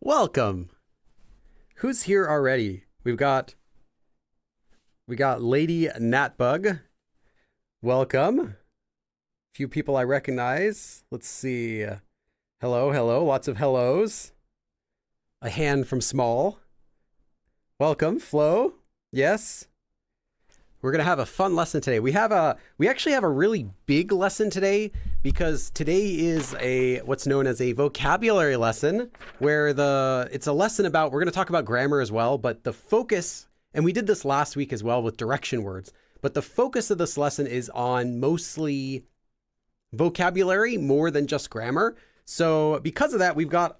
Welcome. Who's here already? We got Lady Natbug. Welcome. Few people I recognize. Let's see. Hello. Lots of hellos. A hand from Small. Welcome, Flo. Yes. We're gonna have a fun lesson today. We actually have a really big lesson today because today is what's known as a vocabulary lesson, where it's a lesson about, we're gonna talk about grammar as well, but the focus, and we did this last week as well with direction words, but the focus of this lesson is on mostly vocabulary more than just grammar. So because of that, we've got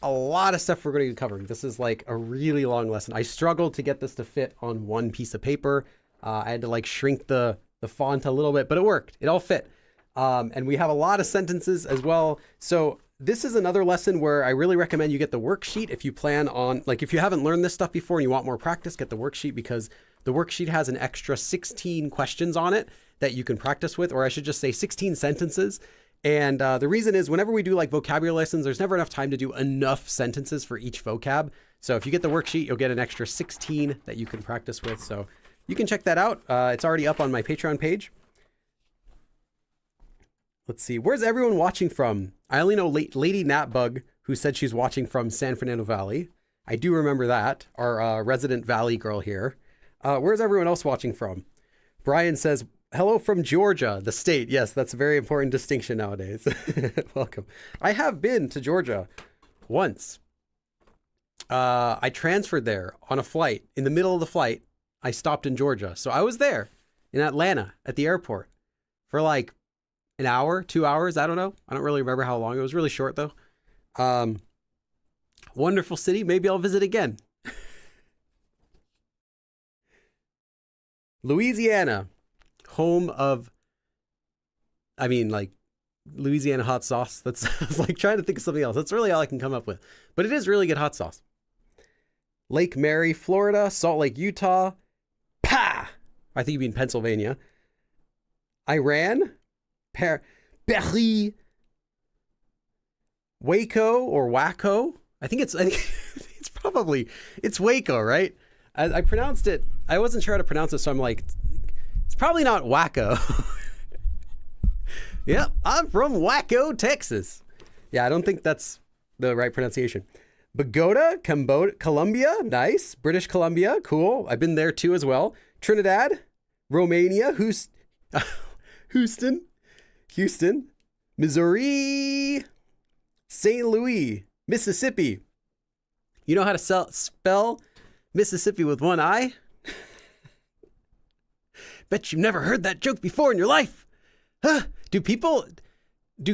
a lot of stuff we're going to be covering. This is like a really long lesson. I struggled to get this to fit on one piece of paper. I had to like shrink the font a little bit, but it worked. It all fit. And we have a lot of sentences as well. So this is another lesson where I really recommend you get the worksheet if you plan on, like if you haven't learned this stuff before and you want more practice, get the worksheet, because the worksheet has an extra 16 questions on it that you can practice with, or I should just say 16 sentences. And the reason is whenever we do like vocabulary lessons, there's never enough time to do enough sentences for each vocab. So if you get the worksheet, you'll get an extra 16 that you can practice with. So you can check that out. It's already up on my Patreon page. Let's see. Where's everyone watching from? I only know Lady Natbug, who said she's watching from San Fernando Valley. I do remember that. Our resident Valley girl here. Where's everyone else watching from? Brian says, hello from Georgia, the state. Yes, that's a very important distinction nowadays. Welcome. I have been to Georgia once. I transferred there on a flight. In the middle of the flight, I stopped in Georgia. So I was there in Atlanta at the airport for like an hour, 2 hours. I don't know. I don't really remember how long. It was really short though. Wonderful city. Maybe I'll visit again. Louisiana, home of, like Louisiana hot sauce. I was like trying to think of something else. That's really all I can come up with, but it is really good hot sauce. Lake Mary, Florida, Salt Lake, Utah. I think you mean Pennsylvania. Iran, Paris, Waco or Waco. I think it's Waco, right? I pronounced it. I wasn't sure how to pronounce it, so I'm like, it's probably not Waco. Yep, I'm from Waco, Texas. Yeah, I don't think that's the right pronunciation. Bogota, Colombia, nice. British Columbia, cool. I've been there too as well. Trinidad, Romania, Houston, Missouri, St. Louis, Mississippi. You know how to spell Mississippi with one I? Bet you've never heard that joke before in your life. Huh? Do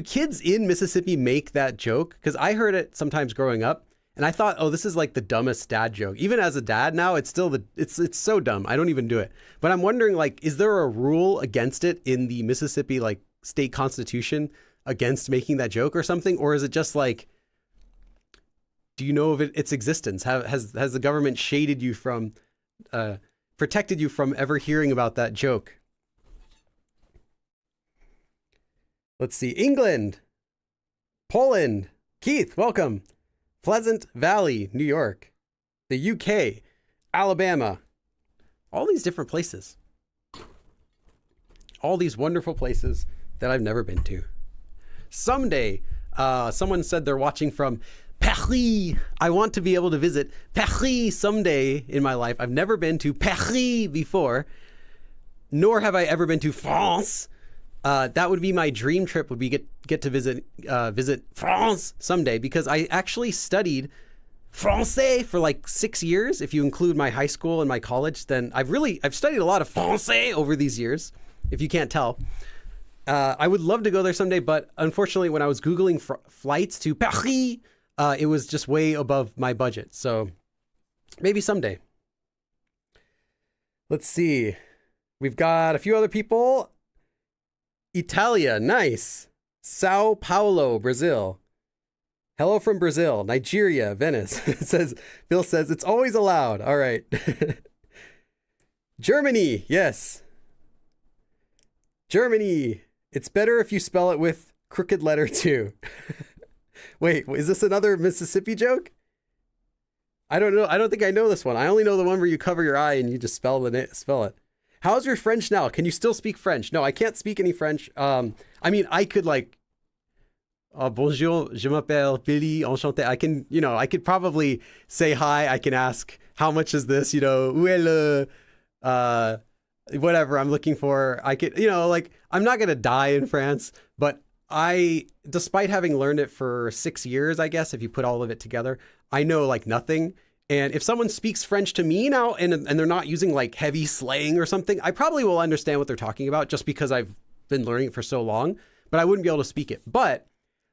kids in Mississippi make that joke? Because I heard it sometimes growing up, and I thought, oh, this is like the dumbest dad joke. Even as a dad now, it's still it's so dumb. I don't even do it. But I'm wondering, like, is there a rule against it in the Mississippi like state constitution against making that joke or something? Or is it just like, do you know of its existence? Has the government shaded you from, protected you from ever hearing about that joke? Let's see. England, Poland, Keith, welcome. Pleasant Valley, New York, the UK, Alabama, all these different places. All these wonderful places that I've never been to. Someday, someone said they're watching from Paris. I want to be able to visit Paris someday in my life. I've never been to Paris before, nor have I ever been to France. That would be my dream trip, would be get to visit France someday, because I actually studied Francais for like 6 years. If you include my high school and my college, then I've studied a lot of Francais over these years, if you can't tell. I would love to go there someday, but unfortunately when I was Googling flights to Paris, it was just way above my budget. So maybe someday. Let's see. We've got a few other people. Italia, nice. Sao Paulo, Brazil. Hello from Brazil. Nigeria, Venice. Phil says, it's always allowed. All right. Germany, yes. Germany. It's better if you spell it with crooked letter too. Wait, is this another Mississippi joke? I don't know. I don't think I know this one. I only know the one where you cover your eye and you just spell it. How's your French now? Can you still speak French? No, I can't speak any French. I mean, I could like, bonjour, je m'appelle Billy, enchanté. I can, I could probably say hi. I can ask, how much is this? Où est le, whatever I'm looking for. I could, like, I'm not going to die in France, but despite having learned it for 6 years, I guess, if you put all of it together, I know like nothing. And if someone speaks French to me now and they're not using like heavy slang or something, I probably will understand what they're talking about just because I've been learning it for so long, but I wouldn't be able to speak it. But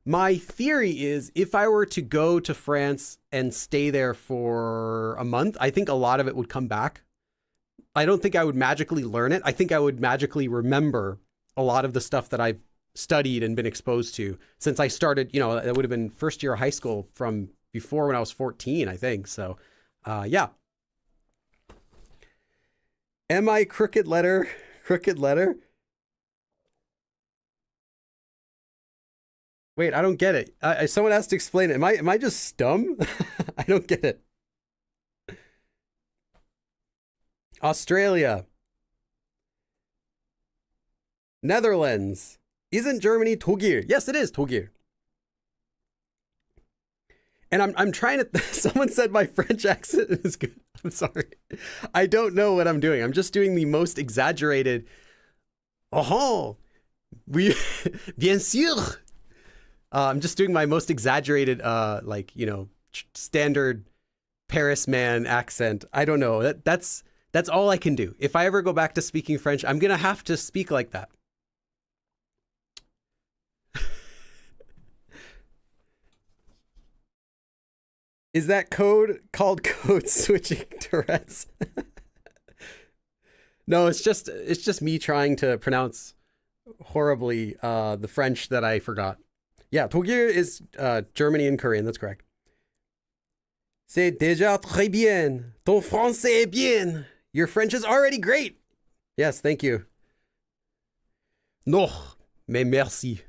my theory is if I were to go to France and stay there for a month, I think a lot of it would come back. I don't think I would magically learn it. I think I would magically remember a lot of the stuff that I've studied and been exposed to since I started, it would have been first year of high school from before when I was 14, I think. So, yeah. Am I crooked letter? Crooked letter? Wait, I don't get it. Someone has to explain it. Am I just dumb? I don't get it. Australia. Netherlands. Isn't Germany 독일? Yes, it is 독일. And I'm trying to, someone said my French accent is good. I'm sorry. I don't know what I'm doing. I'm just doing the most exaggerated, oh, oui, bien sûr. I'm just doing my most exaggerated, standard Paris man accent. I don't know. That's all I can do. If I ever go back to speaking French, I'm going to have to speak like that. Is that code called code switching Tourette's? No, it's just me trying to pronounce horribly the French that I forgot. Yeah, 독일 is Germany and Korean. That's correct. C'est déjà très bien. Ton français est bien. Your French is already great. Yes, thank you. No, mais merci.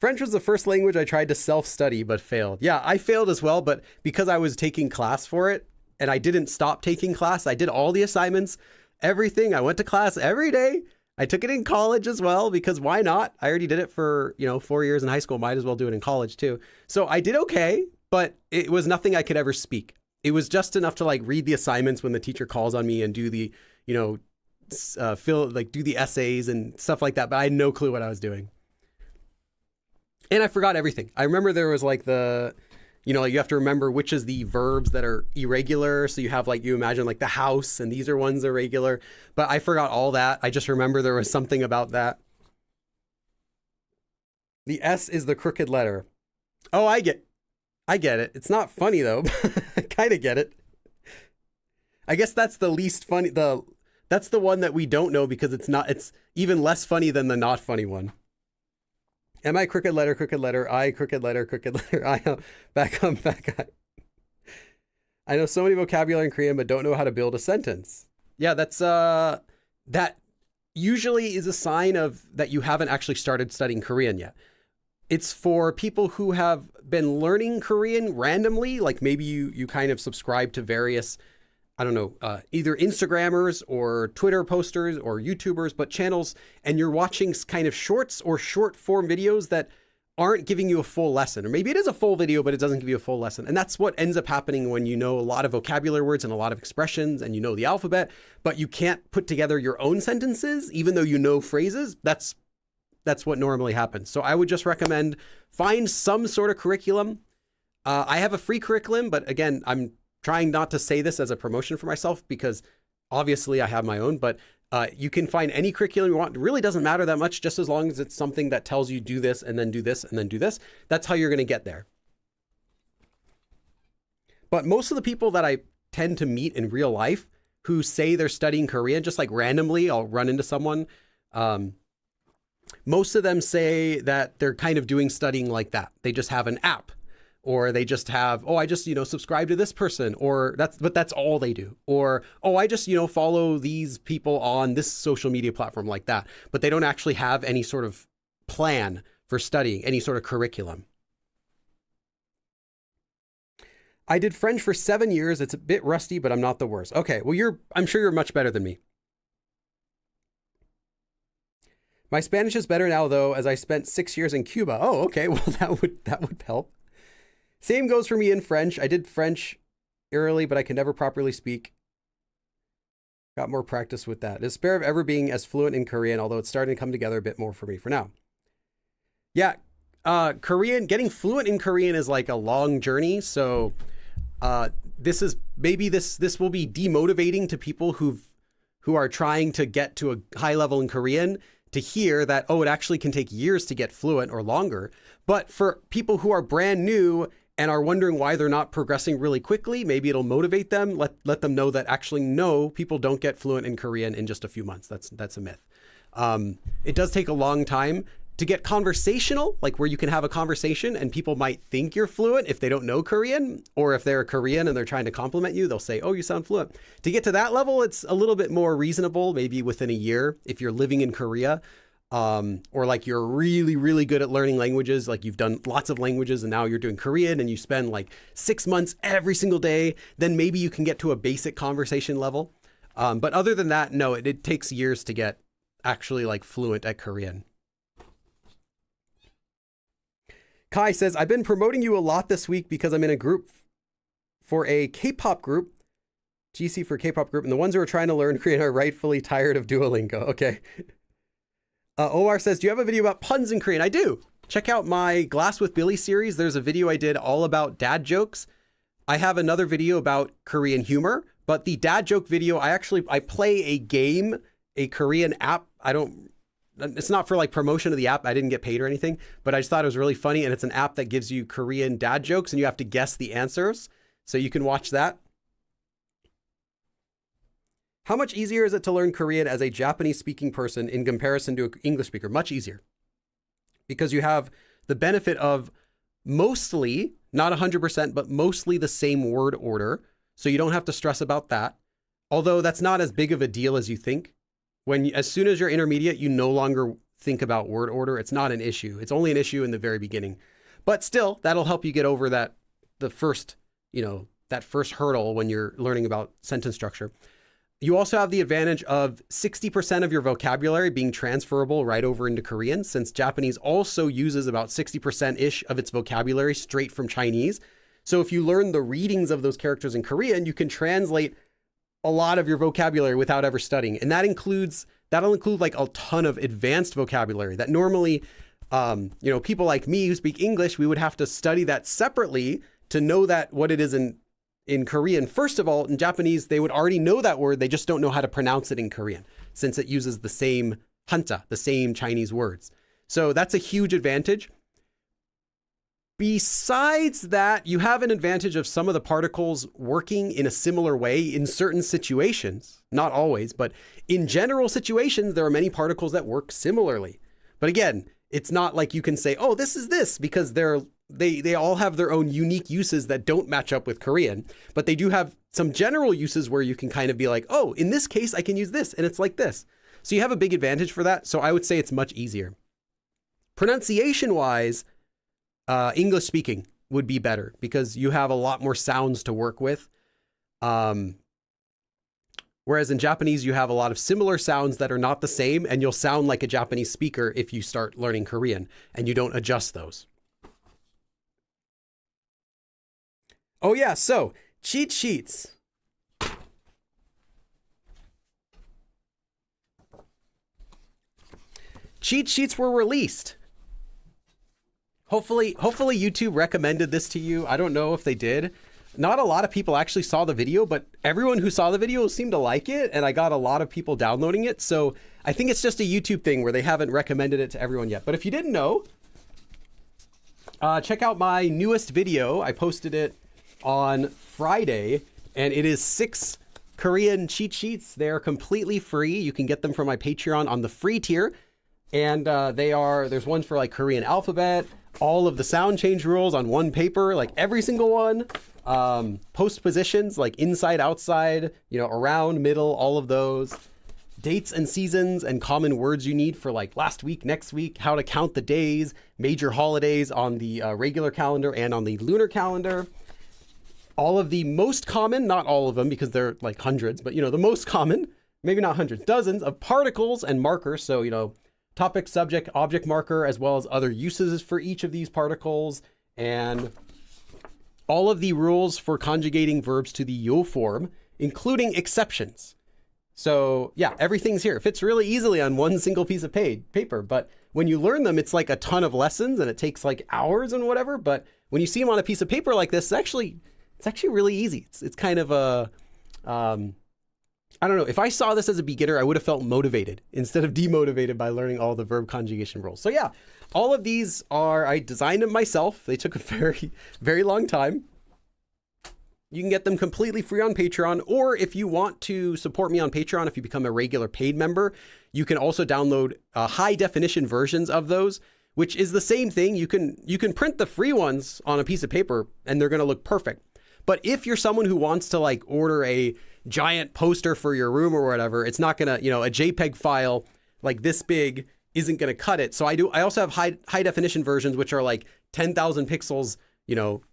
French was the first language I tried to self-study but failed. Yeah, I failed as well, but because I was taking class for it and I didn't stop taking class, I did all the assignments, everything. I went to class every day. I took it in college as well because why not? I already did it for, 4 years in high school. Might as well do it in college too. So I did okay, but it was nothing I could ever speak. It was just enough to like read the assignments when the teacher calls on me and do the, do the essays and stuff like that. But I had no clue what I was doing. And I forgot everything. I remember there was like you have to remember which is the verbs that are irregular. So you have like, you imagine like the house and these are ones that are regular, but I forgot all that. I just remember there was something about that. The S is the crooked letter. Oh, I get it. It's not funny though. I kind of get it. I guess that's the least funny. That's the one that we don't know because it's even less funny than the not funny one. Am I crooked letter, I, crooked letter, I, back on, back I. I know so many vocabulary in Korean, but don't know how to build a sentence. Yeah, that's, that usually is a sign of that you haven't actually started studying Korean yet. It's for people who have been learning Korean randomly, like maybe you kind of subscribe to various, I don't know, either Instagrammers or Twitter posters or YouTubers, but channels, and you're watching kind of shorts or short form videos that aren't giving you a full lesson. Or maybe it is a full video, but it doesn't give you a full lesson. And that's what ends up happening when you know a lot of vocabulary words and a lot of expressions and you know the alphabet, but you can't put together your own sentences, even though you know phrases. That's what normally happens. So I would just recommend find some sort of curriculum. I have a free curriculum, but again, I'm trying not to say this as a promotion for myself because obviously I have my own, but you can find any curriculum you want. It really doesn't matter that much, just as long as it's something that tells you do this and then do this and then do this. That's how you're going to get there. But most of the people that I tend to meet in real life who say they're studying Korean, just like randomly, I'll run into someone. Most of them say that they're kind of doing studying like that. They just have an app. Or they just have, I just, subscribe to this person, but that's all they do. Or, I just, follow these people on this social media platform like that. But they don't actually have any sort of plan for studying, any sort of curriculum. I did French for 7 years. It's a bit rusty, but I'm not the worst. Okay, well, I'm sure you're much better than me. My Spanish is better now, though, as I spent 6 years in Cuba. Oh, okay. Well, that would help. Same goes for me in French. I did French early, but I can never properly speak. Got more practice with that. Despair of ever being as fluent in Korean, although it's starting to come together a bit more for me for now. Yeah, Korean, getting fluent in Korean is like a long journey. So this will be demotivating to people who are trying to get to a high level in Korean, to hear that, oh, it actually can take years to get fluent or longer. But for people who are brand new and are wondering why they're not progressing really quickly, maybe it'll motivate them, let them know that actually, no, people don't get fluent in Korean in just a few months. That's a myth. It does take a long time to get conversational, like where you can have a conversation and people might think you're fluent if they don't know Korean, or if they're Korean and they're trying to compliment you, they'll say, oh, you sound fluent. To get to that level, it's a little bit more reasonable, maybe within a year if you're living in Korea, or like you're really, really good at learning languages, like you've done lots of languages and now you're doing Korean and you spend like 6 months every single day, then maybe you can get to a basic conversation level. But other than that, no, it takes years to get actually like fluent at Korean. Kai says, I've been promoting you a lot this week because I'm in a group for a K-pop group, GC for K-pop group, and the ones who are trying to learn Korean are rightfully tired of Duolingo. Okay. OR says, do you have a video about puns in Korean? I do. Check out my Glass with Billy series. There's a video I did all about dad jokes. I have another video about Korean humor, but the dad joke video, I play a game, a Korean app. It's not for like promotion of the app. I didn't get paid or anything, but I just thought it was really funny. And it's an app that gives you Korean dad jokes and you have to guess the answers. So you can watch that. How much easier is it to learn Korean as a Japanese speaking person in comparison to an English speaker? Much easier, because you have the benefit of mostly, not 100%, but mostly the same word order. So you don't have to stress about that. Although that's not as big of a deal as you think. As soon as you're intermediate, you no longer think about word order. It's not an issue. It's only an issue in the very beginning, but still that'll help you get over that first hurdle when you're learning about sentence structure. You also have the advantage of 60% of your vocabulary being transferable right over into Korean, since Japanese also uses about 60%-ish of its vocabulary straight from Chinese. So if you learn the readings of those characters in Korean, you can translate a lot of your vocabulary without ever studying. And that'll include like a ton of advanced vocabulary that normally, people like me who speak English, we would have to study that separately to know that what it is in Korean. First of all, in Japanese, they would already know that word. They just don't know how to pronounce it in Korean, since it uses the same hanja, the same Chinese words. So that's a huge advantage. Besides that, you have an advantage of some of the particles working in a similar way in certain situations, not always, but in general situations, there are many particles that work similarly. But again, it's not like you can say, oh, this is this, because they all have their own unique uses that don't match up with Korean, but they do have some general uses where you can kind of be like, oh, in this case, I can use this, and it's like this. So you have a big advantage for that. So I would say it's much easier. Pronunciation-wise, English speaking would be better because you have a lot more sounds to work with. Whereas in Japanese, you have a lot of similar sounds that are not the same, and you'll sound like a Japanese speaker if you start learning Korean and you don't adjust those. Oh yeah, so cheat sheets. Cheat sheets were released. Hopefully YouTube recommended this to you. I don't know if they did. Not a lot of people actually saw the video, but everyone who saw the video seemed to like it, and I got a lot of people downloading it. So I think it's just a YouTube thing where they haven't recommended it to everyone yet. But if you didn't know, check out my newest video. I posted it on Friday, and it is 6 Korean cheat sheets. They're completely free. You can get them from my Patreon on the free tier. And there's one for like Korean alphabet, all of the sound change rules on one paper, like every single one. Post positions, like inside, outside, around, middle, all of those. Dates and seasons and common words you need for like last week, next week, how to count the days, major holidays on the regular calendar and on the lunar calendar. all of the most common, not all of them because they're like hundreds, but the most common, maybe not hundreds, dozens of particles and markers. So, topic, subject, object marker, as well as other uses for each of these particles, and all of the rules for conjugating verbs to the yo form, including exceptions. So yeah, everything's here. It fits really easily on one single piece of paper, but when you learn them, it's like a ton of lessons and it takes like hours and whatever. But when you see them on a piece of paper like this, it's actually really easy. It's kind of a, I don't know. If I saw this as a beginner, I would have felt motivated instead of demotivated by learning all the verb conjugation rules. So yeah, all of these I designed them myself. They took a very, very long time. You can get them completely free on Patreon, or if you want to support me on Patreon, if you become a regular paid member, you can also download high definition versions of those, which is the same thing. You can print the free ones on a piece of paper and they're going to look perfect. But if you're someone who wants to like order a giant poster for your room or whatever, it's not going to, a JPEG file like this big isn't going to cut it. So I also have high definition versions, which are like 10,000 pixels,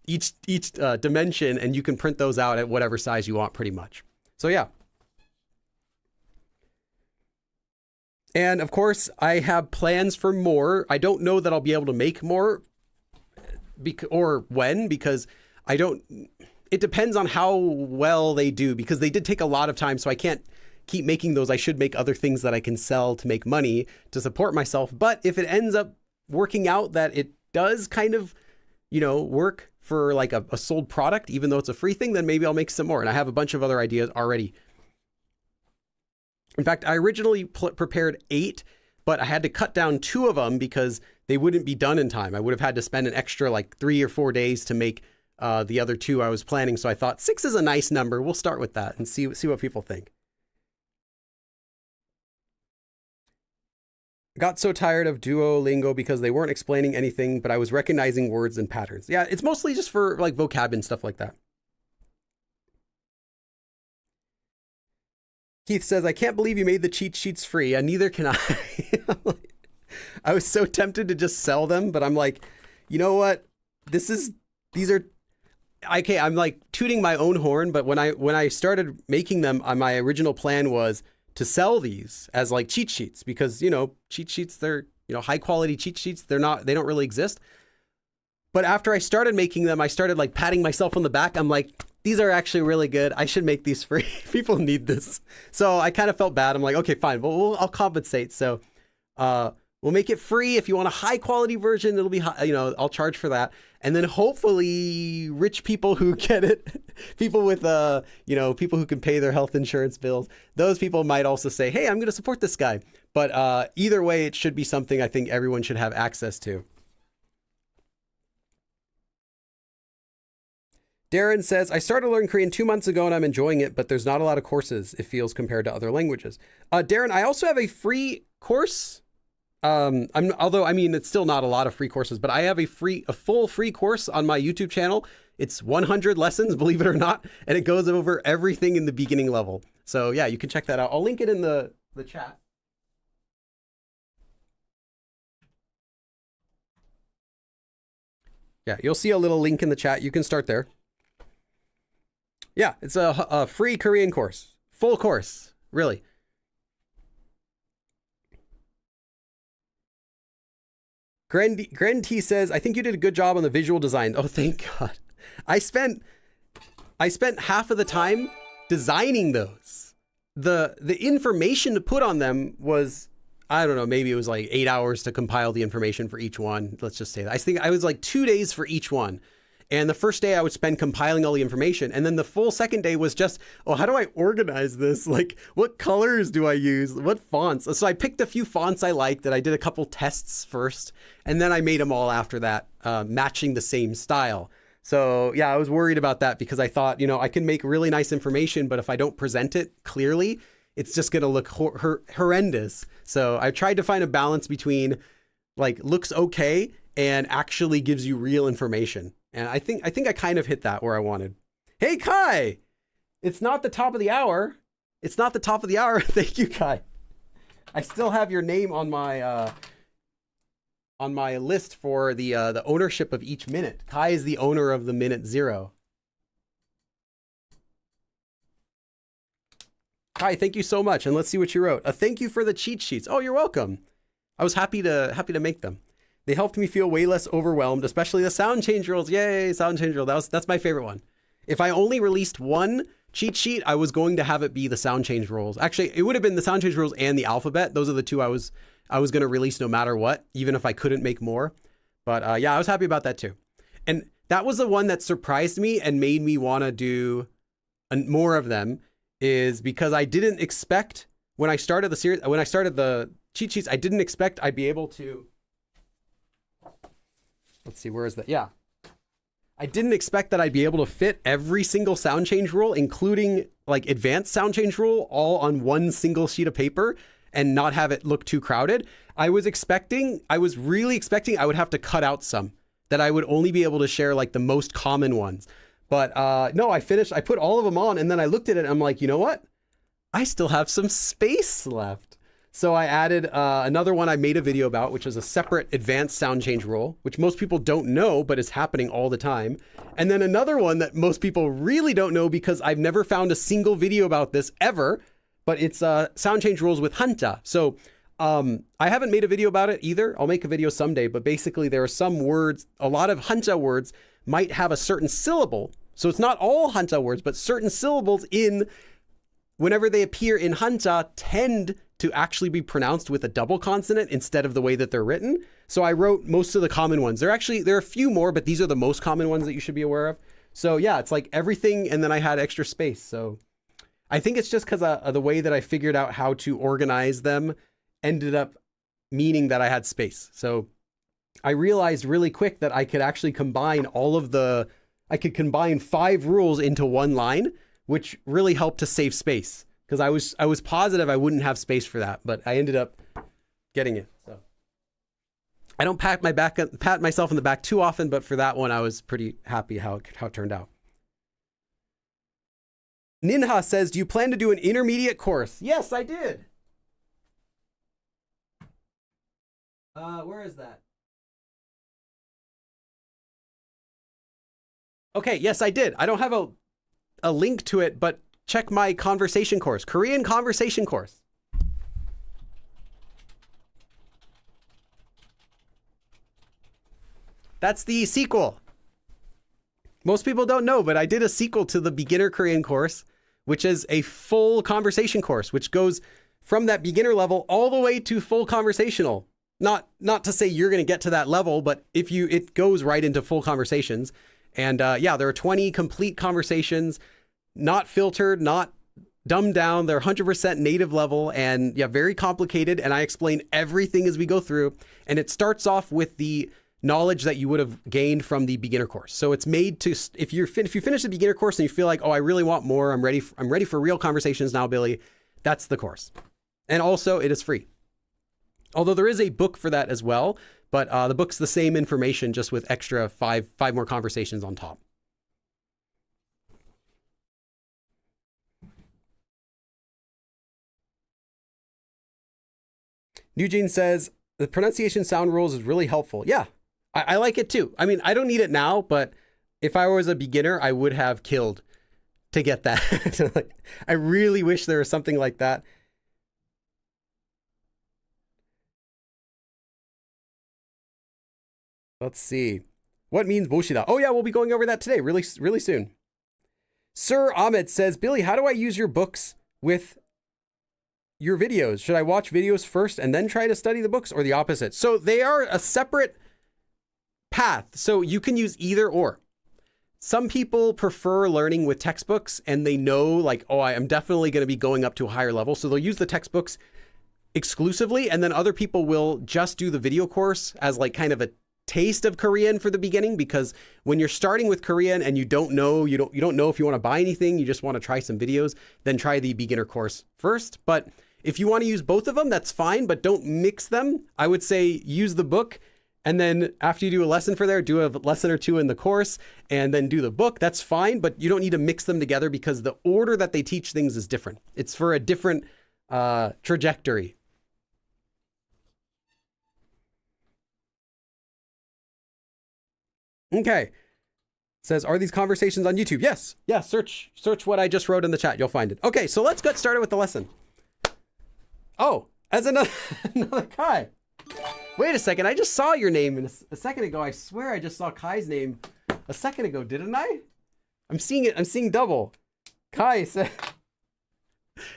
each dimension, and you can print those out at whatever size you want pretty much. So yeah. And of course I have plans for more. I don't know that I'll be able to make more or when, because it depends on how well they do, because they did take a lot of time. So I can't keep making those. I should make other things that I can sell to make money to support myself. But if it ends up working out that it does kind of, work for like a sold product, even though it's a free thing, then maybe I'll make some more. And I have a bunch of other ideas already. In fact, I originally prepared 8, but I had to cut down 2 of them because they wouldn't be done in time. I would have had to spend an extra like 3 or 4 days to make the other 2 I was planning. So I thought 6 is a nice number. We'll start with that and see what people think. Got so tired of Duolingo because they weren't explaining anything, but I was recognizing words and patterns. Yeah, it's mostly just for like vocab and stuff like that. Keith says, I can't believe you made the cheat sheets free, and neither can I. I was so tempted to just sell them, but I'm like, you know what? These are okay. I'm like tooting my own horn, but when I started making them, my original plan was to sell these as like cheat sheets, because cheat sheets, they're high quality cheat sheets. They don't really exist. But after I started making them, I started like patting myself on the back. I'm like, these are actually really good. I should make these free. People need this. So I kind of felt bad. I'm like, okay, fine. Well, I'll compensate. So we'll make it free. If you want a high quality version, it'll be I'll charge for that. And then hopefully rich people who get it, people with, people who can pay their health insurance bills, those people might also say, hey, I'm going to support this guy. But either way, it should be something I think everyone should have access to. Darren says, I started learning Korean 2 months ago and I'm enjoying it, but there's not a lot of courses, it feels, compared to other languages. Darren, I also have a free course. Although it's still not a lot of free courses, but I have a full free course on my YouTube channel. It's 100 lessons, believe it or not, and it goes over everything in the beginning level. So yeah, you can check that out. I'll link it in the chat. Yeah, you'll see a little link in the chat. You can start there. Yeah, it's a free Korean course, full course, really. Grand T says, I think you did a good job on the visual design. Oh, thank God. I spent half of the time designing those. The information to put on them was, I don't know, maybe it was like 8 hours to compile the information for each one. Let's just say that. I think I was like 2 days for each one. And the first day I would spend compiling all the information. And then the full second day was just, how do I organize this? Like, what colors do I use? What fonts? So I picked a few fonts I liked, that I did a couple tests first. And then I made them all after that, matching the same style. So yeah, I was worried about that because I thought, I can make really nice information, but if I don't present it clearly, it's just going to look horrendous. So I tried to find a balance between like looks okay and actually gives you real information. And I think I kind of hit that where I wanted. Hey, Kai, it's not the top of the hour. It's not the top of the hour. Thank you, Kai. I still have your name on my list for the ownership of each minute. Kai is the owner of the minute 0. Hi, thank you so much. And let's see what you wrote. A thank you for the cheat sheets. Oh, you're welcome. I was happy to make them. They helped me feel way less overwhelmed, especially the sound change rules. Yay, sound change rule. That's my favorite one. If I only released one cheat sheet, I was going to have it be the sound change rules. Actually, it would have been the sound change rules and the alphabet. Those are the two I was going to release no matter what, even if I couldn't make more. But yeah, I was happy about that too. And that was the one that surprised me and made me want to do more of them, is because I didn't expect when I started the series, when I started the cheat sheets, I didn't expect I'd be able to, let's see, where is that? Yeah. I didn't expect that I'd be able to fit every single sound change rule, including like advanced sound change rule, all on one single sheet of paper and not have it look too crowded. I was really expecting I would have to cut out some, that I would only be able to share like the most common ones. But no, I put all of them on, and then I looked at it and I'm like, you know what? I still have some space left. So I added another one I made a video about, which is a separate advanced sound change rule, which most people don't know, but is happening all the time. And then another one that most people really don't know because I've never found a single video about this ever, but it's sound change rules with hanja. So I haven't made a video about it either. I'll make a video someday, but basically there are some words, a lot of hanja words might have a certain syllable. So it's not all hanja words, but certain syllables whenever they appear in hanja tend to actually be pronounced with a double consonant instead of the way that they're written. So I wrote most of the common ones. There are a few more, but these are the most common ones that you should be aware of. So yeah, it's like everything, and then I had extra space. So I think it's just because of the way that I figured out how to organize them ended up meaning that I had space. So I realized really quick that I could actually combine I could combine 5 rules into one line, which really helped to save space. Because I was positive I wouldn't have space for that, but I ended up getting it. So I don't pat myself in the back too often, but for that one, I was pretty happy how it turned out. Ninha says, do you plan to do an intermediate course? Yes, I did. Where is that? Okay, yes, I did. I don't have a link to it, but check my conversation course, Korean conversation course. That's the sequel. Most people don't know, but I did a sequel to the beginner Korean course, which is a full conversation course, which goes from that beginner level all the way to full conversational. Not to say you're going to get to that level, but it goes right into full conversations. And yeah, there are 20 complete conversations, not filtered, not dumbed down. They're 100% native level and yeah, very complicated. And I explain everything as we go through. And it starts off with the knowledge that you would have gained from the beginner course. So it's made to, if you finish the beginner course and you feel like, oh, I really want more, I'm ready for real conversations now, Billy, that's the course. And also it is free. Although there is a book for that as well, but the book's the same information, just with extra five more conversations on top. Eugene says, the pronunciation sound rules is really helpful. Yeah, I like it too. I mean, I don't need it now, but if I was a beginner, I would have killed to get that. I really wish there was something like that. Let's see. What means Boshida? Oh yeah, we'll be going over that today, really soon. Sir Ahmed says, Billy, how do I use your books with your videos? Should I watch videos first and then try to study the books, or the opposite? So they are a separate path. So you can use either or. Some people prefer learning with textbooks and they know like, oh, I am definitely going to be going up to a higher level. So they'll use the textbooks exclusively. And then other people will just do the video course as like kind of a taste of Korean for the beginning, because when you're starting with Korean and you don't know if you want to buy anything, you just want to try some videos, then try the beginner course first. But if you want to use both of them, that's fine, but don't mix them. I would say use the book, and then after you do a lesson for there, do a lesson or two in the course, and then do the book. That's fine, but you don't need to mix them together because the order that they teach things is different. It's for a different trajectory. Okay. Says, are these conversations on YouTube? Yes. Yeah, search what I just wrote in the chat. You'll find it. Okay, so let's get started with the lesson. Oh, as another Kai. Wait a second. I just saw your name a second ago. I swear I just saw Kai's name a second ago, didn't I? I'm seeing it. I'm seeing double. Kai said,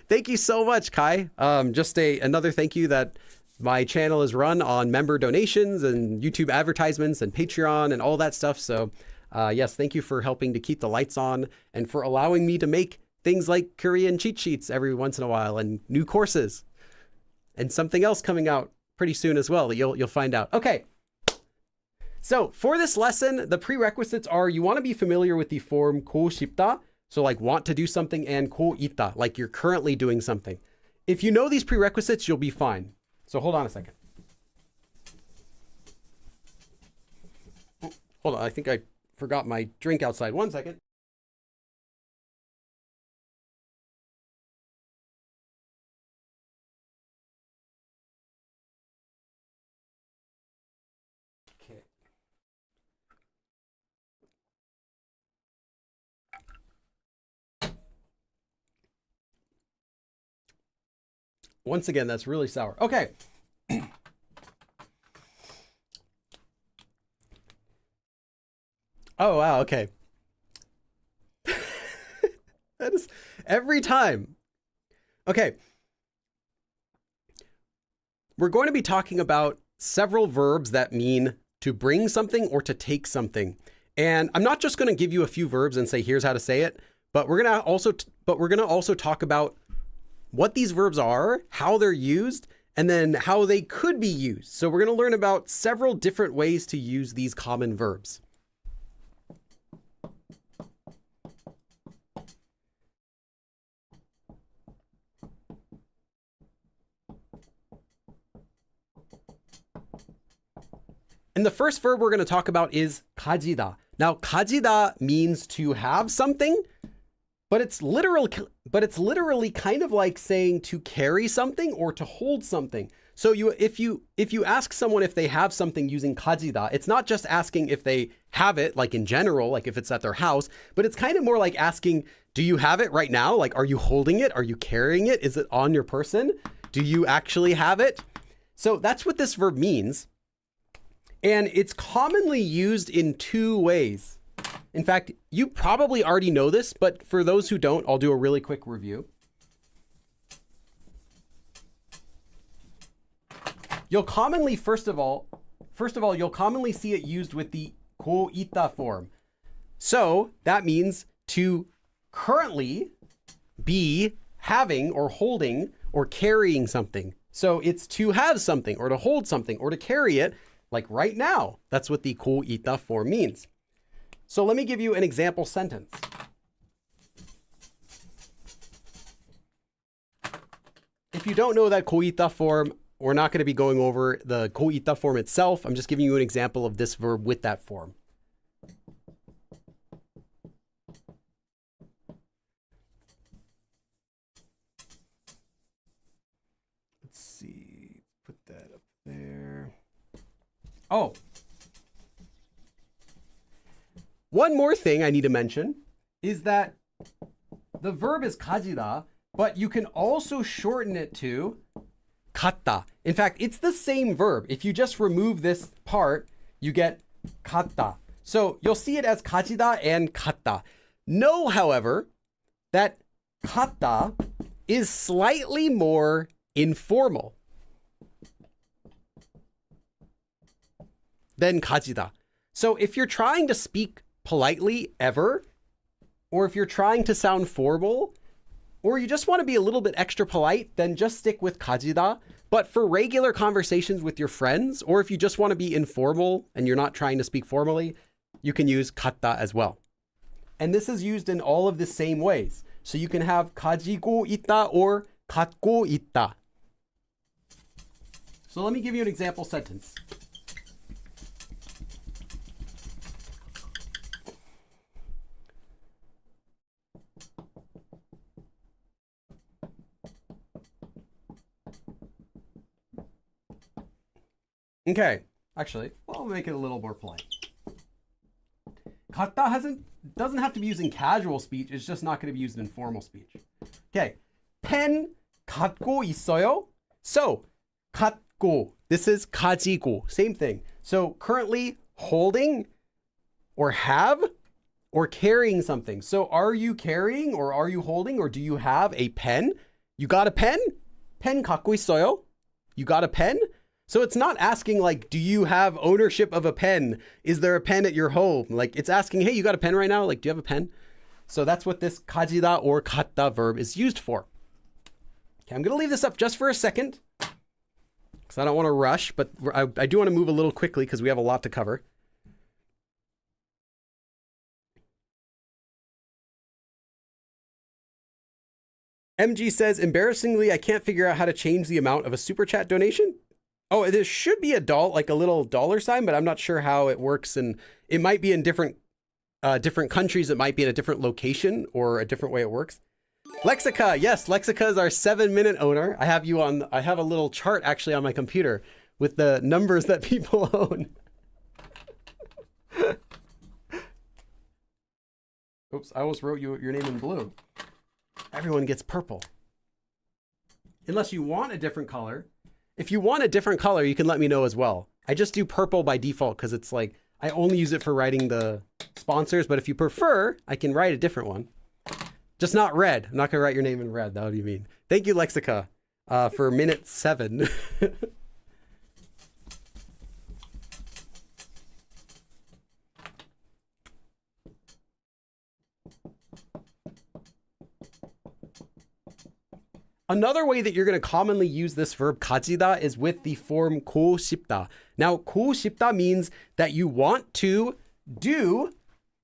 thank you so much, Kai. Just another thank you that my channel is run on member donations and YouTube advertisements and Patreon and all that stuff. So yes, thank you for helping to keep the lights on and for allowing me to make things like Korean cheat sheets every once in a while and new courses and something else coming out pretty soon as well. You'll find out. Okay. So for this lesson, the prerequisites are you want to be familiar with the form 고 싶다. So like want to do something, and 고 있다, like you're currently doing something. If you know these prerequisites, you'll be fine. So hold on a second. Hold on, I think I forgot my drink outside. 1 second. Okay. Once again, that's really sour. Okay. Oh, wow. Okay. That is every time. Okay. We're going to be talking about several verbs that mean to bring something or to take something. And I'm not just going to give you a few verbs and say, here's how to say it, but we're going to also talk about what these verbs are, how they're used, and then how they could be used. So we're going to learn about several different ways to use these common verbs. And the first verb we're going to talk about is 가지다. Now, 가지다 means to have something, but it's literally kind of like saying to carry something or to hold something. So if you ask someone if they have something using 가지다, it's not just asking if they have it, like in general, like if it's at their house, but it's kind of more like asking, do you have it right now? Like, are you holding it? Are you carrying it? Is it on your person? Do you actually have it? So that's what this verb means. And it's commonly used in two ways. In fact, you probably already know this, but for those who don't, I'll do a really quick review. You'll commonly, first of all, you'll commonly see it used with the 고 있다 form. So that means to currently be having or holding or carrying something. So it's to have something or to hold something or to carry it. Like right now, that's what the 고 있다 form means. So let me give you an example sentence. If you don't know that 고 있다 form, we're not going to be going over the 고 있다 form itself. I'm just giving you an example of this verb with that form. Let's see, put that up there. Oh, one more thing I need to mention is that the verb is 가지다, but you can also shorten it to 갔다. In fact, it's the same verb. If you just remove this part, you get 갔다. So you'll see it as 가지다 and 갔다. Know, however, that 갔다 is slightly more informal than 가지다. So if you're trying to speak politely ever, or if you're trying to sound formal, or you just want to be a little bit extra polite, then just stick with 가지다. But for regular conversations with your friends, or if you just want to be informal and you're not trying to speak formally, you can use 갔다 as well. And this is used in all of the same ways. So you can have 가지고 있다 or 갖고 있다. So let me give you an example sentence. Okay, actually, I'll make it a little more polite. 갖다 doesn't have to be used in casual speech. It's just not going to be used in formal speech. Okay. 펜 갖고 있어요? So, 갖고. This is 가지고. Same thing. So, currently holding or have or carrying something. So, are you carrying or are you holding or do you have a pen? You got a pen? 펜 갖고 있어요? You got a pen? So it's not asking like, do you have ownership of a pen? Is there a pen at your home? Like it's asking, hey, you got a pen right now? Like, do you have a pen? So that's what this 가지다 or 갖다 verb is used for. Okay, I'm going to leave this up just for a second because I don't want to rush, but I do want to move a little quickly because we have a lot to cover. MG says, embarrassingly, I can't figure out how to change the amount of a super chat donation. Oh, there should be like a little dollar sign, but I'm not sure how it works. And it might be in different countries. It might be in a different location or a different way it works. Lexica. Yes, Lexica is our 7-minute owner. I have a little chart actually on my computer with the numbers that people own. Oops, I almost wrote your name in blue. Everyone gets purple. Unless you want a different color. If you want a different color, you can let me know as well. I just do purple by default because it's like, I only use it for writing the sponsors, but if you prefer, I can write a different one. Just not red. I'm not going to write your name in red. That would be mean. Thank you, Lexica, for minute 7. Another way that you're going to commonly use this verb 가지다 is with the form 고 싶다. Now, 고 싶다 means that you want to do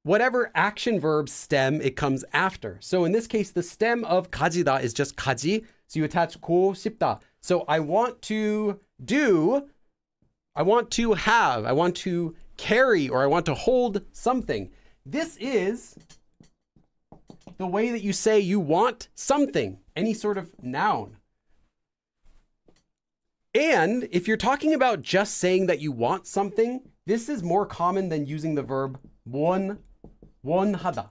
whatever action verb stem it comes after. So in this case, the stem of 가지다 is just 가지. So you attach 고 싶다. So I want to do, I want to have, I want to carry, or I want to hold something. This is the way that you say you want something, any sort of noun. And if you're talking about just saying that you want something, this is more common than using the verb 원하다.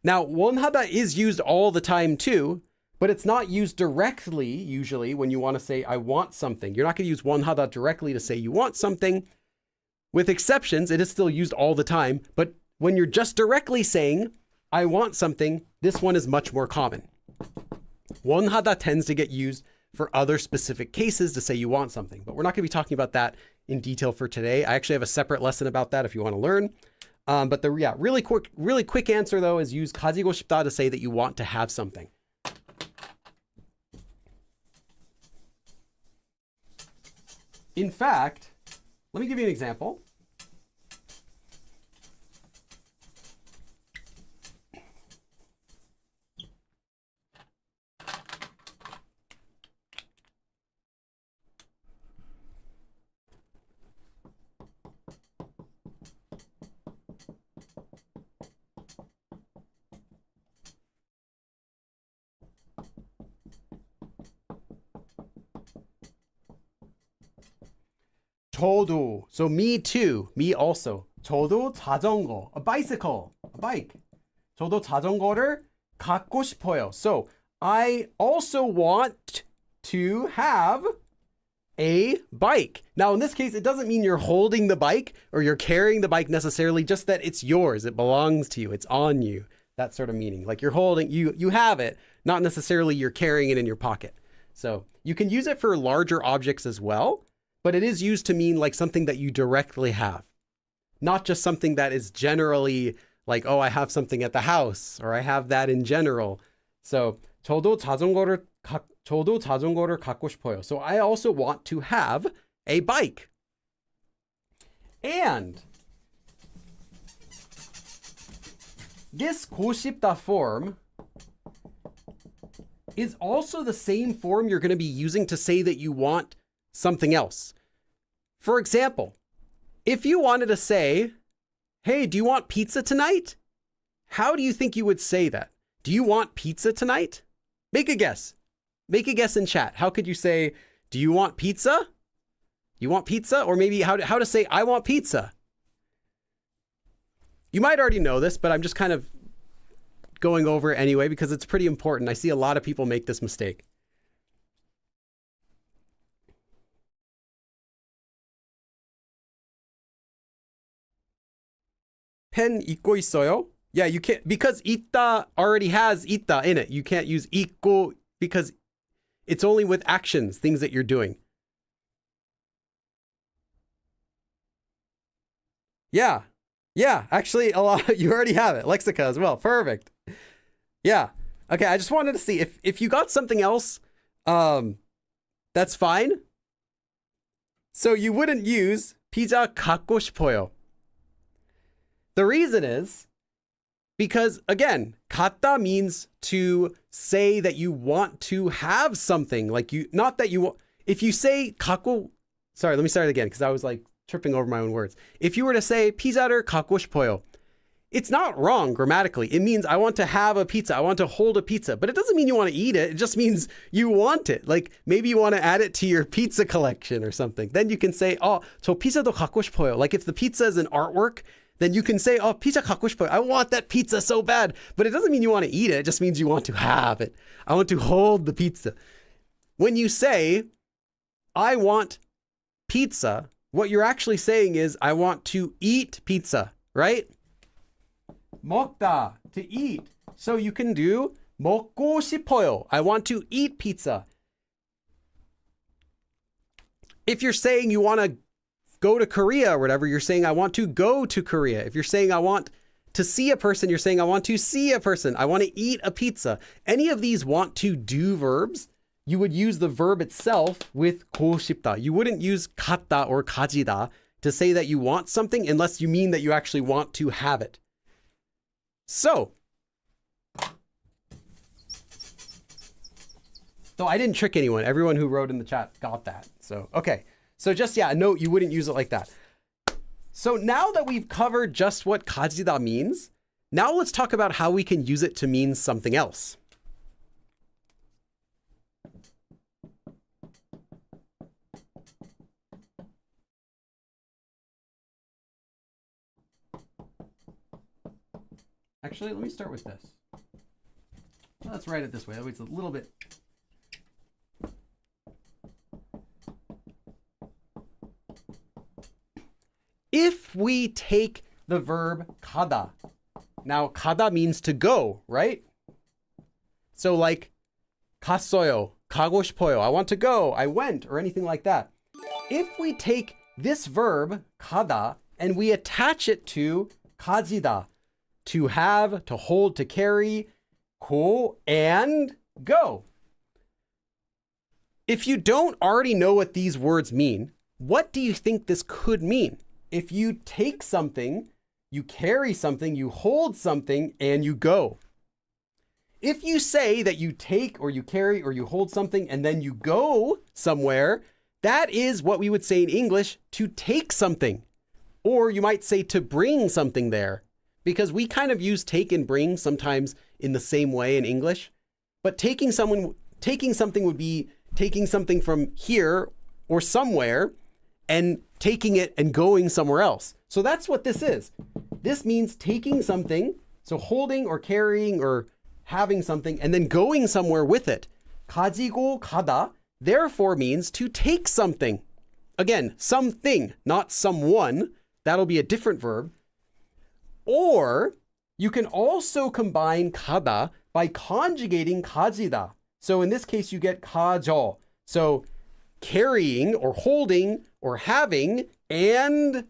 Now, 원하다 is used all the time too, but it's not used directly usually when you want to say I want something. You're not going to use 원하다 directly to say you want something. With exceptions, it is still used all the time, but when you're just directly saying I want something, this one is much more common. 원하다 tends to get used for other specific cases to say you want something, but we're not going to be talking about that in detail for today. I actually have a separate lesson about that if you want to learn. But the really quick answer though is use 가지고 싶다 to say that you want to have something. In fact, let me give you an example. 저도, so me too, me also. 저도 자전거, a bicycle, a bike. 저도 자전거를 갖고 싶어요. So I also want to have a bike. Now in this case, it doesn't mean you're holding the bike or you're carrying the bike necessarily, just that it's yours, it belongs to you, it's on you. That sort of meaning. Like you're holding, you have it, not necessarily you're carrying it in your pocket. So you can use it for larger objects as well, but it is used to mean like something that you directly have, not just something that is generally like, oh, I have something at the house, or I have that in general. So 저도 자전거를 갖고 싶어요. So I also want to have a bike. And this 고 싶다 form is also the same form you're going to be using to say that you want something else. For example, if you wanted to say, hey, do you want pizza tonight? How do you think you would say that? Do you want pizza tonight? Make a guess. Make a guess in chat. How could you say, do you want pizza? You want pizza? Or maybe how to say, I want pizza. You might already know this, but I'm just kind of going over it anyway because it's pretty important. I see a lot of people make this mistake. 펜 읽고 있어요? Yeah, you can't, because 있다 already has 있다 in it. You can't use 읽고 because it's only with actions, things that you're doing. Yeah. Yeah, actually, a lot. You already have it. Lexica as well. Perfect. Yeah. Okay, I just wanted to see if you got something else, that's fine. So you wouldn't use 피자 갖고 싶어요. The reason is because, again, 갖다 means to say that you want to have something. Like you, not that you want, if you say 갖고, sorry, let me start it again because I was like tripping over my own words. If you were to say 피자를 갖고 싶어요, it's not wrong grammatically. It means I want to have a pizza. I want to hold a pizza, but it doesn't mean you want to eat it. It just means you want it. Like maybe you want to add it to your pizza collection or something. Then you can say, 저 피자도 갖고 싶어요. Like if the pizza is an artwork, then you can say, 피자 갖고 싶어요. I want that pizza so bad. But it doesn't mean you want to eat it. It just means you want to have it. I want to hold the pizza. When you say, I want pizza, what you're actually saying is, I want to eat pizza, right? 먹다, to eat. So you can do 먹고 싶어요. I want to eat pizza. If you're saying you want to go to Korea or whatever, you're saying I want to go to Korea. If you're saying I want to see a person, you're saying I want to see a person. I want to eat a pizza. Any of these want to do verbs, you would use the verb itself with 고 싶다. You wouldn't use 갖다 or 가지다 to say that you want something unless you mean that you actually want to have it. So I didn't trick anyone. Everyone who wrote in the chat got that. So, okay. So just, yeah, no, you wouldn't use it like that. So now that we've covered just what 가지다 means, now let's talk about how we can use it to mean something else. Actually, let me start with this. Let's write it this way. That way it's a little bit. If we take the verb 가다, now 가다 means to go, right? So like 갔어요, 가고 싶어요, I want to go, I went, or anything like that. If we take this verb 가다 and we attach it to 가지다, to have, to hold, to carry, 고, and go. If you don't already know what these words mean, what do you think this could mean? If you take something, you carry something, you hold something, and you go. If you say that you take or you carry or you hold something and then you go somewhere, that is what we would say in English, to take something. Or you might say to bring something there. Because we kind of use take and bring sometimes in the same way in English. But taking something would be taking something from here or somewhere and taking it and going somewhere else. So that's what this is. This means taking something, so holding or carrying or having something and then going somewhere with it. 가지고 가다 therefore means to take something. Again, something, not someone. That'll be a different verb. Or you can also combine 가다 by conjugating 가지다. So in this case, you get 가져. So carrying or holding or having and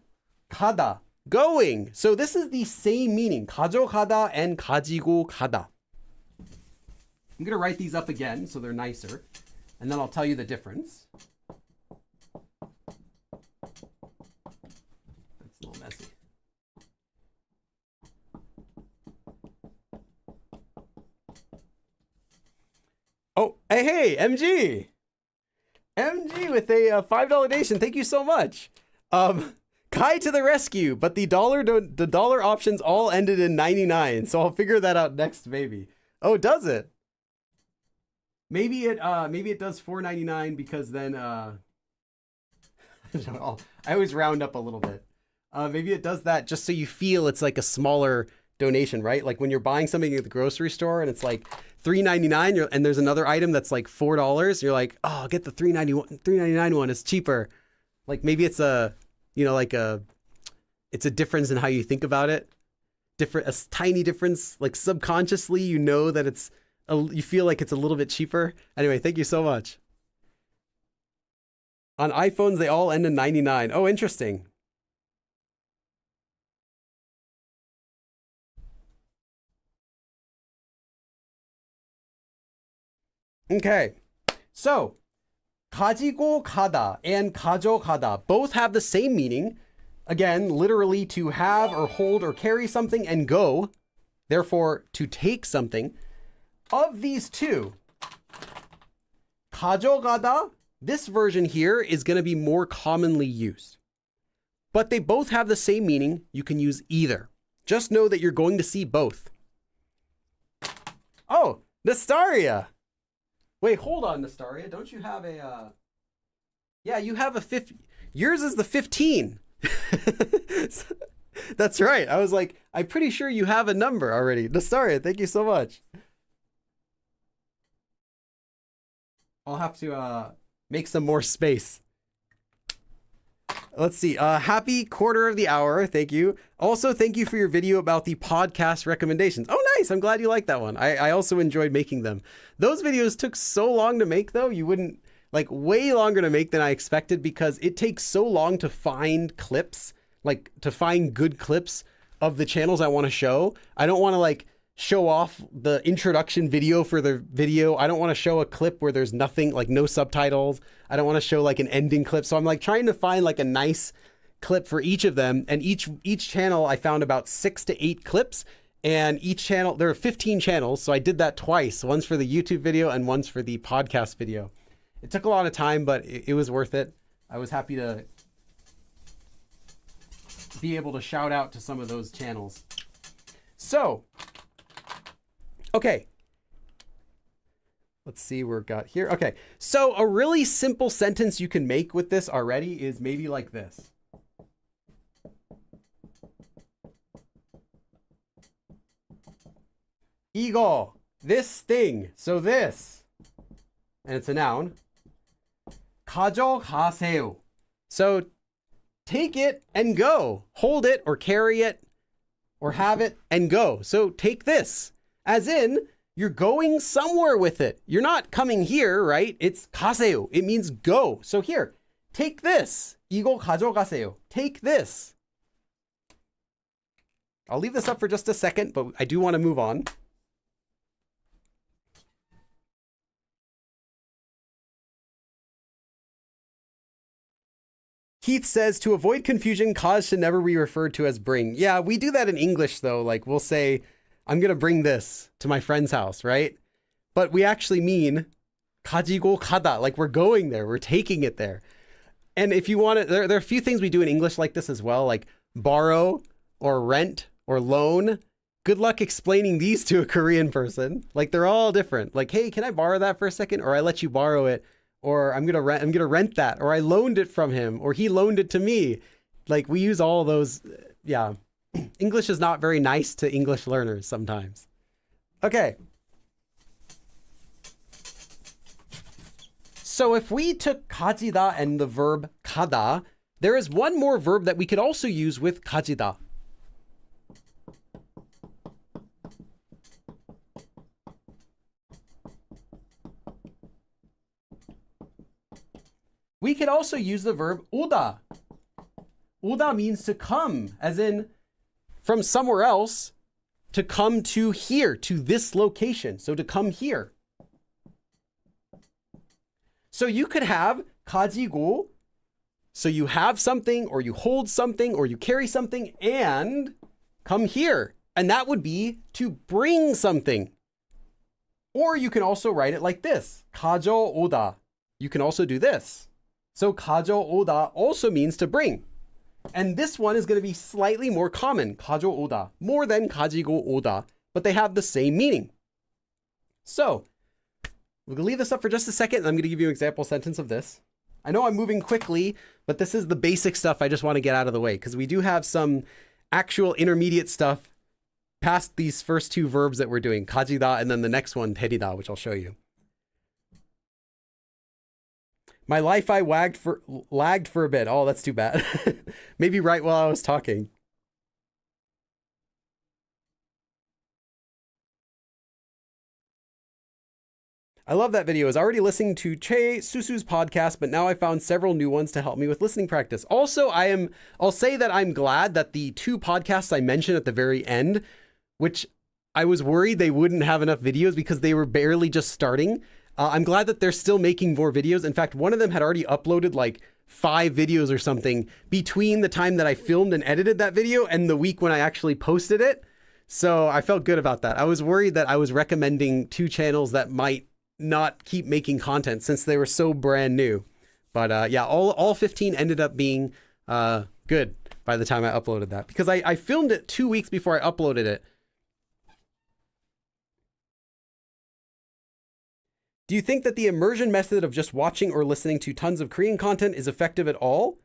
가다, going. So this is the same meaning, 가져가다 and 가지고 가다. I'm going to write these up again so they're nicer, and then I'll tell you the difference. That's a little messy. Oh, hey, MG! MG with a $5 donation. Thank you so much. Kai to the rescue, but the dollar options all ended in 99, so I'll figure that out next, maybe. Oh, does it? Maybe it does $4.99 because then I always round up a little bit. Maybe it does that just so you feel it's like a smaller donation, right? Like when you're buying something at the grocery store and it's like $3.99 and there's another item that's like $4, you're like, oh, I'll get the $3.99 one. It's cheaper. Like maybe it's a, it's a difference in how you think about it. A tiny difference, like subconsciously, you know that you feel like it's a little bit cheaper. Anyway, thank you so much. On iPhones, they all end in 99. Oh, interesting. Okay, so 가지고 가다 and 가져가다 both have the same meaning. Again, literally to have or hold or carry something and go. Therefore, to take something. Of these two, 가져가다, this version here is going to be more commonly used. But they both have the same meaning. You can use either. Just know that you're going to see both. Oh, Nastaria. Wait, hold on, Nastaria. Don't you have a... Yeah, you have a 50. Yours is the 15. That's right. I was like, I'm pretty sure you have a number already. Nastaria, thank you so much. I'll have to make some more space. Let's see. Happy quarter of the hour. Thank you. Also, thank you for your video about the podcast recommendations. Oh, nice. I'm glad you liked that one. I also enjoyed making them. Those videos took so long to make, though. You wouldn't, like, way longer to make than I expected because it takes so long to find clips, like to find good clips of the channels I want to show. I don't want to like show off the introduction video for the video. I don't want to show a clip where there's nothing, like no subtitles. I don't want to show like an ending clip. So I'm like trying to find like a nice clip for each of them. And each channel I found about 6 to 8 clips, and each channel, there are 15 channels. So I did that twice, once for the YouTube video and once for the podcast video. It took a lot of time, but it was worth it. I was happy to be able to shout out to some of those channels. So, okay. Let's see what we've got here. Okay, so a really simple sentence you can make with this already is maybe like this. 이거, this thing, so this, and it's a noun. 가져가세요. So take it and go. Hold it or carry it or have it and go. So take this, as in you're going somewhere with it. You're not coming here, right? It's 가세요. It means go. So here, take this. 이거 가져가세요. Take this. I'll leave this up for just a second, but I do want to move on. Keith says, to avoid confusion, cause should never be referred to as bring. Yeah, we do that in English, though. Like, we'll say, I'm going to bring this to my friend's house, right? But we actually mean 가지고 가다, like we're going there, we're taking it there. And if you want it, there are a few things we do in English like this as well, like borrow or rent or loan. Good luck explaining these to a Korean person. Like, they're all different. Like, hey, can I borrow that for a second? Or I let you borrow it. Or I'm gonna rent that, or I loaned it from him, or he loaned it to me. Like, we use all those. Yeah, English is not very nice to English learners sometimes. Okay. So if we took 가지다 and the verb 가다, there is one more verb that we could also use with 가지다. We could also use the verb 오다. 오다 means to come, as in from somewhere else to come to here, to this location. So to come here. So you could have 가지고, so you have something, or you hold something, or you carry something, and come here. And that would be to bring something. Or you can also write it like this, 가져오다. You can also do this. So 가져오다 also means to bring. And this one is going to be slightly more common, 가져오다, more than 가지고 오다, but they have the same meaning. So we're going to leave this up for just a second, and I'm going to give you an example sentence of this. I know I'm moving quickly, but this is the basic stuff I just want to get out of the way because we do have some actual intermediate stuff past these first two verbs that we're doing, kajida, and then the next one, terida, which I'll show you. My life I lagged for a bit. Oh, that's too bad. Maybe right while I was talking. I love that video. I was already listening to Che Susu's podcast, but now I found several new ones to help me with listening practice. Also, I'll say that I'm glad that the two podcasts I mentioned at the very end, which I was worried they wouldn't have enough videos because they were barely just starting. I'm glad that they're still making more videos. In fact, one of them had already uploaded like 5 videos or something between the time that I filmed and edited that video and the week when I actually posted it. So I felt good about that. I was worried that I was recommending 2 channels that might not keep making content since they were so brand new. But yeah, all 15 ended up being good by the time I uploaded that because I filmed it 2 weeks before I uploaded it. Do you think that the immersion method of just watching or listening to tons of Korean content is effective at all?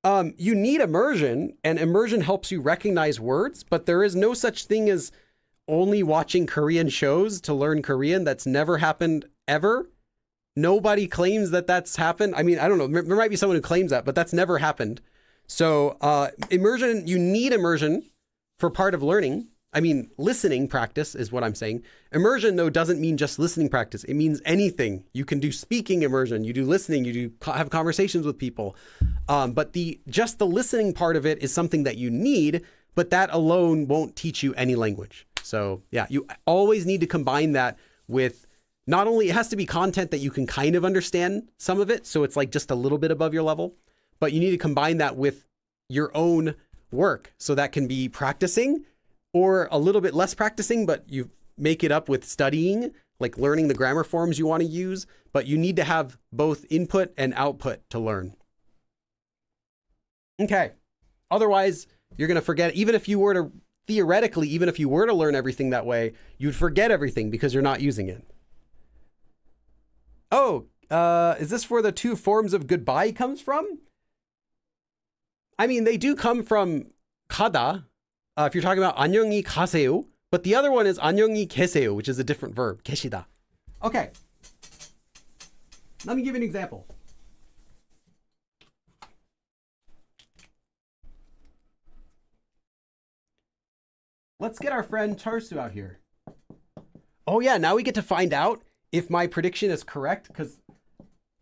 You need immersion, and immersion helps you recognize words, but there is no such thing as only watching Korean shows to learn Korean. That's never happened ever. Nobody claims that that's happened. I mean, I don't know. There might be someone who claims that, but that's never happened. So immersion, you need immersion for part of learning. I mean, listening practice is what I'm saying. Immersion, though, doesn't mean just listening practice. It means anything. You can do speaking immersion. You do listening. You do have conversations with people. But just the listening part of it is something that you need, but that alone won't teach you any language. So yeah, you always need to combine that with not only, it has to be content that you can kind of understand some of it. So it's like just a little bit above your level, but you need to combine that with your own work. So that can be practicing or a little bit less practicing, but you make it up with studying, like learning the grammar forms you want to use, but you need to have both input and output to learn. Okay. Otherwise, you're going to forget, even if you were to, theoretically, even if you were to learn everything that way, you'd forget everything because you're not using it. Oh, is this where the 2 forms of goodbye comes from? I mean, they do come from kada, if you're talking about 안녕히 가세요, but the other one is 안녕히 계세요, which is a different verb, 계시다. Okay. Let me give you an example. Let's get our friend Charsu out here. Oh yeah, now we get to find out if my prediction is correct, because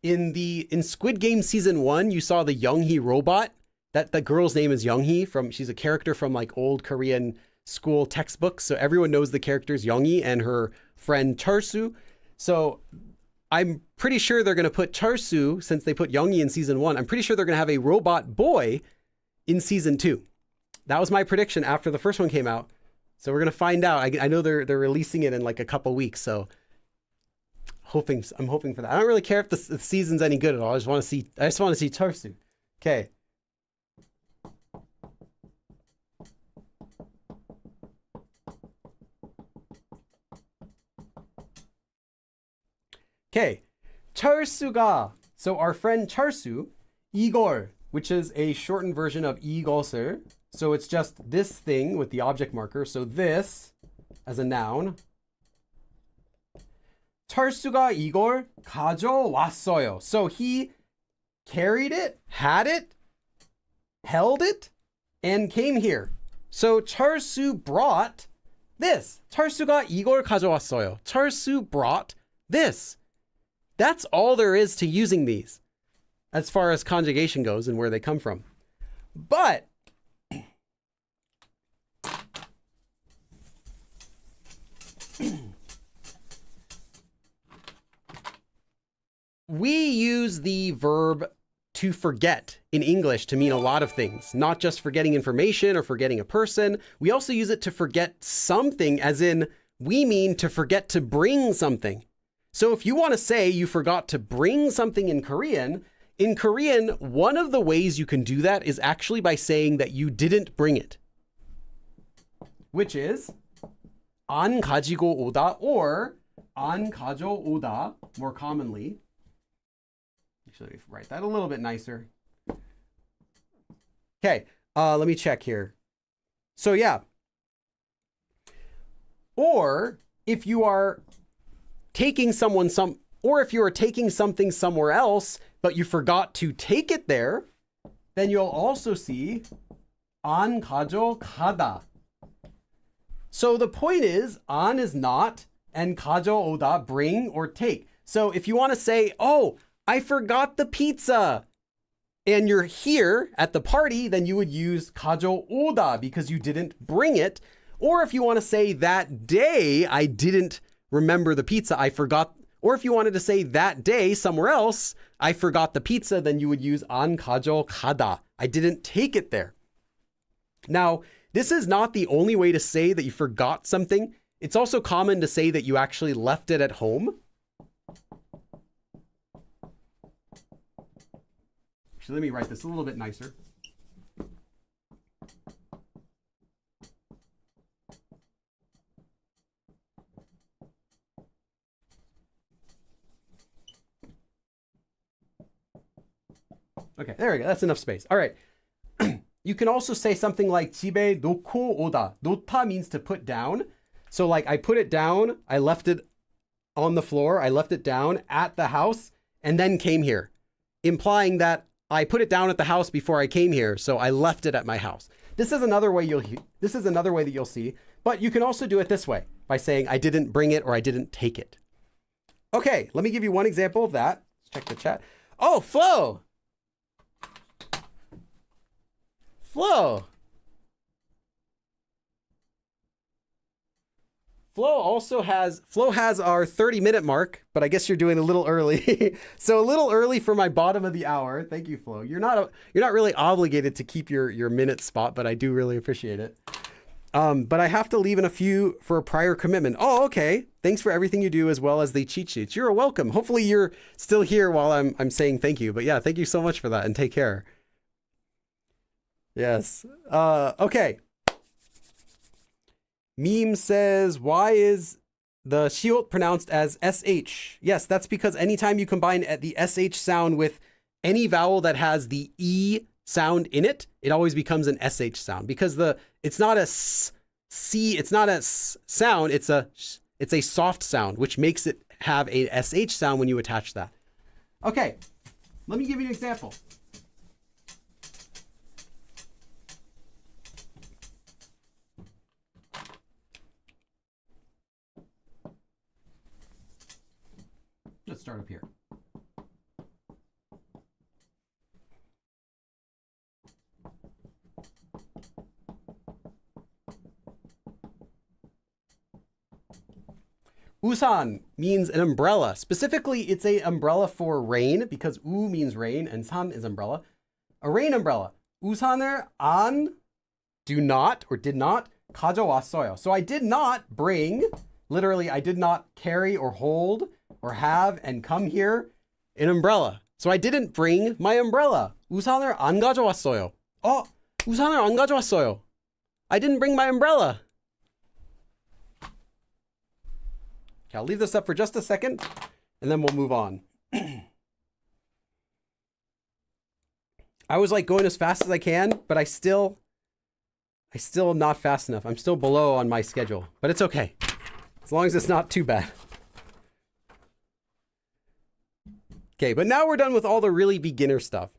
in Squid Game season 1, you saw the Younghee robot. That girl's name is Younghee, she's a character from like old Korean school textbooks. So everyone knows the characters Younghee and her friend Charsu. So I'm pretty sure they're going to put Charsu, since they put Younghee in season 1, I'm pretty sure they're going to have a robot boy in season 2. That was my prediction after the first one came out. So we're going to find out. I know they're releasing it in like a couple weeks. So I'm hoping for that. I don't really care if the season's any good at all. I just want to see Charsu. Okay. Okay, 철수가, so our friend Charsu, 이걸, which is a shortened version of 이것을, so it's just this thing with the object marker, so this as a noun. 철수가 이걸 가져왔어요. So he carried it, had it, held it, and came here. So 철수 brought this. 철수가 이걸 가져왔어요. 철수 brought this. That's all there is to using these as far as conjugation goes and where they come from. But we use the verb to forget in English to mean a lot of things, not just forgetting information or forgetting a person. We also use it to forget something, as in we mean to forget to bring something. So if you want to say you forgot to bring something in Korean, one of the ways you can do that is actually by saying that you didn't bring it, which is 안 가지고 오다 or 안 가져오다 more commonly. Actually, write that a little bit nicer. Okay, let me check here. So yeah. Or if you are taking or if you are taking something somewhere else, but you forgot to take it there, then you'll also see 안 가져가다. So the point is, 안 is not, and 가져오다, bring or take. So if you want to say, oh, I forgot the pizza, and you're here at the party, then you would use 가져오다 because you didn't bring it. Or if you want to say that day, I didn't remember the pizza, I forgot. Or if you wanted to say that day somewhere else, I forgot the pizza, then you would use 안 가져가다. I didn't take it there. Now, this is not the only way to say that you forgot something. It's also common to say that you actually left it at home. Actually, let me write this a little bit nicer. Okay, there we go. That's enough space. All right. You can also say something like 집에 놓고 오다. 놓다 means to put down. So like I put it down, I left it on the floor, I left it down at the house, and then came here, implying that I put it down at the house before I came here, so I left it at my house. This is another way that you'll see, but you can also do it this way by saying I didn't bring it or I didn't take it. Okay, let me give you one example of that. Let's check the chat. Oh, Flo. Flo has our 30-minute mark, but I guess you're doing a little early. So a little early for my bottom of the hour. Thank you, Flo. You're not really obligated to keep your minute spot, but I do really appreciate it. But I have to leave in a few for a prior commitment. Oh, okay. Thanks for everything you do as well as the cheat sheets. You're welcome. Hopefully you're still here while I'm saying thank you. But yeah, thank you so much for that and take care. Yes. Okay. Meme says, why is the shiot pronounced as SH? Yes, that's because anytime you combine the SH sound with any vowel that has the E sound in it, it always becomes an SH sound because it's not a C, it's not a S sound, it's a soft sound, which makes it have a SH sound when you attach that. Okay, let me give you an example. Let's start up here. 우산 means an umbrella. Specifically, it's an umbrella for rain because 우 means rain and 산 is umbrella. A rain umbrella. 우산을 did not 가져왔어요. So I did not bring, literally, I did not carry or hold or have and come here an umbrella. So I didn't bring my umbrella. 우산을 안 가져왔어요. 우산을 안 가져왔어요. I didn't bring my umbrella. Okay, I'll leave this up for just a second and then we'll move on. I was like going as fast as I can, but I still am not fast enough. I'm still below on my schedule, but it's okay. As long as it's not too bad. Okay, but now we're done with all the really beginner stuff.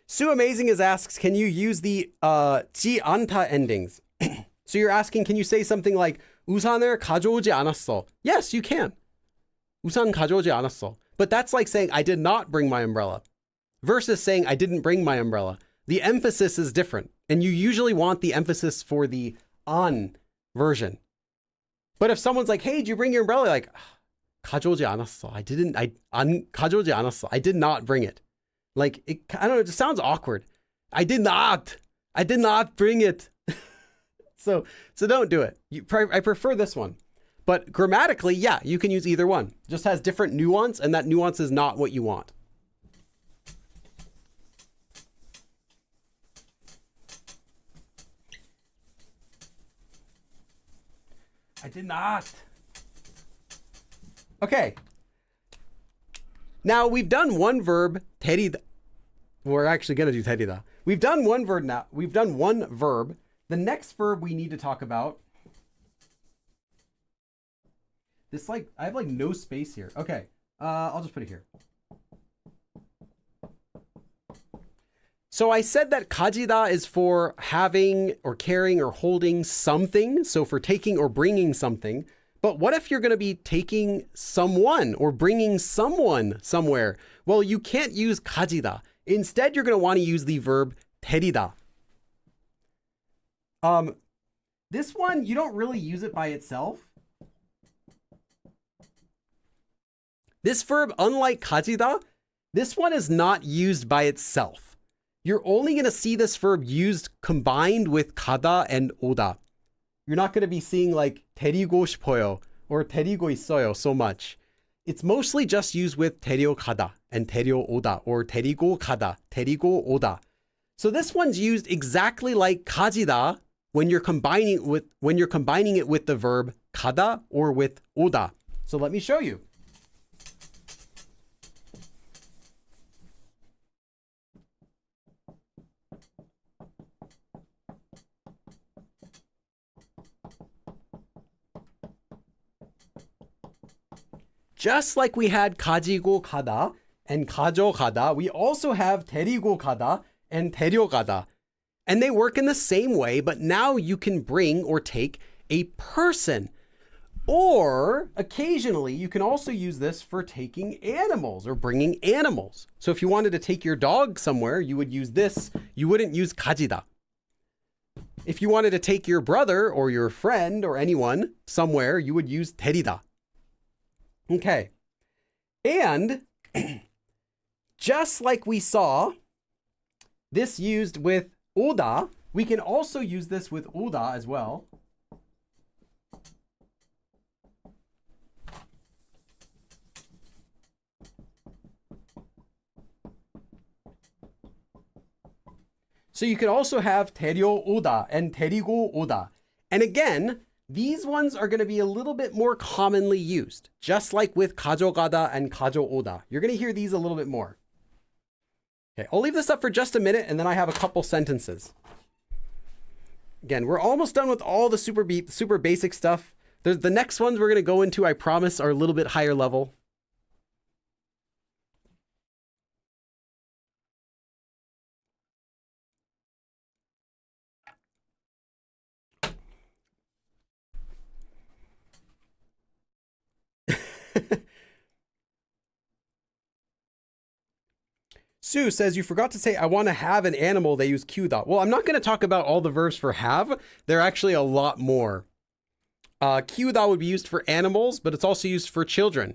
Sue Amazing asks, can you use the 지 않다 endings? So you're asking, can you say something like 우산을 가져오지 않았어? Yes, you can. 우산 가져오지 않았어. But that's like saying I did not bring my umbrella versus saying I didn't bring my umbrella. The emphasis is different, and you usually want the emphasis for the 안 version. But if someone's like, hey, did you bring your umbrella? Like, 가져오지 않았어. 안 가져오지 않았어. I did not bring it. Like, I don't know, it just sounds awkward. I did not bring it. So don't do it. I prefer this one. But grammatically, yeah, you can use either one. It just has different nuance, and that nuance is not what you want. I did not. Okay. Now we've done one verb, 데리다. We're actually going to do terida. We've done one verb now. We've done one verb. The next verb we need to talk about. This I have no space here. Okay, I'll just put it here. So I said that kajida is for having or carrying or holding something. So for taking or bringing something. But what if you're going to be taking someone or bringing someone somewhere? Well, you can't use kajida. Instead, you're going to want to use the verb terida. This one, you don't really use it by itself. This verb, unlike kajida, this one is not used by itself. You're only going to see this verb used combined with kada and oda. You're not going to be seeing like 데리고 싶어요 or 데리고 있어요 so much. It's mostly just used with 데려가다 and 데려오다 or 데리고 가다, 데리고 오다. So this one's used exactly like 가지다 when you're combining it with the verb 가다 or with 오다. So let me show you. Just like we had 가지고 가다 and 가져가다, we also have 데리고 가다 and 데려가다. And they work in the same way, but now you can bring or take a person. Or occasionally, you can also use this for taking animals or bringing animals. So if you wanted to take your dog somewhere, you would use this. You wouldn't use 가지다. If you wanted to take your brother or your friend or anyone somewhere, you would use 데리다. Okay, and just like we saw this used with 오다, we can also use this with 오다 as well. So you could also have 데려오다 and 데리고 오다. And again, these ones are going to be a little bit more commonly used, just like with 가져가다 and 가져오다. You're going to hear these a little bit more. Okay, I'll leave this up for just a minute, and then I have a couple sentences. Again, we're almost done with all the super basic stuff. The next ones we're going to go into, I promise, are a little bit higher level. Sue says, you forgot to say, I want to have an animal. They use kyuda. Well, I'm not going to talk about all the verbs for have. There are actually a lot more. Kyuda would be used for animals, but it's also used for children.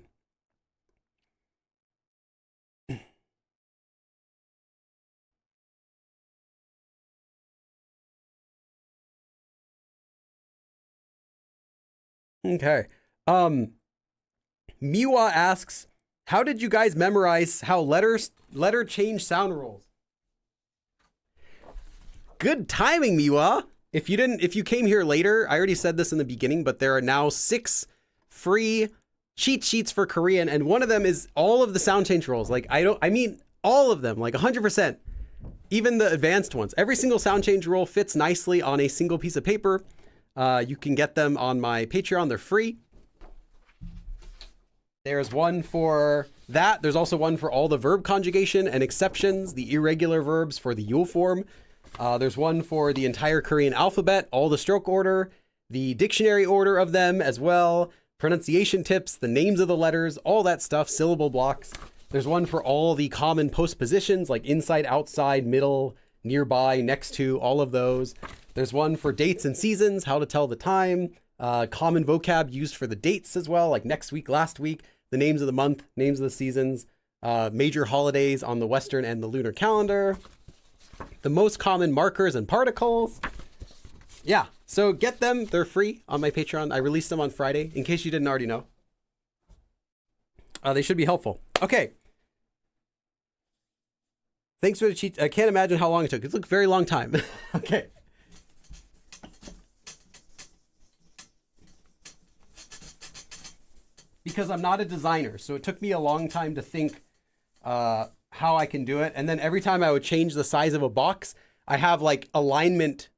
Okay. Miwa asks, how did you guys memorize how letter change sound rules? Good timing, Miwa. If you came here later, I already said this in the beginning, but there are now 6 free cheat sheets for Korean, and one of them is all of the sound change rules. I mean all of them, like 100%. Even the advanced ones. Every single sound change rule fits nicely on a single piece of paper. You can get them on my Patreon. They're free. There's one for that. There's also one for all the verb conjugation and exceptions, the irregular verbs for the Yule form. There's one for the entire Korean alphabet, all the stroke order, the dictionary order of them as well, pronunciation tips, the names of the letters, all that stuff, syllable blocks. There's one for all the common postpositions like inside, outside, middle, nearby, next to, all of those. There's one for dates and seasons, how to tell the time, common vocab used for the dates as well, like next week, last week, the names of the month, names of the seasons, major holidays on the Western and the lunar calendar, the most common markers and particles. Yeah, so get them. They're free on my Patreon. I released them on Friday, in case you didn't already know. They should be helpful. Okay. Thanks for the cheat. I can't imagine how long it took. It took a very long time. Okay. Because I'm not a designer, so it took me a long time to think how I can do it. And then every time I would change the size of a box, I have like alignment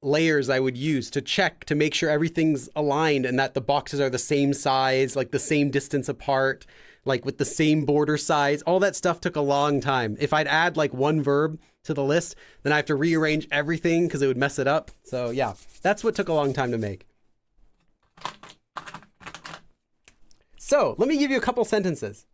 layers I would use to check to make sure everything's aligned and that the boxes are the same size, like the same distance apart, like with the same border size. All that stuff took a long time. If I'd add like one verb to the list, then I have to rearrange everything because it would mess it up. So yeah, that's what took a long time to make. So let me give you a couple sentences.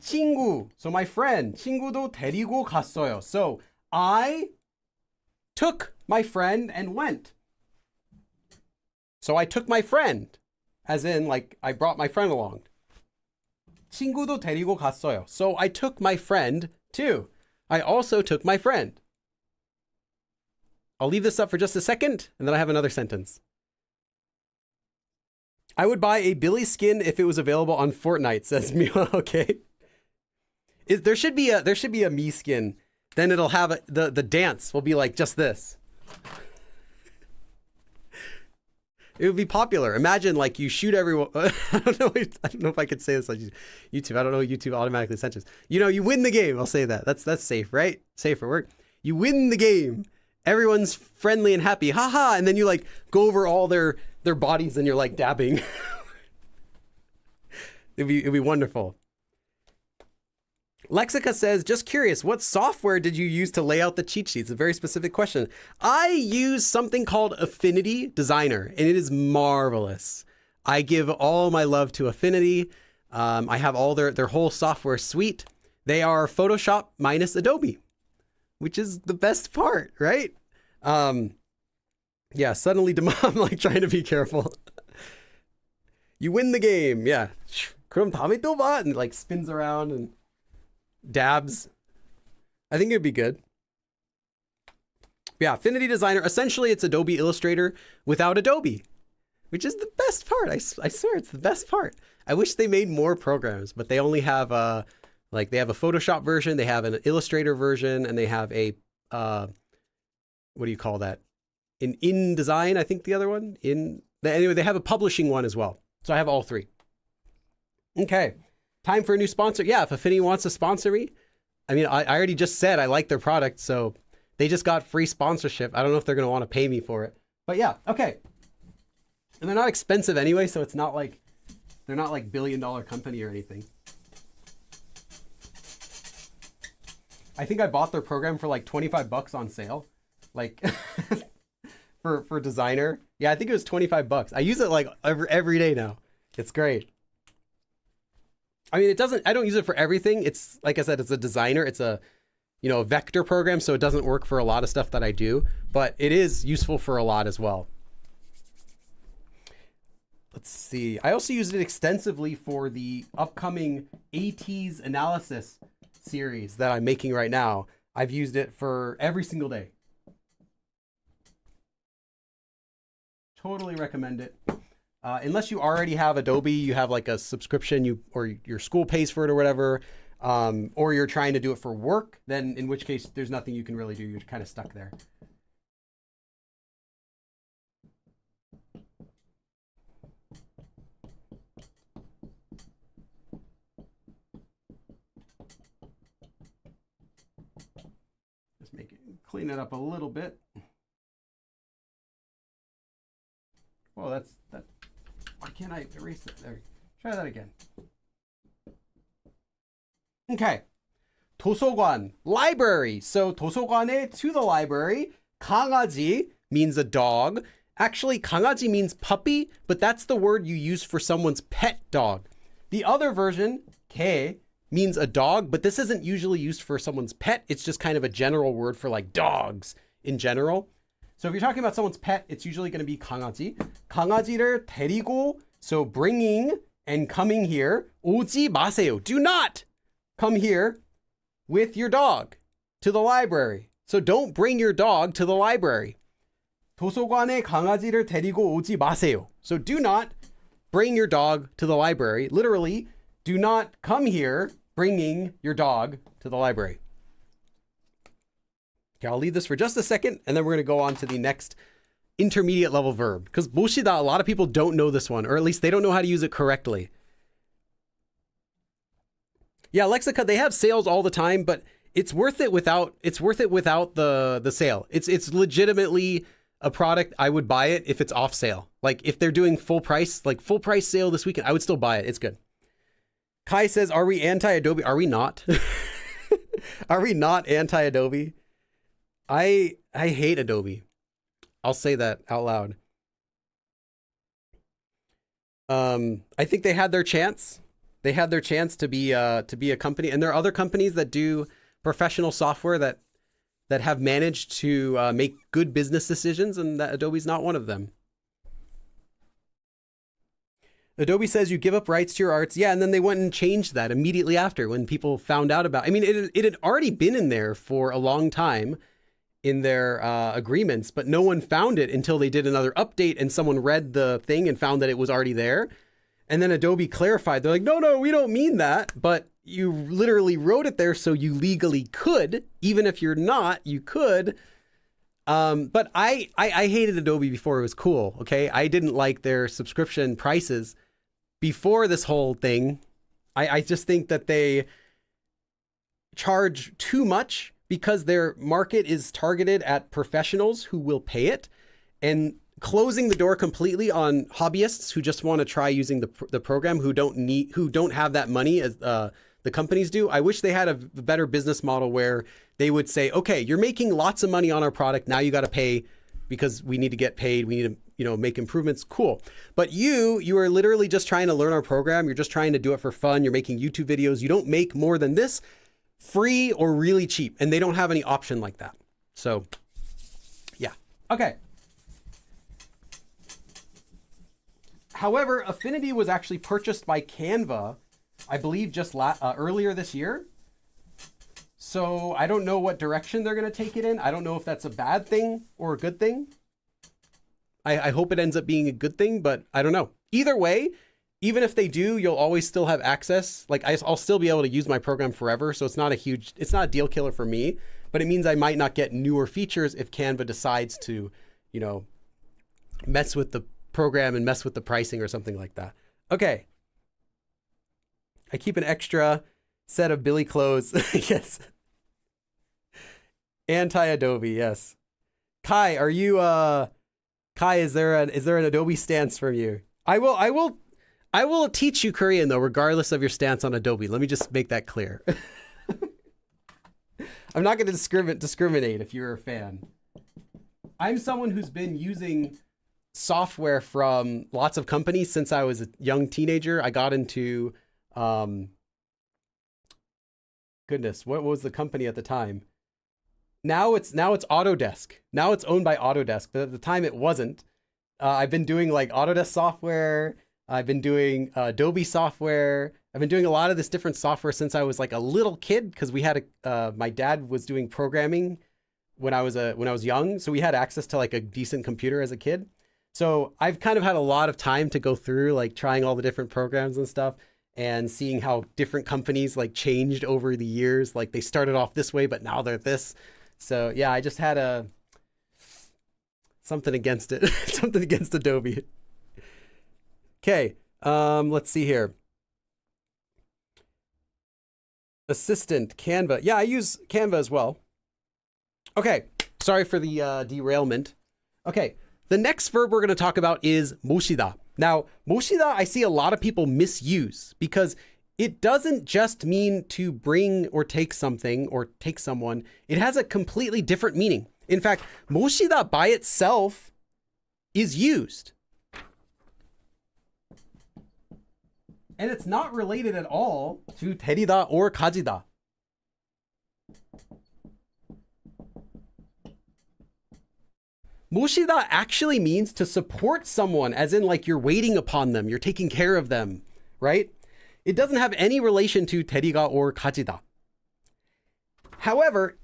친구, so my friend. 친구도 데리고 갔어요. So I took my friend and went. So I took my friend, as in like I brought my friend along. 친구도 데리고 갔어요. So I took my friend too. I also took my friend. I'll leave this up for just a second, and then I have another sentence. I would buy a Billy skin if it was available on Fortnite, says Mila. Okay. There should be a me skin. Then it'll have the dance will be like just this. It would be popular. Imagine like you shoot everyone. I don't know if I could say this on YouTube. I don't know. YouTube automatically censors. You know, you win the game. I'll say that. That's safe, right? Safe for work. You win the game. Everyone's friendly and happy. Haha. And then you like go over all their bodies and you're like dabbing. It'd be wonderful. Lexica says, just curious, what software did you use to lay out the cheat sheets? A very specific question. I use something called Affinity Designer, and it is marvelous. I give all my love to Affinity. I have all their whole software suite. They are Photoshop minus Adobe, which is the best part, right? Yeah, suddenly I'm like trying to be careful. You win the game, yeah. 그럼 다음에 또 봐, and like spins around and dabs. I think it'd be good. Yeah, Affinity Designer. Essentially, it's Adobe Illustrator without Adobe, which is the best part. I swear, it's the best part. I wish they made more programs, but they only have they have a Photoshop version, they have an Illustrator version, and they have a what do you call that? An InDesign, I think the other one. Anyway, they have a publishing one as well. So I have all three. Okay. Time for a new sponsor. Yeah, if Affinity wants to sponsor me. I mean, I already just said I like their product, so they just got free sponsorship. I don't know if they're going to want to pay me for it. But yeah, okay. And they're not expensive anyway, so it's not like, they're not like $1 billion company or anything. I think I bought their program for like $25 on sale. Like, for designer. Yeah, I think it was $25. I use it like every day now. It's great. I mean, I don't use it for everything. It's, like I said, it's a designer. It's a vector program, so it doesn't work for a lot of stuff that I do, but it is useful for a lot as well. Let's see. I also use it extensively for the upcoming ATs analysis series that I'm making right now. I've used it for every single day. Totally recommend it. Unless you already have Adobe, you have like a subscription, or your school pays for it or whatever, or you're trying to do it for work, then in which case there's nothing you can really do. You're kind of stuck there. Just clean it up a little bit. Well, that. Why can't I erase it? There. Try that again. Okay. 도서관, library. So 도서관에, to the library. 강아지 means a dog. Actually, 강아지 means puppy, but that's the word you use for someone's pet dog. The other version, 개, means a dog, but this isn't usually used for someone's pet. It's just kind of a general word for like dogs in general. So if you're talking about someone's pet, it's usually going to be 강아지. 강아지를 데리고, so bringing and coming here. 오지 마세요. Do not come here with your dog to the library. So don't bring your dog to the library. 도서관에 강아지를 데리고 오지 마세요. So do not bring your dog to the library. Literally, do not come here bringing your dog to the library. Okay, I'll leave this for just a second, and then we're going to go on to the next intermediate level verb. Because moshida, a lot of people don't know this one, or at least they don't know how to use it correctly. Yeah, Lexica, they have sales all the time, but it's worth it without the sale. It's legitimately a product. I would buy it if it's off sale. Like if they're doing full price sale this weekend, I would still buy it. It's good. Kai says, are we anti-Adobe? Are we not? Are we not anti-Adobe? I hate Adobe. I'll say that out loud. I think they had their chance. They had their chance to be a company, and there are other companies that do professional software that have managed to make good business decisions, and that Adobe's not one of them. Adobe says you give up rights to your arts. Yeah, and then they went and changed that immediately after when people found out about it. I mean, it had already been in there for a long time in their agreements, but no one found it until they did another update and someone read the thing and found that it was already there. And then Adobe clarified. They're like, no, we don't mean that. But you literally wrote it there so you legally could. Even if you're not, you could. But I hated Adobe before it was cool, okay? I didn't like their subscription prices before this whole thing. I just think that they charge too much because their market is targeted at professionals who will pay it, and closing the door completely on hobbyists who just want to try using the program, who don't have that money as the companies do. I wish they had a better business model where they would say, okay, you're making lots of money on our product. Now you got to pay because we need to get paid. We need to, make improvements. Cool. But you are literally just trying to learn our program. You're just trying to do it for fun. You're making YouTube videos. You don't make more than this, free or really cheap. And they don't have any option like that. So yeah. Okay. However, Affinity was actually purchased by Canva, I believe just earlier this year. So I don't know what direction they're going to take it in. I don't know if that's a bad thing or a good thing. I hope it ends up being a good thing, but I don't know. Either way, even if they do, you'll always still have access. Like I'll still be able to use my program forever. So it's not a deal killer for me, but it means I might not get newer features if Canva decides to, mess with the program and mess with the pricing or something like that. Okay. I keep an extra set of Billy clothes. Yes. Anti-Adobe. Yes. Kai, are you, Kai, is there an Adobe stance from you? I will teach you Korean though, regardless of your stance on Adobe. Let me just make that clear. I'm not going to discriminate if you're a fan. I'm someone who's been using software from lots of companies since I was a young teenager. I got into, goodness, what was the company at the time? Now it's Autodesk. Now it's owned by Autodesk, but at the time it wasn't. I've been doing like Autodesk software. I've been doing Adobe software. I've been doing a lot of this different software since I was like a little kid, because we had my dad was doing programming when I was young, so we had access to like a decent computer as a kid. So I've kind of had a lot of time to go through like trying all the different programs and stuff and seeing how different companies like changed over the years. Like they started off this way, but now they're this. So yeah, I just had something against it, something against Adobe. Okay, let's see here. Assistant, Canva. Yeah, I use Canva as well. Okay, sorry for the derailment. Okay, the next verb we're going to talk about is moshida. Now, moshida, I see a lot of people misuse because it doesn't just mean to bring or take something or take someone. It has a completely different meaning. In fact, moshida by itself is used. And it's not related at all to terida or kajida. Moshida actually means to support someone, as in like you're waiting upon them, you're taking care of them, right? It doesn't have any relation to teriga or kajida. However,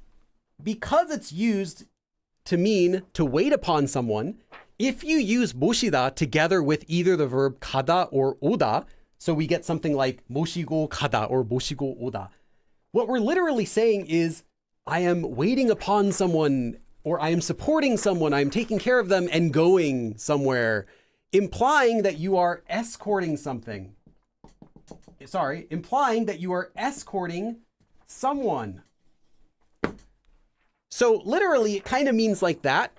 because it's used to mean to wait upon someone, if you use moshida together with either the verb kada or oda, so we get something like moshigo kada or moshigo oda, what we're literally saying is I am waiting upon someone, or I am supporting someone, I am taking care of them and going somewhere, implying that you are escorting something. Sorry, implying that you are escorting someone. So literally, it kind of means like that,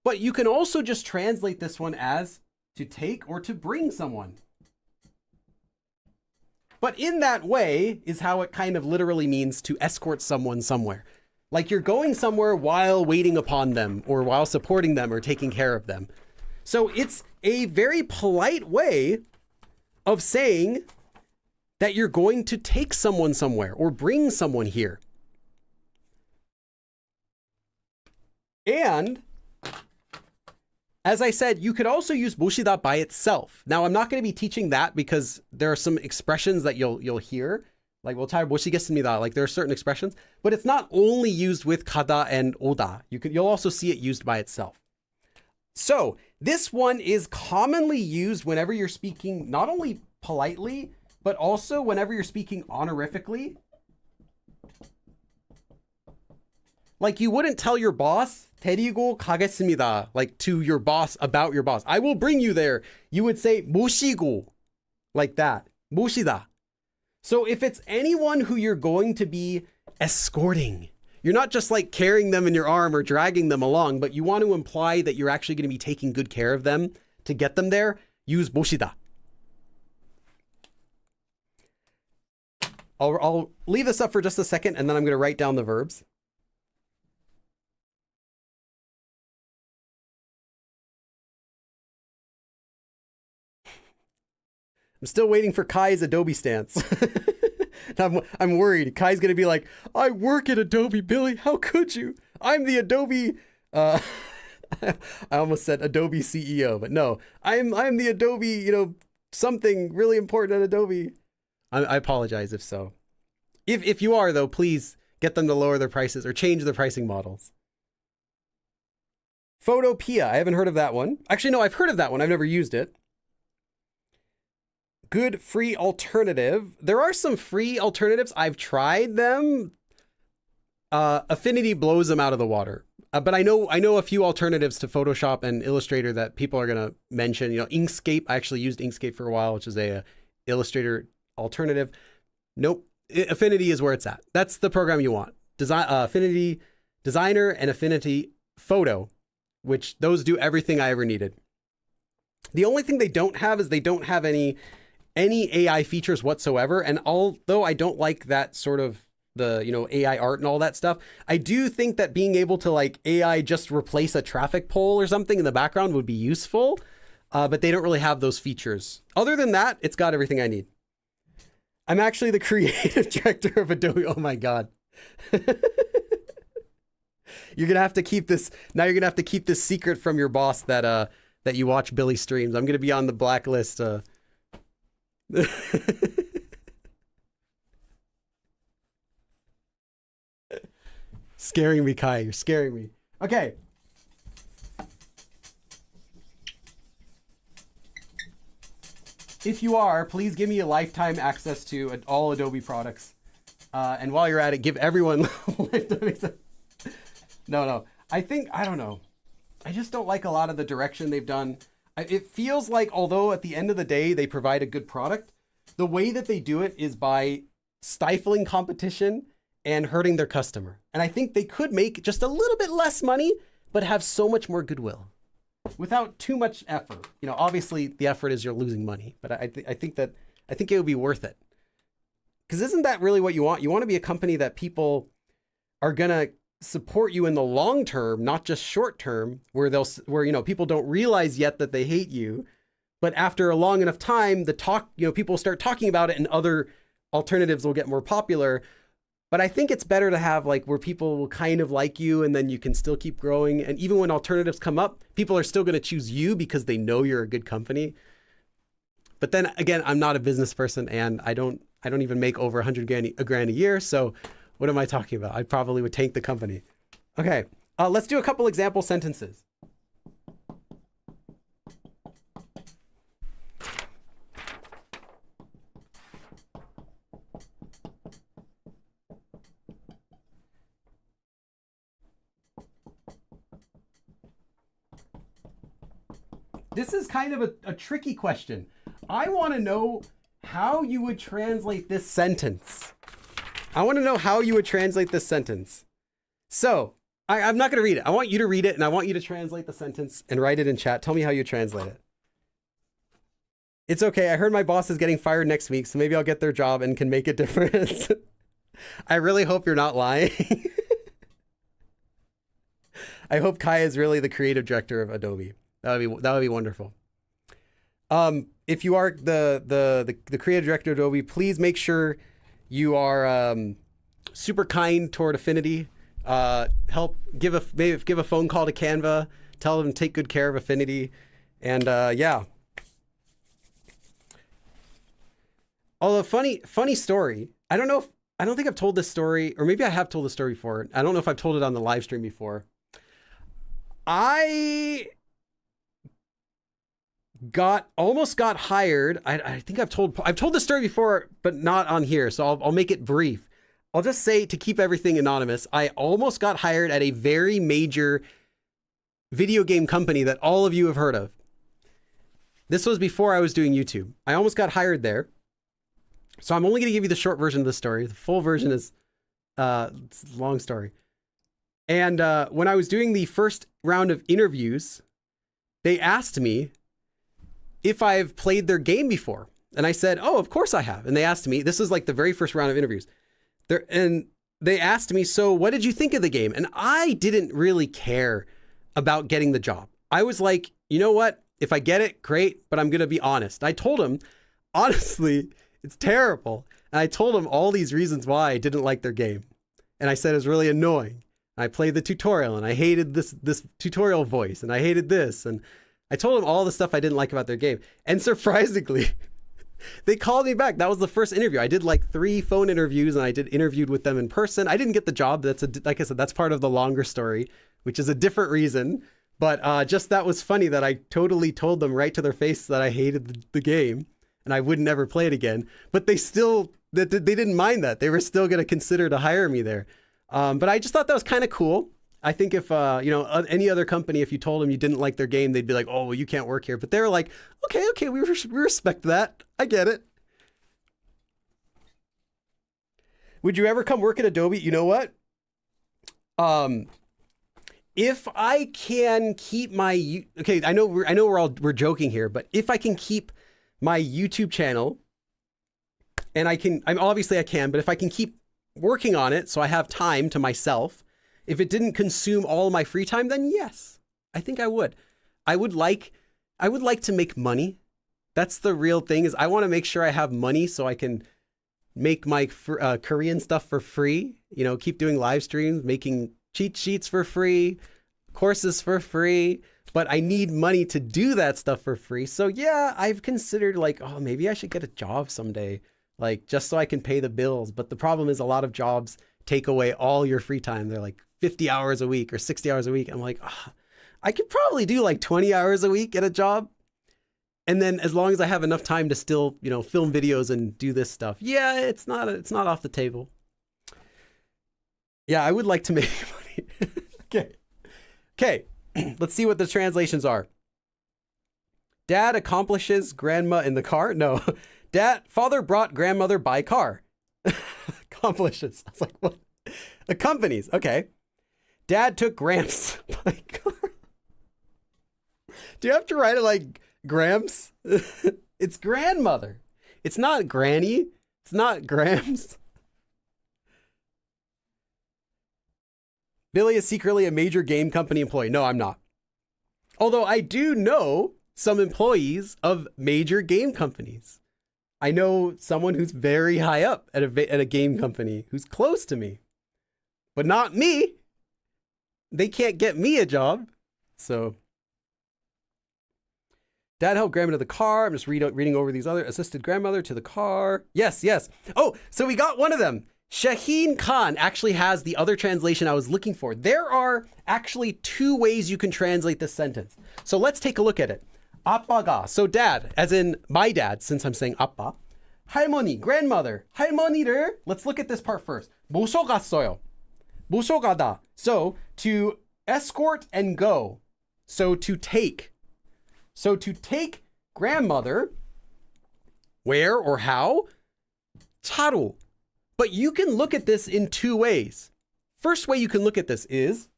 but you can also just translate this one as to take or to bring someone. But in that way is how it kind of literally means to escort someone somewhere. Like you're going somewhere while waiting upon them or while supporting them or taking care of them. So it's a very polite way of saying that you're going to take someone somewhere or bring someone here. And as I said, you could also use boshida by itself. Now, I'm not going to be teaching that because there are some expressions that you'll hear. Like, well, 보시겠습니다. Like, there are certain expressions, but it's not only used with kada and oda. You'll also see it used by itself. So this one is commonly used whenever you're speaking, not only politely, but also whenever you're speaking honorifically. Like you wouldn't tell your boss, 데리고 가겠습니다, like to your boss about your boss. I will bring you there. You would say 모시고, like that. 모시다. So if it's anyone who you're going to be escorting, you're not just like carrying them in your arm or dragging them along, but you want to imply that you're actually going to be taking good care of them to get them there, use 모시다. I'll leave this up for just a second and then I'm going to write down the verbs. I'm still waiting for Kai's Adobe stance. I'm worried. Kai's going to be like, I work at Adobe, Billy. How could you? I'm the Adobe. I almost said Adobe CEO, but no, I'm the Adobe, something really important at Adobe. I apologize if so. If you are, though, please get them to lower their prices or change their pricing models. Photopia. I haven't heard of that one. Actually, no, I've heard of that one. I've never used it. Good free alternative. There are some free alternatives. I've tried them. Affinity blows them out of the water. But I know a few alternatives to Photoshop and Illustrator that people are going to mention. Inkscape. I actually used Inkscape for a while, which is a Illustrator alternative. Nope. Affinity is where it's at. That's the program you want. Affinity Designer and Affinity Photo, which those do everything I ever needed. The only thing they don't have is they don't have any AI features whatsoever. And although I don't like that sort of the, AI art and all that stuff, I do think that being able to like AI just replace a traffic pole or something in the background would be useful. But they don't really have those features. Other than that, it's got everything I need. I'm actually the creative director of Adobe. Oh my God. You're going to have to keep this. Now you're going to have to keep this secret from your boss that you watch Billy streams. I'm going to be on the blacklist. Scaring me, Kai. You're scaring me. Okay. If you are, please give me a lifetime access to all Adobe products. And while you're at it, give everyone lifetime access. No. I don't know. I just don't like a lot of the direction they've done. It feels like, although at the end of the day, they provide a good product, the way that they do it is by stifling competition and hurting their customer. And I think they could make just a little bit less money, but have so much more goodwill without too much effort. Obviously the effort is you're losing money, but I think it would be worth it. Because isn't that really what you want? You want to be a company that people are going to support you in the long term, not just short term, where people don't realize yet that they hate you, but after a long enough time, people start talking about it and other alternatives will get more popular. But I think it's better to have like where people will kind of like you and then you can still keep growing. And even when alternatives come up, people are still going to choose you because they know you're a good company. But then again, I'm not a business person and I don't even make over 100 grand a year. So what am I talking about? I probably would tank the company. Okay, let's do a couple example sentences. this is kind of a tricky question. I want to know how you would translate this sentence. I want to know how you would translate this sentence. So I'm not going to read it. I want you to read it, and I want you to translate the sentence and write it in chat. Tell me how you translate it. It's okay. I heard my boss is getting fired next week, so maybe I'll get their job and can make a difference. I really hope you're not lying. I hope Kai is really the creative director of Adobe. That would be wonderful. If you are the creative director of Adobe, please make sure you are super kind toward Affinity. Help give a phone call to Canva. Tell them to take good care of Affinity, and yeah. Although funny story. I don't think I've told this story, or maybe I have told the story before. I don't know if I've told it on the live stream before. I almost got hired. I think I've told this story before, but not on here. So I'll make it brief. I'll just say, to keep everything anonymous, I almost got hired at a very major video game company that all of you have heard of. This was before I was doing YouTube. I almost got hired there. So I'm only going to give you the short version of the story. The full version is it's a long story. And when I was doing the first round of interviews, they asked me if I've played their game before. And I said, oh, of course I have. And they asked me, this is like the very first round of interviews. And they asked me, so what did you think of the game? And I didn't really care about getting the job. I was like, you know what? If I get it, great, but I'm going to be honest. I told them, honestly, it's terrible. And I told them all these reasons why I didn't like their game. And I said it was really annoying. I played the tutorial and I hated this tutorial voice and I hated this. And I told them all the stuff I didn't like about their game. And surprisingly, they called me back. That was the first interview. I did like 3 phone interviews and I interviewed with them in person. I didn't get the job. Like I said, that's part of the longer story, which is a different reason. But just that was funny that I totally told them right to their face that I hated the game and I would never play it again. But they didn't mind that. They were still going to consider to hire me there. But I just thought that was kind of cool. I think if, any other company, if you told them you didn't like their game, they'd be like, oh, well, you can't work here. But they were like, okay, we respect that. I get it. Would you ever come work at Adobe? You know what? If I can keep my, okay, I know we're joking here, but if I can keep my YouTube channel, and I can, but if I can keep working on it so I have time to myself, if it didn't consume all my free time, then yes, I think I would. I would like to make money. That's the real thing, is I want to make sure I have money so I can make my Korean stuff for free, keep doing live streams, making cheat sheets for free, courses for free, but I need money to do that stuff for free. So yeah, I've considered like, oh, maybe I should get a job someday, like just so I can pay the bills. But the problem is a lot of jobs take away all your free time. They're like 50 hours a week or 60 hours a week. I'm like, I could probably do like 20 hours a week at a job. And then as long as I have enough time to still, film videos and do this stuff. Yeah, it's not off the table. Yeah, I would like to make money. Okay. Let's see what the translations are. Dad accomplishes grandma in the car. No. Father brought grandmother by car. Accomplishes. I was like, what? Accompanies. Okay. Dad took Gramps by car. Do you have to write it like Gramps? It's grandmother. It's not granny. It's not Gramps. Billy is secretly a major game company employee. No, I'm not. Although I do know some employees of major game companies. I know someone who's very high up at a game company who's close to me, but not me. They can't get me a job. So Dad helped grandma to the car. I'm just reading over these other assisted grandmother to the car. Yes. Oh, so we got one of them. Shaheen Khan actually has the other translation I was looking for. There are actually 2 ways you can translate this sentence. So let's take a look at it. 아빠가, so dad, as in my dad, since I'm saying 아빠. 할머니, grandmother. 할머니를, let's look at this part first. 모셔갔어요. 모셔가다. So to escort and go. So to take. So to take grandmother, where or how? 차로. But you can look at this in two ways. First way you can look at this is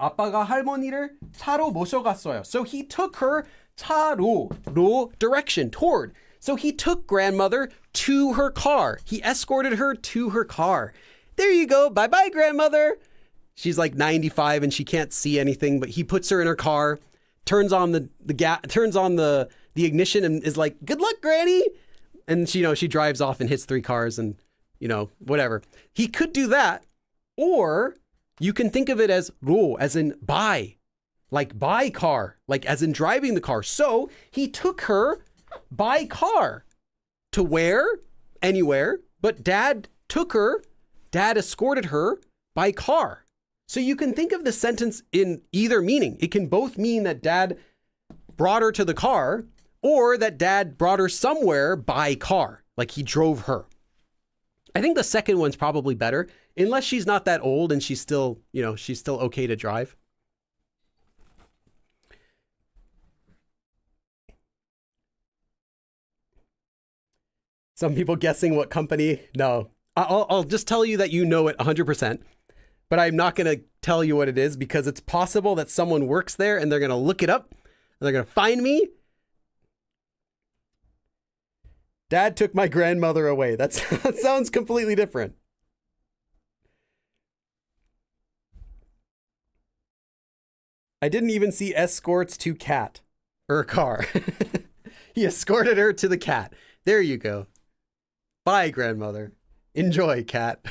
아빠가 할머니를 차로 모셔갔어요. So he took her 차로, 로, direction, toward. So he took grandmother to her car. He escorted her to her car. There you go. Bye-bye, grandmother. She's like 95 and she can't see anything, but he puts her in her car, turns on the ignition and is like, good luck, Granny. And she, she drives off and hits 3 cars and, whatever. He could do that. Or you can think of it as 로, as in buy, like buy car, like as in driving the car. So he took her by car to where? Anywhere. But dad escorted her by car. So you can think of the sentence in either meaning. It can both mean that dad brought her to the car or that dad brought her somewhere by car, like he drove her. I think the second one's probably better, unless she's not that old and she's still, she's still okay to drive. Some people guessing what company? No, I'll just tell you that you know it 100%, but I'm not going to tell you what it is because it's possible that someone works there and they're going to look it up and they're going to find me. Dad took my grandmother away. That sounds completely different. I didn't even see escorts to cat or car. He escorted her to the cat. There you go. Bye, grandmother. Enjoy, cat.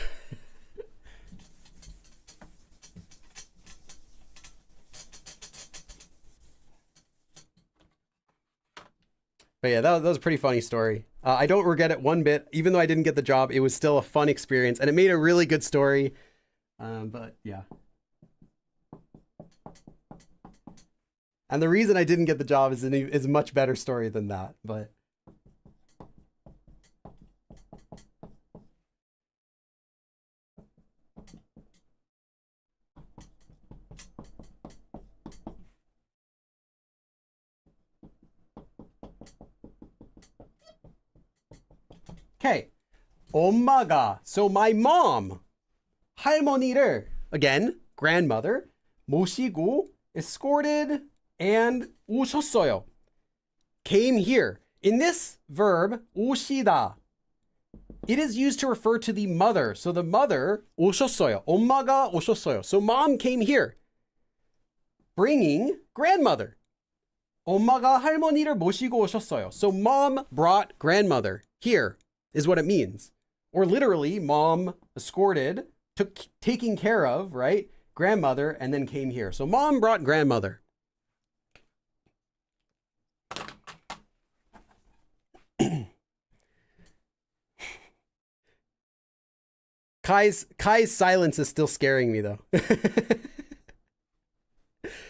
But yeah, that was a pretty funny story. I don't regret it one bit. Even though I didn't get the job, it was still a fun experience and it made a really good story. But yeah. And the reason I didn't get the job is a much better story than that. But okay. 엄마가, so my mom, 할머니를, again, grandmother, 모시고, escorted, and 오셨어요. Came here. In this verb, 오시다, it is used to refer to the mother. So the mother, 오셨어요. 엄마가 오셨어요. So mom came here, bringing grandmother. 엄마가 할머니를 모시고 오셨어요. So mom brought grandmother here is what it means. Or literally, mom escorted, taking care of, right? Grandmother, and then came here. So mom brought grandmother. Kai's silence is still scaring me though.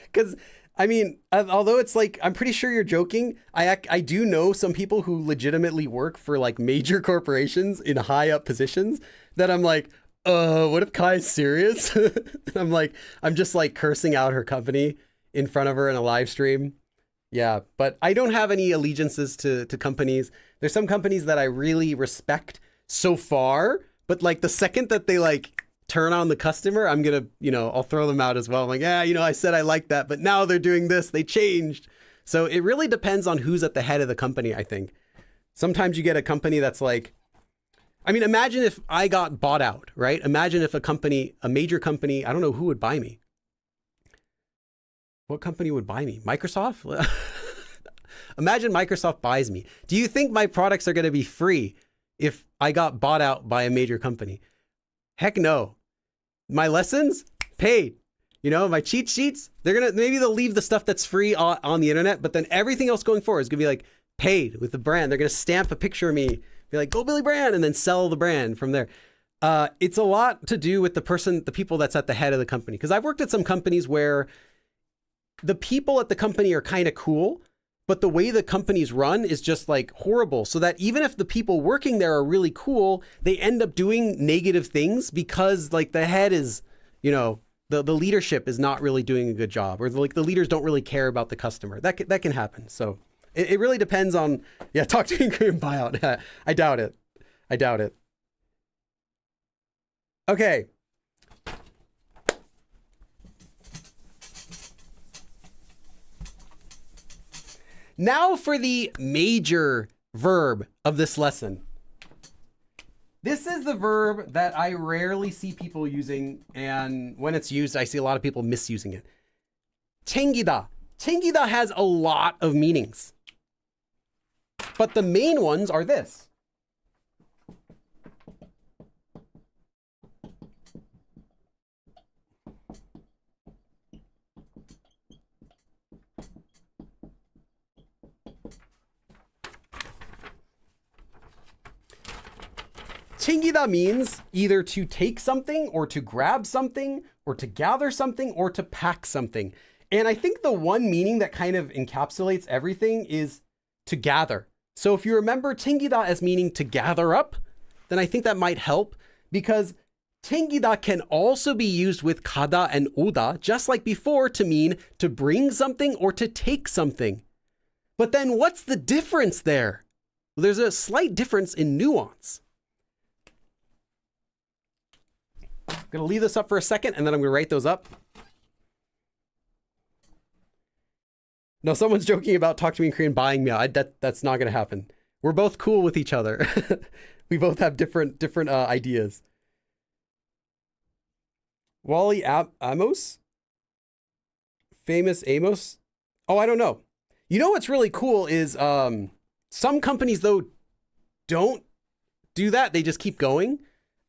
Because I mean, although it's like, I'm pretty sure you're joking. I do know some people who legitimately work for like major corporations in high up positions that I'm like, what if Kai's serious? I'm just like cursing out her company in front of her in a live stream. Yeah, but I don't have any allegiances to companies. There's some companies that I really respect so far, but like the second that they like turn on the customer, I'm gonna, I'll throw them out as well. I'm like, I said I like that, but now they're doing this, they changed. So it really depends on who's at the head of the company, I think. Sometimes you get a company that's like, I mean, imagine if I got bought out, right? Imagine if a major company, I don't know who would buy me. What company would buy me? Microsoft? Imagine Microsoft buys me. Do you think my products are going to be free if I got bought out by a major company? Heck no. My lessons, paid. My cheat sheets, maybe they'll leave the stuff that's free on the internet, but then everything else going forward is going to be like paid with the brand. They're going to stamp a picture of me, be like, go Billy Brand, and then sell the brand from there. It's a lot to do with the people that's at the head of the company. Because I've worked at some companies where the people at the company are kind of cool, but the way the companies run is just like horrible. So that even if the people working there are really cool, they end up doing negative things because like the head is, the leadership is not really doing a good job, or the leaders don't really care about the customer. That can happen. So it really depends on, talk to me in Korean buyout. I doubt it. Okay. Now for the major verb of this lesson. This is the verb that I rarely see people using, and when it's used, I see a lot of people misusing it. 챙기다. 챙기다 has a lot of meanings. But the main ones are this. 챙기다 means either to take something or to grab something or to gather something or to pack something. And I think the one meaning that kind of encapsulates everything is to gather. So if you remember 챙기다 as meaning to gather up, then I think that might help, because 챙기다 can also be used with 가다 and 오다, just like before, to mean to bring something or to take something. But then what's the difference there? Well, there's a slight difference in nuance. I'm going to leave this up for a second, and then I'm going to write those up. No, someone's joking about talk to me in Korean buying me. That's not going to happen. We're both cool with each other. We both have different ideas. Wally Amos? Famous Amos? Oh, I don't know. You know what's really cool is some companies, though, don't do that. They just keep going.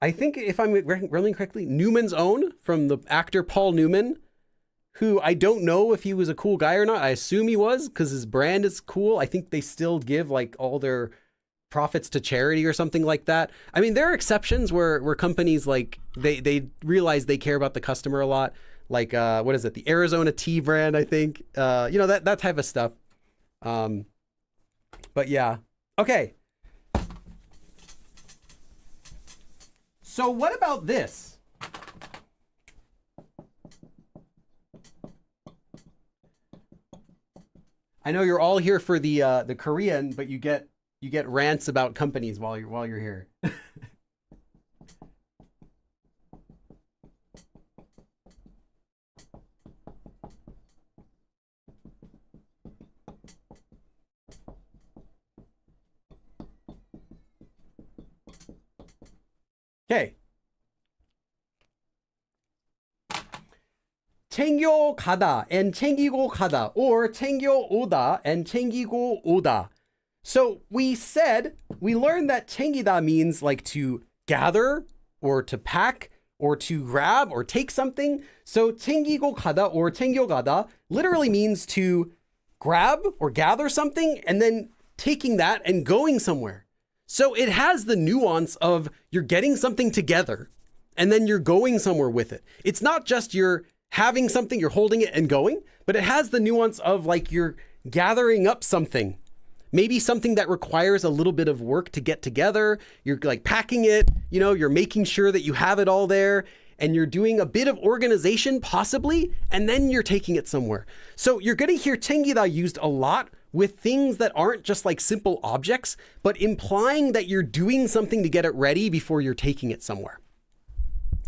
I think, if I'm remembering correctly, Newman's Own, from the actor Paul Newman, who I don't know if he was a cool guy or not. I assume he was, because his brand is cool. I think they still give like all their profits to charity or something like that. I mean, there are exceptions where companies like they realize they care about the customer a lot. Like what is it? The Arizona tea brand, I think. That type of stuff. But yeah. Okay. So what about this? I know you're all here for the Korean, but you get rants about companies while you're here. Okay. 챙겨 가다 and 챙기고 가다, or 챙겨 오다 and 챙기고 오다. So we learned that 챙기다 means like to gather or to pack or to grab or take something. So 챙기고 가다 or 챙겨 가다 literally means to grab or gather something and then taking that and going somewhere. So it has the nuance of you're getting something together and then you're going somewhere with it. It's not just you're having something, you're holding it and going, but it has the nuance of like you're gathering up something. Maybe something that requires a little bit of work to get together. You're like packing it, you're making sure that you have it all there, and you're doing a bit of organization possibly, and then you're taking it somewhere. So you're going to hear 챙기다 used a lot with things that aren't just like simple objects, but implying that you're doing something to get it ready before you're taking it somewhere.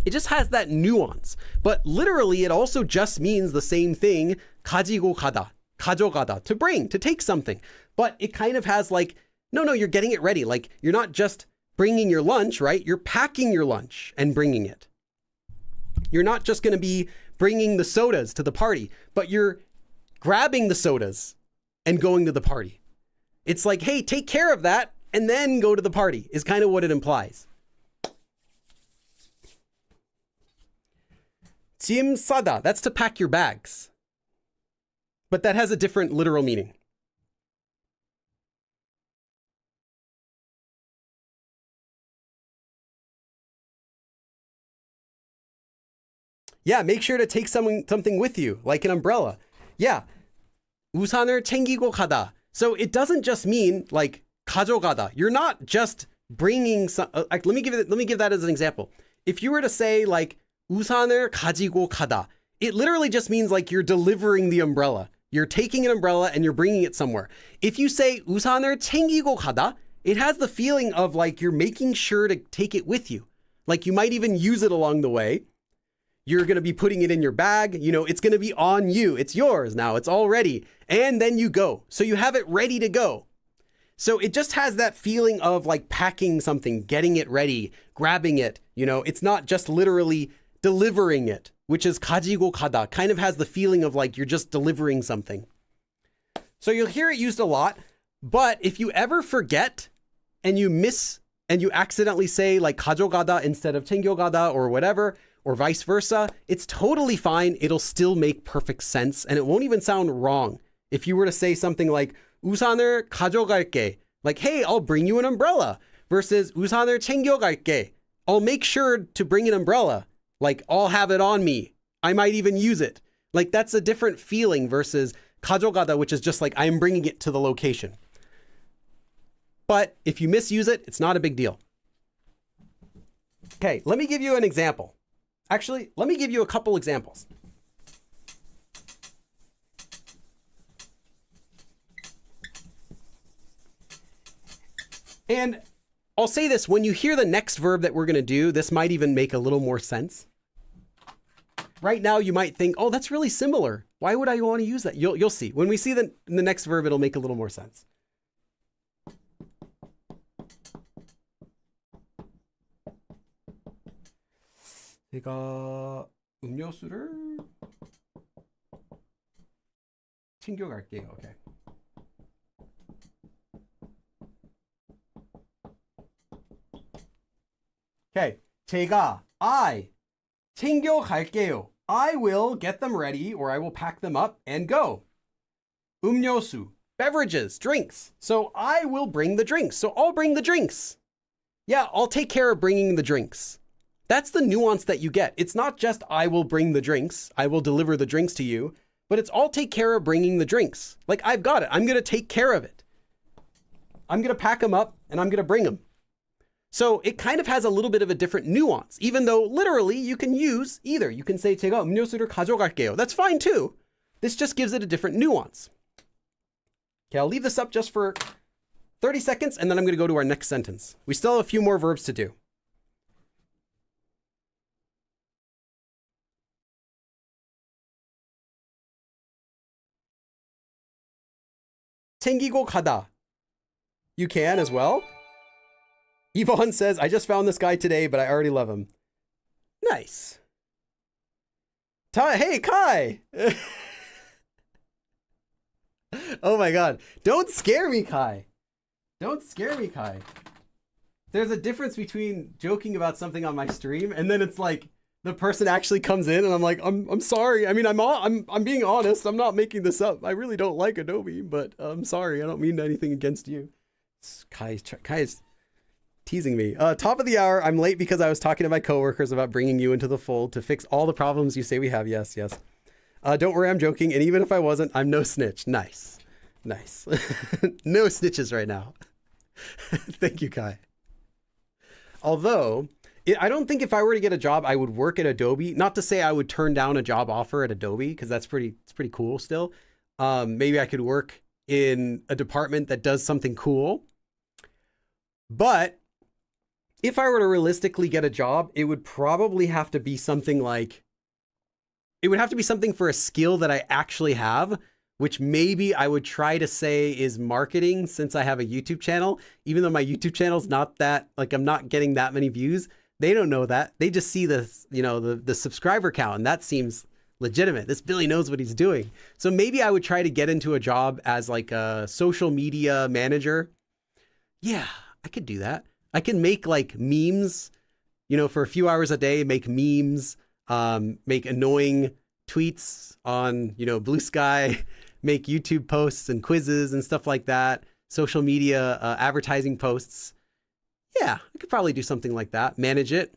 It just has that nuance, but literally it also just means the same thing, 가지고 가다, 가져가다, to bring, to take something. But it kind of has like, no, you're getting it ready. Like you're not just bringing your lunch, right? You're packing your lunch and bringing it. You're not just going to be bringing the sodas to the party, but you're grabbing the sodas and going to the party. It's like, hey, take care of that and then go to the party is kind of what it implies. 짐 싸다, that's to pack your bags. But that has a different literal meaning. Yeah, make sure to take something with you, like an umbrella. Yeah, 우산을 챙기고 가다. So it doesn't just mean like 가져가다. You're not just bringing some. Let me give that as an example. If you were to say like 우산을 가지고 가다. It literally just means like you're delivering the umbrella. You're taking an umbrella and you're bringing it somewhere. If you say 우산을 챙기고 가다, it has the feeling of like you're making sure to take it with you. Like you might even use it along the way. You're going to be putting it in your bag. You know, it's going to be on you. It's yours now. It's all ready. And then you go. So you have it ready to go. So it just has that feeling of like packing something, getting it ready, grabbing it. You know, it's not just literally delivering it, which is 가지고 가다, kind of has the feeling of like you're just delivering something. So you'll hear it used a lot, but if you ever forget and you accidentally say like 가져가다 instead of 챙겨가다 or whatever, or vice versa, it's totally fine. It'll still make perfect sense and it won't even sound wrong. If you were to say something like 우산을 가져갈게, like, hey, I'll bring you an umbrella, versus 우산을 챙겨갈게, I'll make sure to bring an umbrella. Like, I'll have it on me. I might even use it. Like, that's a different feeling versus 가져가다, which is just like, I'm bringing it to the location. But if you misuse it, it's not a big deal. Okay, let me give you an example. Actually, let me give you a couple examples. And I'll say this, when you hear the next verb that we're going to do, this might even make a little more sense. Right now, you might think, oh, that's really similar. Why would I want to use that? You'll see. When we see the next verb, it'll make a little more sense. 제가 음료수를 챙겨갈게요. Okay. Okay. I 챙겨갈게요. I will get them ready or I will pack them up and go. 음료수, beverages, drinks. So I will bring the drinks. So I'll bring the drinks. Yeah, I'll take care of bringing the drinks. That's the nuance that you get. It's not just I will bring the drinks. I will deliver the drinks to you, but it's I'll take care of bringing the drinks. Like I've got it. I'm going to take care of it. I'm going to pack them up and I'm going to bring them. So it kind of has a little bit of a different nuance, even though literally you can use either. You can say 제가 음료수를 가져갈게요. That's fine too. This just gives it a different nuance. Okay, I'll leave this up just for 30 seconds and then I'm going to go to our next sentence. We still have a few more verbs to do. 챙기고 가다. You can as well. Yvonne says, I just found this guy today, but I already love him. Nice. Hey, Kai. Oh my God. Don't scare me, Kai. Don't scare me, Kai. There's a difference between joking about something on my stream and then it's like the person actually comes in and I'm like, I'm sorry. I mean, I'm being honest. I'm not making this up. I really don't like Adobe, but I'm sorry. I don't mean anything against you. Kai is teasing me. Top of the hour. I'm late because I was talking to my coworkers about bringing you into the fold to fix all the problems you say we have. Yes, yes. Don't worry, I'm joking. And even if I wasn't, I'm no snitch. Nice. Nice. No snitches right now. Thank you, Kai. Although, I don't think if I were to get a job, I would work at Adobe. Not to say I would turn down a job offer at Adobe, because it's pretty cool still. Maybe I could work in a department that does something cool. But if I were to realistically get a job, it would probably have to be something like, it would have to be something for a skill that I actually have, which maybe I would try to say is marketing, since I have a YouTube channel, even though my YouTube channel's not that, like I'm not getting that many views. They don't know that. They just see the, you know, the subscriber count, and that seems legitimate. This Billy knows what he's doing. So maybe I would try to get into a job as like a social media manager. Yeah, I could do that. I can make like memes, you know, for a few hours a day, make memes, make annoying tweets on, you know, Blue Sky, make YouTube posts and quizzes and stuff like that. Social media, advertising posts. Yeah, I could probably do something like that. Manage it.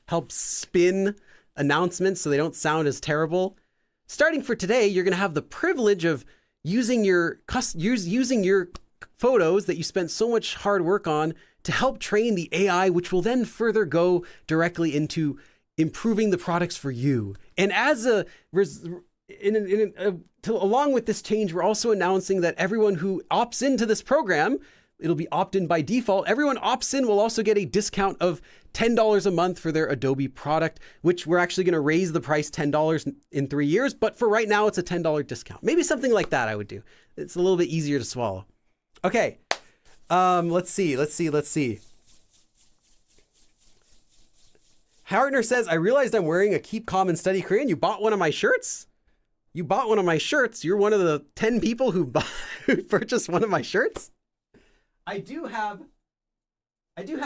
Help spin announcements so they don't sound as terrible. Starting for today, you're going to have the privilege of using your photos that you spent so much hard work on to help train the AI, which will then further go directly into improving the products for you. And as along with this change, we're also announcing that everyone who opts into this program, it'll be opt-in by default. Everyone opts in will also get a discount of $10 a month for their Adobe product, which we're actually going to raise the price $10 in 3 years. But for right now, it's a $10 discount. Maybe something like that I would do. It's a little bit easier to swallow. Okay. Let's see. Hartner says, I realized I'm wearing a Keep Calm and Study Korean. You bought one of my shirts? You bought one of my shirts? You're one of the 10 people who purchased one of my shirts? I do have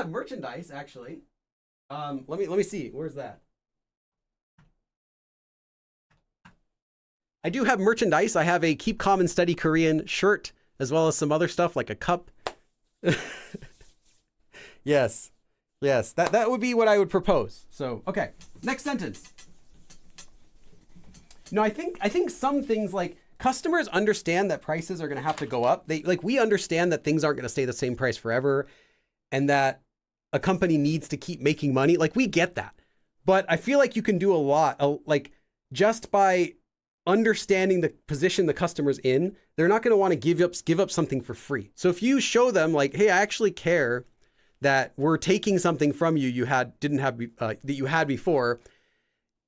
merchandise, actually. Let me see. Where's that? I do have merchandise. I have a Keep Calm and Study Korean shirt, as well as some other stuff like a cup. Yes. That would be what I would propose. So, okay. Next sentence. No, I think some things like customers understand that prices are going to have to go up. We understand that things aren't going to stay the same price forever and that a company needs to keep making money. Like, we get that. But I feel like you can do a lot, just by understanding the position the customer's in. They're not going to want to give up something for free. So if you show them like, hey, I actually care that we're taking something from you that you had before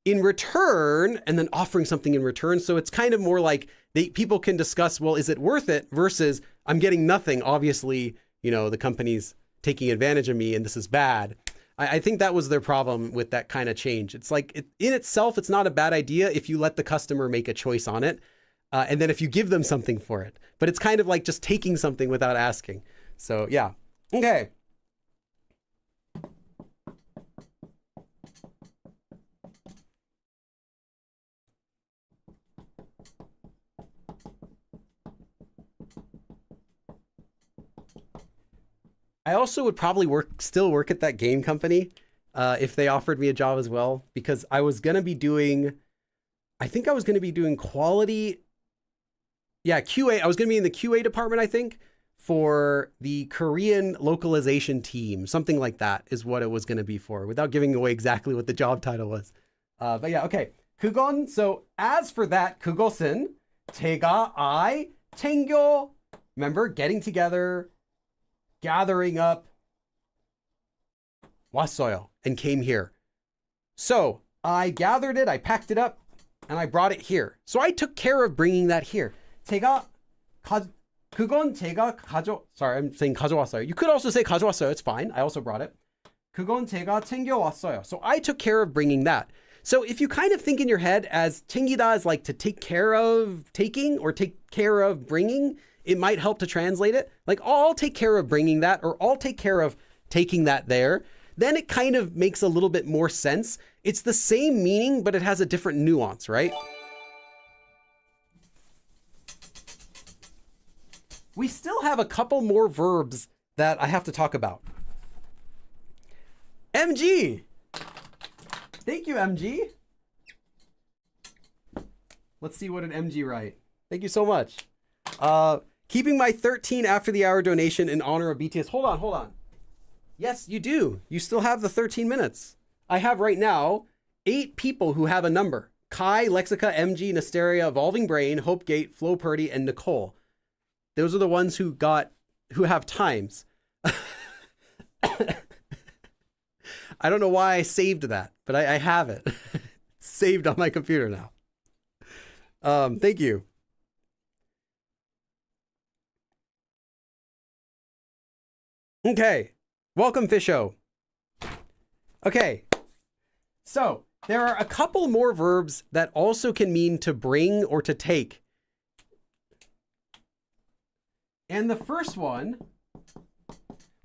in return, and then offering something in return. So it's kind of more like people can discuss, well, is it worth it versus I'm getting nothing. Obviously, the company's taking advantage of me and this is bad. I think that was their problem with that kind of change. It's like in itself, it's not a bad idea if you let the customer make a choice on it. And then if you give them something for it, but it's kind of like just taking something without asking. So yeah. Okay. I also would probably still work at that game company if they offered me a job as well, because I was going to be doing quality. Yeah, QA. I was going to be in the QA department, I think, for the Korean localization team. Something like that is what it was going to be for, without giving away exactly what the job title was. But yeah, okay. 그건, so as for that, 그것은 제가 챙겨. Remember, getting together, gathering up, 왔어요, and came here. So I gathered it, I packed it up, and I brought it here. So I took care of bringing that here. Sorry, I'm saying 가져왔어요. You could also say 가져왔어요. It's fine. I also brought it. 그건 제가 챙겨왔어요. So I took care of bringing that. So if you kind of think in your head as 챙기다 is like to take care of taking or take care of bringing, it might help to translate it. Like, oh, I'll take care of bringing that, or I'll take care of taking that there. Then it kind of makes a little bit more sense. It's the same meaning, but it has a different nuance, right? We still have a couple more verbs that I have to talk about. MG. Thank you, MG. Let's see what an MG write. Thank you so much. Keeping my 13 after the hour donation in honor of BTS. Hold on. Yes, you do. You still have the 13 minutes. I have right now 8 people who have a number. Kai, Lexica, MG, Nasteria, Evolving Brain, Hopegate, Flo Purdy, and Nicole. Those are the ones who have times. I don't know why I saved that, but I have it. It's saved on my computer now. Thank you. Okay. Welcome, Fisho. Okay. So there are a couple more verbs that also can mean to bring or to take. And the first one,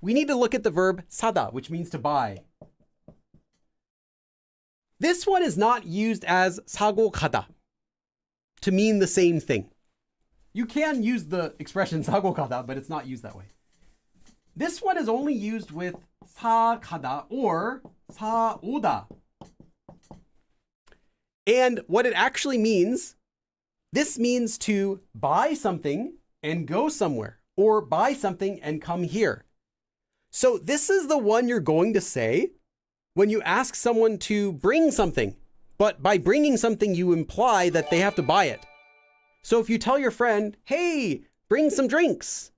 we need to look at the verb 사다, which means to buy. This one is not used as 사고 가다 to mean the same thing. You can use the expression 사고 가다, but it's not used that way. This one is only used with 사 가다 or 사 오다. And what it actually means, this means to buy something and go somewhere, or buy something and come here. So this is the one you're going to say when you ask someone to bring something, but by bringing something, you imply that they have to buy it. So if you tell your friend, hey, bring some drinks,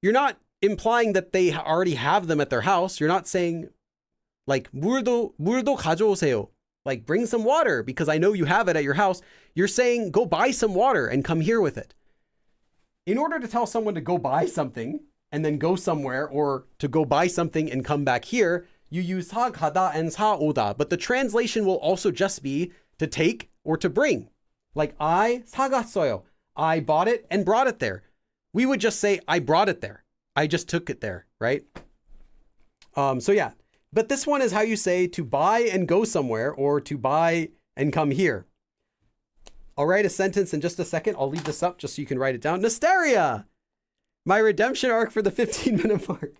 you're not implying that they already have them at their house. You're not saying like, 물도 가져오세요. Like, bring some water because I know you have it at your house. You're saying, go buy some water and come here with it. In order to tell someone to go buy something and then go somewhere, or to go buy something and come back here, you use 사 가다 and 사 오다. But the translation will also just be to take or to bring. Like, I 사갔어요. I bought it and brought it there. We would just say, I brought it there. I just took it there, right? So yeah. But this one is how you say to buy and go somewhere, or to buy and come here. I'll write a sentence in just a second. I'll leave this up just so you can write it down. Nasteria! My redemption arc for the 15-minute mark.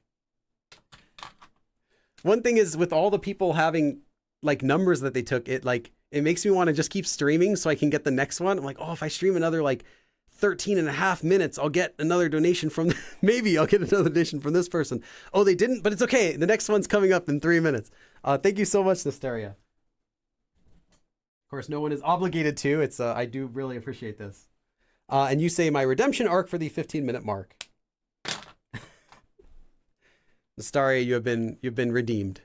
One thing is, with all the people having like numbers that they took, it makes me want to just keep streaming so I can get the next one. I'm like, oh, if I stream another like 13 and a half minutes, I'll get another donation from, maybe I'll get another donation from this person. Oh, they didn't, but it's okay. The next one's coming up in 3 minutes. Thank you so much, Nasteria. Of course, no one is obligated to. It's I do really appreciate this. And you say my redemption arc for the 15-minute mark. Nastaria, you've been redeemed.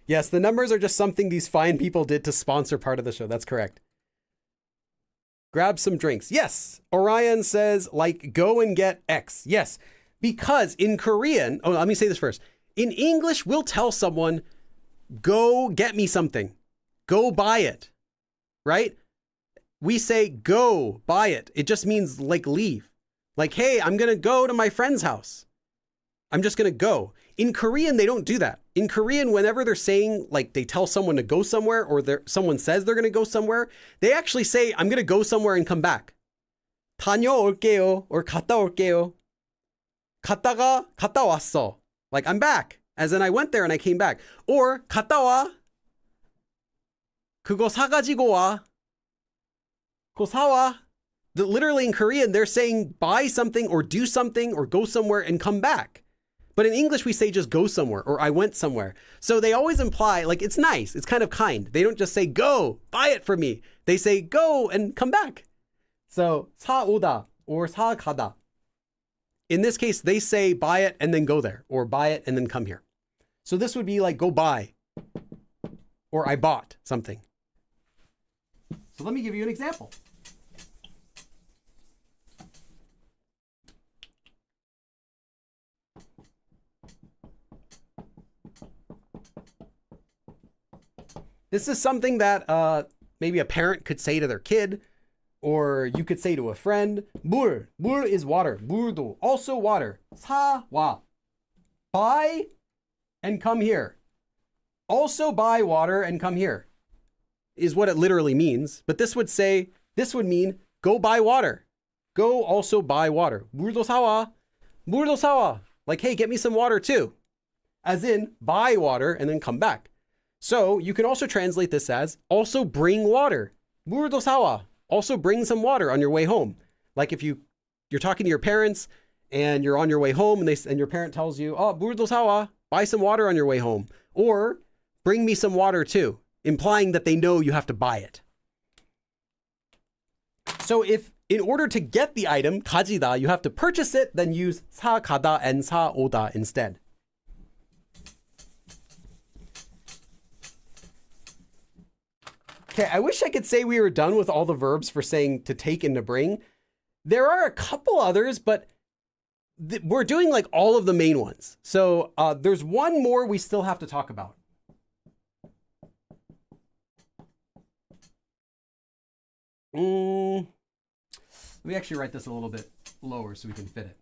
Yes, the numbers are just something these fine people did to sponsor part of the show. That's correct. Grab some drinks. Yes. Orion says, like, go and get X. Yes. Because in Korean, oh, let me say this first. In English, we'll tell someone, go get me something. Go buy it. Right? We say, go buy it. It just means like leave. Like, hey, I'm going to go to my friend's house. I'm just going to go. In Korean, they don't do that. In Korean, whenever they're saying, like, they tell someone to go somewhere, or someone says they're going to go somewhere, they actually say, I'm going to go somewhere and come back. 다녀올게요, or 갔다 올게요. 갔다 왔어. Like, I'm back. As in, I went there and I came back. Or, 갔다 와. 그거 사가지고 와. 그거 사와. Literally in Korean, they're saying buy something or do something or go somewhere and come back. But in English, we say just go somewhere, or I went somewhere. So they always imply, like, it's nice. It's kind of kind. They don't just say, go, buy it for me. They say, go and come back. So, 사오다 or 사가다. In this case, they say buy it and then go there, or buy it and then come here. So this would be like go buy, or I bought something. So let me give you an example. This is something that maybe a parent could say to their kid, or you could say to a friend. 물. 물 is water. 물도, also water. 사와. Buy and come here. Also buy water and come here is what it literally means. But this would mean go buy water. Go also buy water. 물도 사와. 물도 사와. Like, hey, get me some water too. As in, buy water and then come back. So you can also translate this as also bring water. 물도 사와. Also bring some water on your way home. Like if you're talking to your parents and you're on your way home and your parent tells you, oh, 물도 사와. Buy some water on your way home. Or bring me some water too, implying that they know you have to buy it. So if in order to get the item, 가지다, you have to purchase it, then use 사가다 and 사오다 instead. Okay, I wish I could say we were done with all the verbs for saying to take and to bring. There are a couple others, but we're doing like all of the main ones. So there's one more we still have to talk about. Let me actually write this a little bit lower so we can fit it.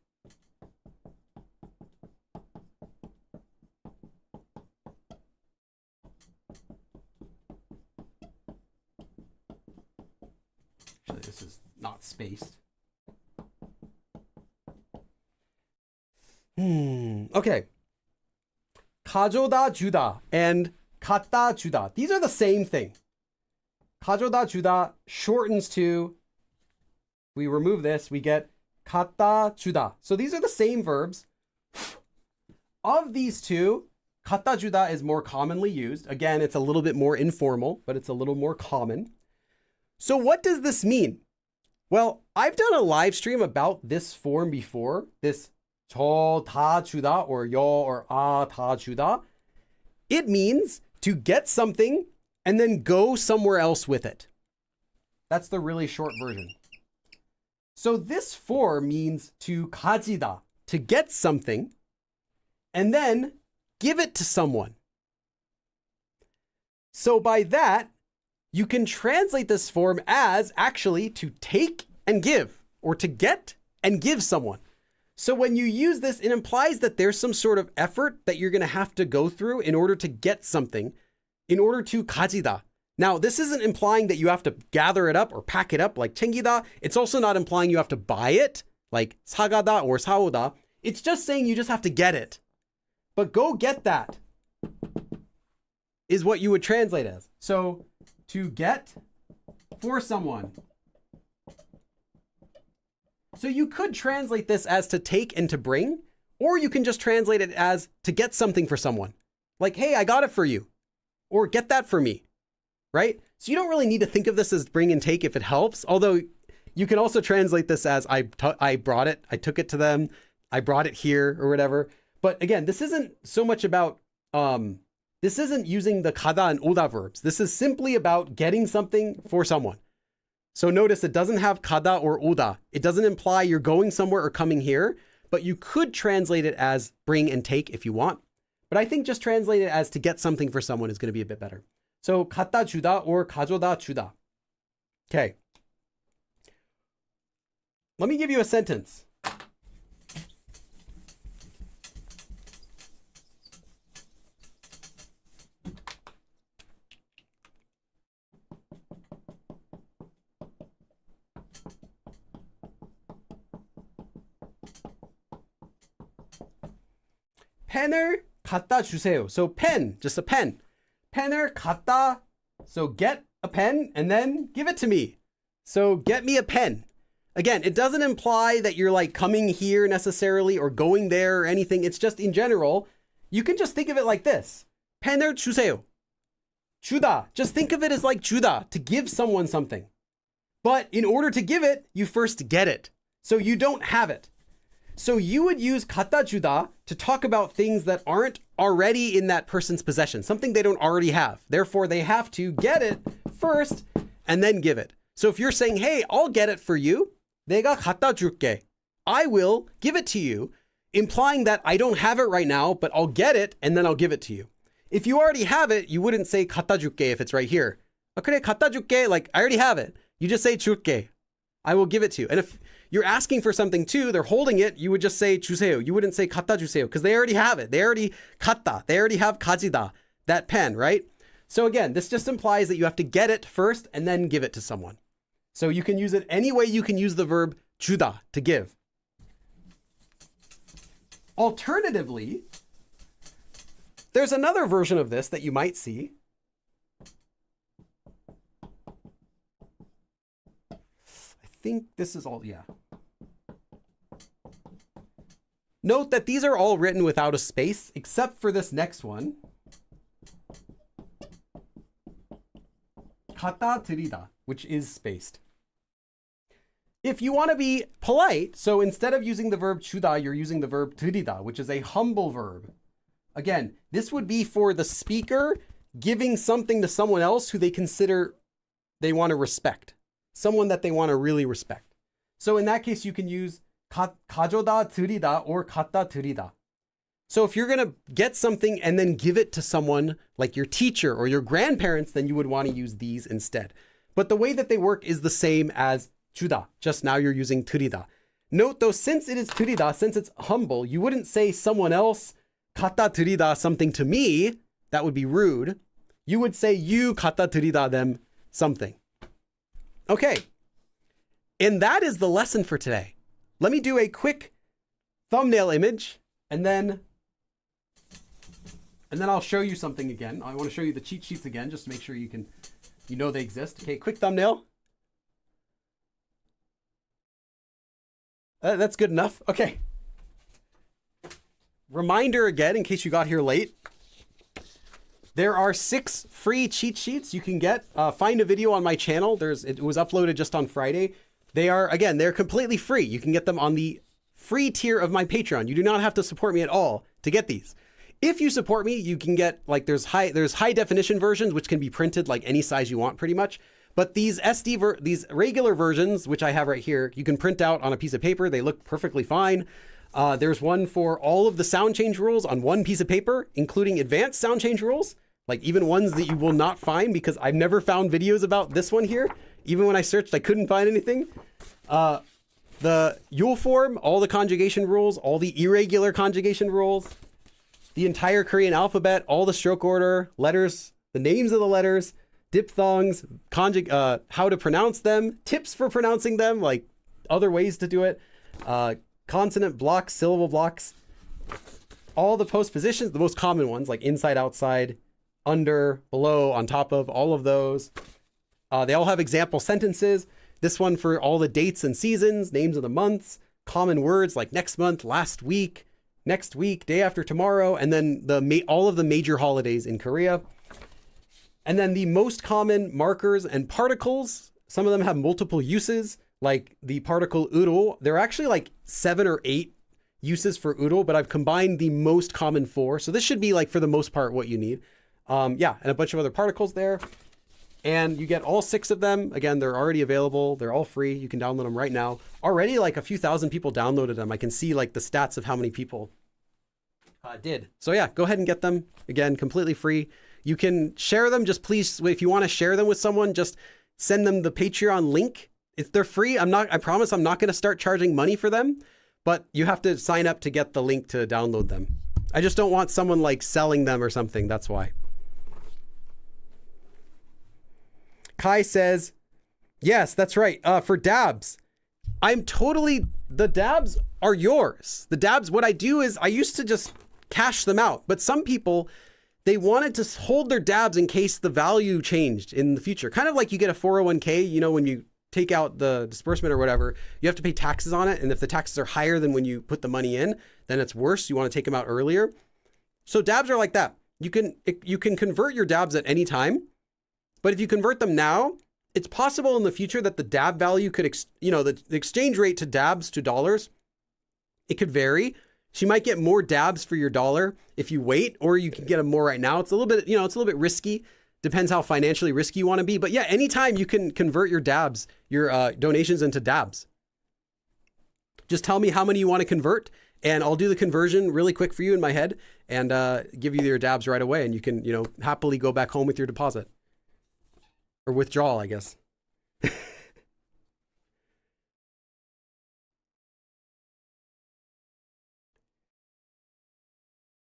Actually, this is not spaced. Okay. 가져다 주다 and 갖다 주다. These are the same thing. 가져다 주다 shortens to, we remove this, we get 갖다 주다. So these are the same verbs. of these two, 갖다 주다 is more commonly used. Again, it's a little bit more informal, but it's a little more common. So what does this mean? Well, I've done a live stream about this form before, this 저 다 주다 or 여 or 아 다 주다. It means to get something and then go somewhere else with it. That's the really short version. So this form means to 가지다, to get something and then give it to someone. So by that, you can translate this form as actually to take and give, or to get and give someone. So when you use this, it implies that there's some sort of effort that you're going to have to go through in order to get something, in order to 가지다. Now, this isn't implying that you have to gather it up or pack it up like 챙기다. It's also not implying you have to buy it, like 사가다 or 사오다. It's just saying you just have to get it. But go get that is what you would translate as. So to get for someone. So you could translate this as to take and to bring, or you can just translate it as to get something for someone. Like, hey, I got it for you, or get that for me, right? So you don't really need to think of this as bring and take if it helps. Although you can also translate this as I brought it, I took it to them, I brought it here or whatever. But again, this isn't so much about, this isn't using the 가다 and 오다 verbs. This is simply about getting something for someone. So notice it doesn't have 가다 or 오다. It doesn't imply you're going somewhere or coming here, but you could translate it as bring and take if you want. But I think just translate it as to get something for someone is going to be a bit better. So 갖다 주다 or 가져다 주다. Okay. Let me give you a sentence. 펜을 갖다 주세요. So pen, just a pen. 펜을 갖다, so get a pen and then give it to me. So get me a pen. Again, it doesn't imply that you're like coming here necessarily or going there or anything. It's just in general, you can just think of it like this. 펜을 주세요. 주다. Just think of it as like 주다, to give someone something. But in order to give it, you first get it. So you don't have it. So you would use 갖다 주다 to talk about things that aren't already in that person's possession, something they don't already have. Therefore, they have to get it first and then give it. So if you're saying, hey, I'll get it for you, 내가 갖다 줄게. I will give it to you, implying that I don't have it right now, but I'll get it and then I'll give it to you. If you already have it, you wouldn't say 갖다 줄게 if it's right here. 그래, 갖다 줄게, like I already have it. You just say 줄게. I will give it to you. And if you're asking for something too, they're holding it, you would just say 주세요. You wouldn't say 갖다 주세요 because they already have it. They already 갖다. They already have 가지다, that pen, right? So again, this just implies that you have to get it first and then give it to someone. So you can use it any way you can use the verb 주다, to give. Alternatively, there's another version of this that you might see. I think this is all, yeah. Note that these are all written without a space, except for this next one. 갖다 드리다, which is spaced. If you want to be polite, so instead of using the verb 주다, you're using the verb 드리다, which is a humble verb. Again, this would be for the speaker giving something to someone else who they consider they want to respect. Someone that they want to really respect. So in that case, you can use 가져다 드리다 or 갖다 드리다. So if you're going to get something and then give it to someone like your teacher or your grandparents, then you would want to use these instead. But the way that they work is the same as 주다. Just now you're using 드리다. Note though, since it is 드리다, since it's humble, you wouldn't say someone else 갖다 드리다 something to me. That would be rude. You would say you 갖다 드리다 them something. Okay, and that is the lesson for today. Let me do a quick thumbnail image and then I'll show you something again. I want to show you the cheat sheets again, just to make sure you know they exist. Okay, quick thumbnail. That's good enough. Okay. reminder again, in case you got here late, there are 6 free cheat sheets you can get. Find a video on my channel. It was uploaded just on Friday. They're completely free. You can get them on the free tier of my Patreon. You do not have to support me at all to get these. If you support me, you can get, like, there's high definition versions, which can be printed like any size you want pretty much. But these these regular versions, which I have right here, you can print out on a piece of paper. They look perfectly fine. There's one for all of the sound change rules on one piece of paper, including advanced sound change rules, like even ones that you will not find, because I've never found videos about this one here. Even when I searched, I couldn't find anything. The Yule form, all the conjugation rules, all the irregular conjugation rules, the entire Korean alphabet, all the stroke order, letters, the names of the letters, diphthongs, how to pronounce them, tips for pronouncing them, like other ways to do it, consonant blocks, syllable blocks, all the postpositions, the most common ones like inside, outside, under, below, on top of, all of those. They all have example sentences. This one for all the dates and seasons, names of the months, common words like next month, last week, next week, day after tomorrow, and then all of the major holidays in Korea. And then the most common markers and particles. Some of them have multiple uses, like the particle uro. There are actually like 7 or 8 uses for uro, but I've combined the most common 4. So this should be, like, for the most part what you need. And a bunch of other particles there. And you get all 6 of them. Again, they're already available. They're all free. You can download them right now. Already, like, a few thousand people downloaded them. I can see, like, the stats of how many people did. So yeah, go ahead and get them. Again, completely free. You can share them. Just please, if you want to share them with someone, just send them the Patreon link. If they're free, I promise I'm not going to start charging money for them, but you have to sign up to get the link to download them. I just don't want someone, like, selling them or something. That's why. Kai says, yes, that's right. For dabs, the dabs are yours. The dabs, what I do is I used to just cash them out, but some people, they wanted to hold their dabs in case the value changed in the future. Kind of like you get a 401k, you know, when you take out the disbursement or whatever, you have to pay taxes on it. And if the taxes are higher than when you put the money in, then it's worse. You want to take them out earlier. So dabs are like that. You can convert your dabs at any time. But if you convert them now, it's possible in the future that the dab value could, the exchange rate to dabs to dollars, it could vary. So you might get more dabs for your dollar if you wait, or you can get them more right now. It's a little bit, it's a little bit risky. Depends how financially risky you want to be. But yeah, anytime you can convert your dabs, your donations into dabs. Just tell me how many you want to convert, and I'll do the conversion really quick for you in my head and give you your dabs right away. And you can, happily go back home with your deposit. Or withdrawal, I guess.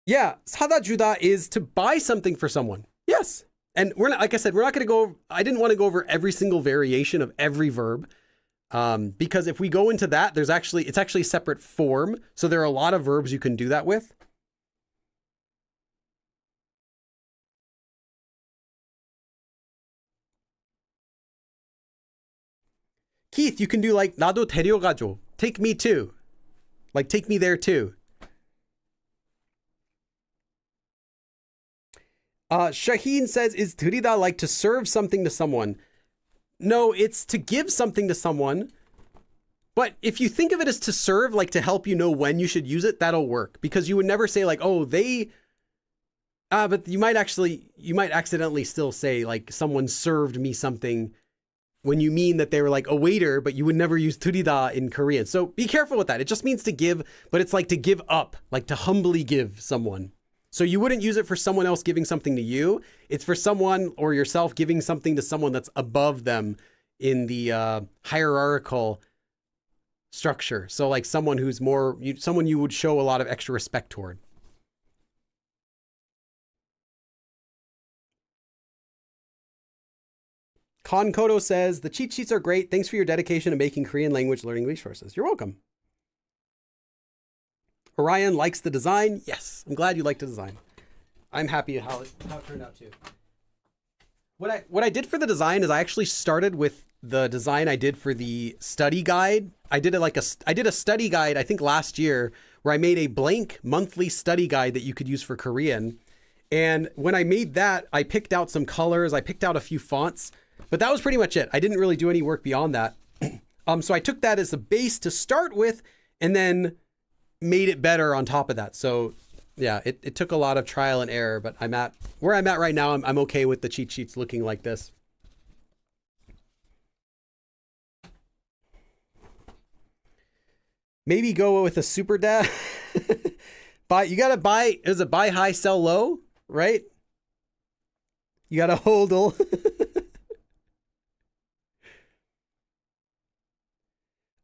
Yeah, sada juda is to buy something for someone. Yes. And we're not, like I said, we're not going to go, I didn't want to go over every single variation of every verb. Because if we go into that, it's actually a separate form. So there are a lot of verbs you can do that with. Keith, you can do like 나도 데려가줘. Take me too. Like take me there too. Shaheen says, is 드리다 like to serve something to someone? No, it's to give something to someone. But if you think of it as to serve, like to help you know when you should use it, that'll work. Because you would never say like, oh, but you might accidentally still say like someone served me something when you mean that they were like a waiter, but you would never use 드리다 in Korean. So be careful with that. It just means to give, but it's like to give up, like to humbly give someone. So you wouldn't use it for someone else giving something to you. It's for someone or yourself giving something to someone that's above them in the hierarchical structure. So like someone who's someone you would show a lot of extra respect toward. Konkoto says, the cheat sheets are great. Thanks for your dedication to making Korean language learning resources. You're welcome. Orion likes the design. Yes, I'm glad you like the design. I'm happy how it turned out too. What I did for the design is I actually started with the design I did for the study guide. I did a study guide, I think last year, where I made a blank monthly study guide that you could use for Korean. And when I made that, I picked out some colors, I picked out a few fonts, but that was pretty much it. I didn't really do any work beyond that. So I took that as the base to start with and then made it better on top of that. So yeah, it took a lot of trial and error, but where I'm at right now, I'm okay with the cheat sheets looking like this. Maybe go with a super dab. You gotta buy, is it buy high, sell low, right? You gotta hodl.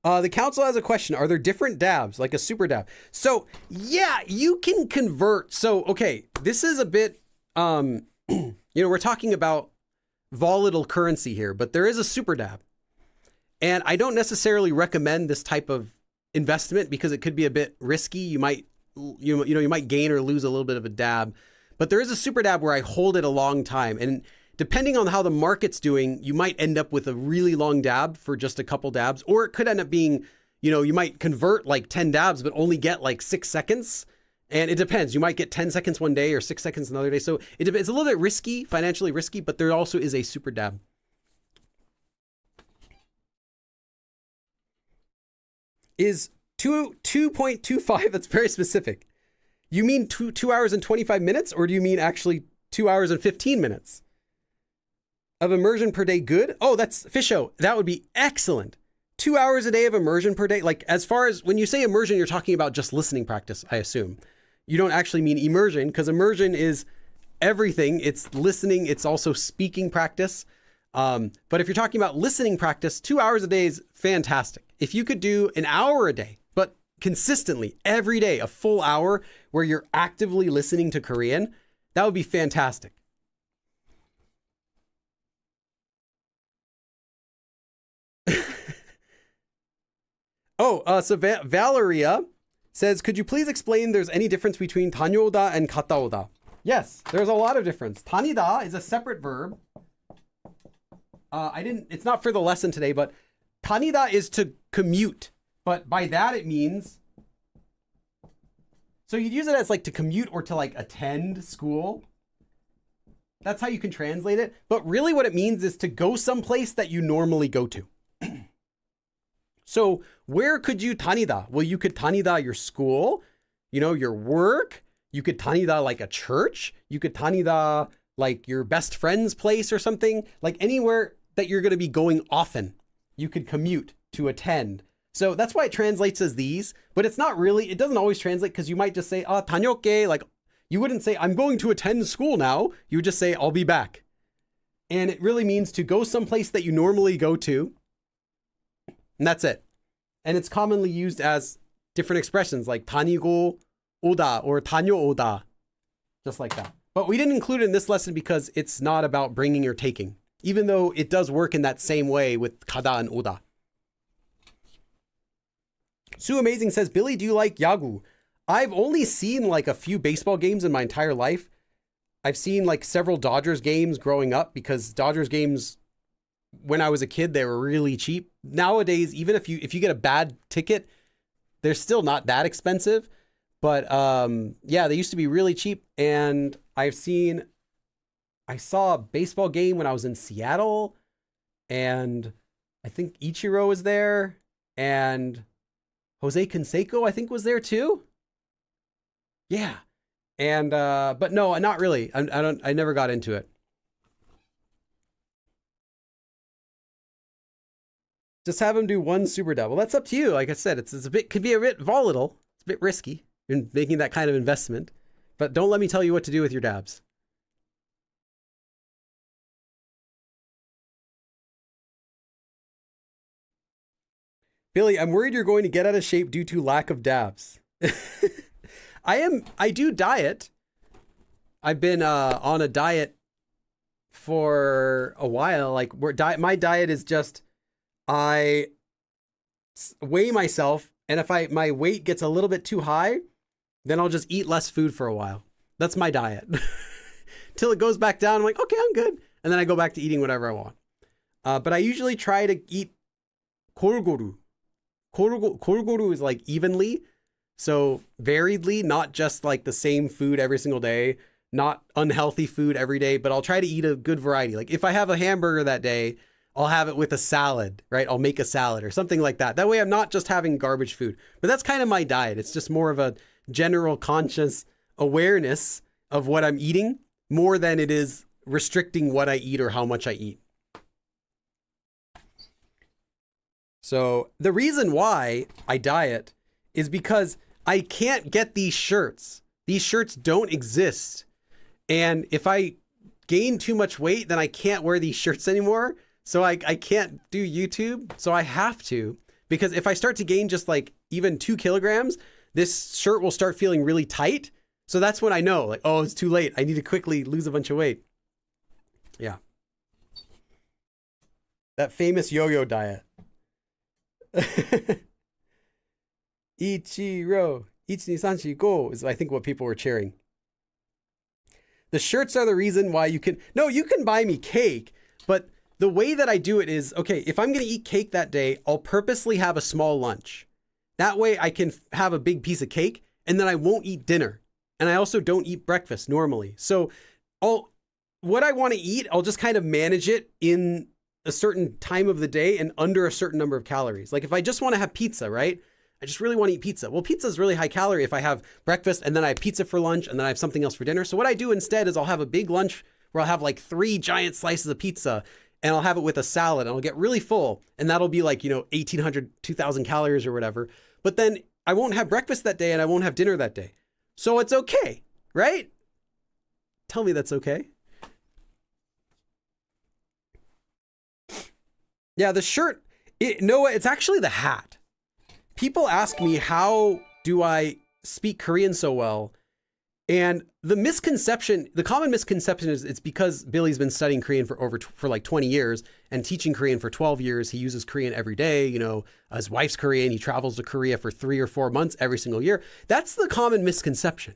The council has a question. Are there different dabs, like a super dab? So yeah, you can convert. So, okay, this is a bit, we're talking about volatile currency here, but there is a super dab. And I don't necessarily recommend this type of investment because it could be a bit risky. You might gain or lose a little bit of a dab, but there is a super dab where I hold it a long time. And depending on how the market's doing, you might end up with a really long dab for just a couple dabs, or it could end up being, you might convert like 10 dabs, but only get like 6 seconds. And it depends. You might get 10 seconds one day or 6 seconds another day. So it's a little bit risky, financially risky, but there also is a super dab. Is 2.25, that's very specific. You mean 2 hours and 25 minutes, or do you mean actually 2 hours and 15 minutes? Of immersion per day good? Oh, that's Fisho. That would be excellent. 2 hours a day of immersion per day. Like, as far as when you say immersion, you're talking about just listening practice, I assume. You don't actually mean immersion, because immersion is everything. It's listening. It's also speaking practice. But if you're talking about listening practice, 2 hours a day is fantastic. If you could do an hour a day, but consistently every day, a full hour where you're actively listening to Korean, that would be fantastic. So Valeria says, could you please explain there's any difference between 다녀오다 and 갔다오다? Yes, there's a lot of difference. 다니다 is a separate verb. It's not for the lesson today, but 다니다 is to commute. But by that it means, so you'd use it as like to commute or to like attend school. That's how you can translate it. But really what it means is to go someplace that you normally go to. So where could you 다니다? Well, you could 다니다 your school, your work. You could 다니다 like a church. You could 다니다 like your best friend's place or something. Like anywhere that you're going to be going often, you could commute to attend. So that's why it translates as these, but it's not really, it doesn't always translate because you might just say, 다녀올게. Like you wouldn't say, I'm going to attend school now. You would just say, I'll be back. And it really means to go someplace that you normally go to. And that's it. And it's commonly used as different expressions like 다니고 오다 or 다녀오다, just like that. But we didn't include it in this lesson because it's not about bringing or taking, even though it does work in that same way with 가다 and 오다. Sue Amazing says, Billy, do you like 야구? I've only seen like a few baseball games in my entire life. I've seen like several Dodgers games growing up because Dodgers games, when I was a kid, they were really cheap. Nowadays, even if you get a bad ticket, they're still not that expensive. But yeah, they used to be really cheap. And I saw a baseball game when I was in Seattle, and I think Ichiro was there, and Jose Canseco, I think, was there too. Yeah. And but no, not really. I never got into it. Just have him do one super double. That's up to you. Like I said, could be a bit volatile. It's a bit risky in making that kind of investment, but don't let me tell you what to do with your dabs. Billy, I'm worried you're going to get out of shape due to lack of dabs. I do diet. I've been on a diet for a while. Like my diet is just, I weigh myself, and if my weight gets a little bit too high, then I'll just eat less food for a while. That's my diet. Till it goes back down. I'm like, okay, I'm good. And then I go back to eating whatever I want. But I usually try to eat 골고루. 골고루 is like evenly. So variedly, not just like the same food every single day, not unhealthy food every day, but I'll try to eat a good variety. Like if I have a hamburger that day, I'll have it with a salad, right? I'll make a salad or something like that. That way I'm not just having garbage food. But that's kind of my diet. It's just more of a general conscious awareness of what I'm eating more than it is restricting what I eat or how much I eat. So the reason why I diet is because I can't get these shirts. These shirts don't exist. And if I gain too much weight, then I can't wear these shirts anymore. So I can't do YouTube. So I have to, because if I start to gain just like even 2 kilograms, this shirt will start feeling really tight. So that's when I know, like, oh, it's too late. I need to quickly lose a bunch of weight. Yeah. That famous yo-yo diet. Ichiro, ichi, go is I think what people were cheering. The shirts are the reason why you can buy me cake, but the way that I do it is, okay, if I'm going to eat cake that day, I'll purposely have a small lunch. That way I can have a big piece of cake and then I won't eat dinner. And I also don't eat breakfast normally. So what I want to eat, I'll just kind of manage it in a certain time of the day and under a certain number of calories. Like if I just want to have pizza, right? I just really want to eat pizza. Well, pizza is really high calorie if I have breakfast and then I have pizza for lunch and then I have something else for dinner. So what I do instead is I'll have a big lunch where I'll have like 3 giant slices of pizza and I'll have it with a salad and I'll get really full. And that'll be like, 1,800, 2,000 calories or whatever. But then I won't have breakfast that day and I won't have dinner that day. So it's okay, right? Tell me that's okay. Yeah, the shirt, Noah, it's actually the hat. People ask me, how do I speak Korean so well? And the common misconception is it's because Billy's been studying Korean for like 20 years and teaching Korean for 12 years. He uses Korean every day. His wife's Korean. He travels to Korea for 3 or 4 months every single year. That's the common misconception.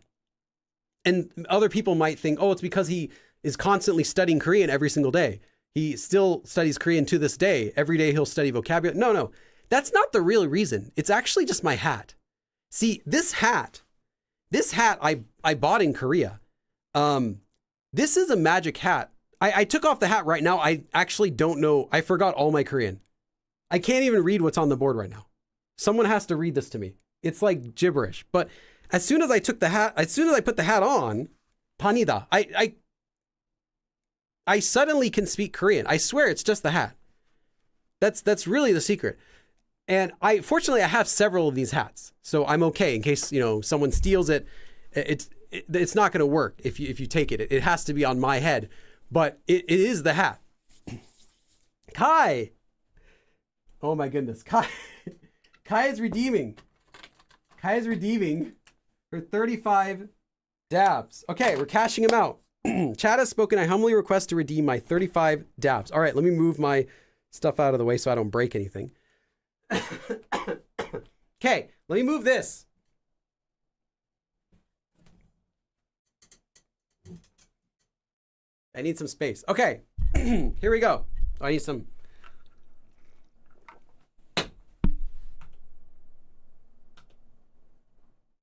And other people might think, oh, it's because he is constantly studying Korean every single day. He still studies Korean to this day. Every day he'll study vocabulary. No, that's not the real reason. It's actually just my hat. See, this hat I bought in Korea. This is a magic hat. I took off the hat right now. I actually don't know. I forgot all my Korean. I can't even read what's on the board right now. Someone has to read this to me. It's like gibberish. But as soon as I put the hat on, panida, I suddenly can speak Korean. I swear it's just the hat. That's really the secret. And fortunately I have several of these hats, so I'm okay in case, someone steals it. It's not going to work if you take it. It has to be on my head, but it is the hat. Kai. Oh my goodness. Kai is redeeming. For 35 dabs. Okay, we're cashing him out. Chat has spoken. I humbly request to redeem my 35 dabs. All right, let me move my stuff out of the way so I don't break anything. Okay, let me move this. I need some space. Okay, here we go. I need some.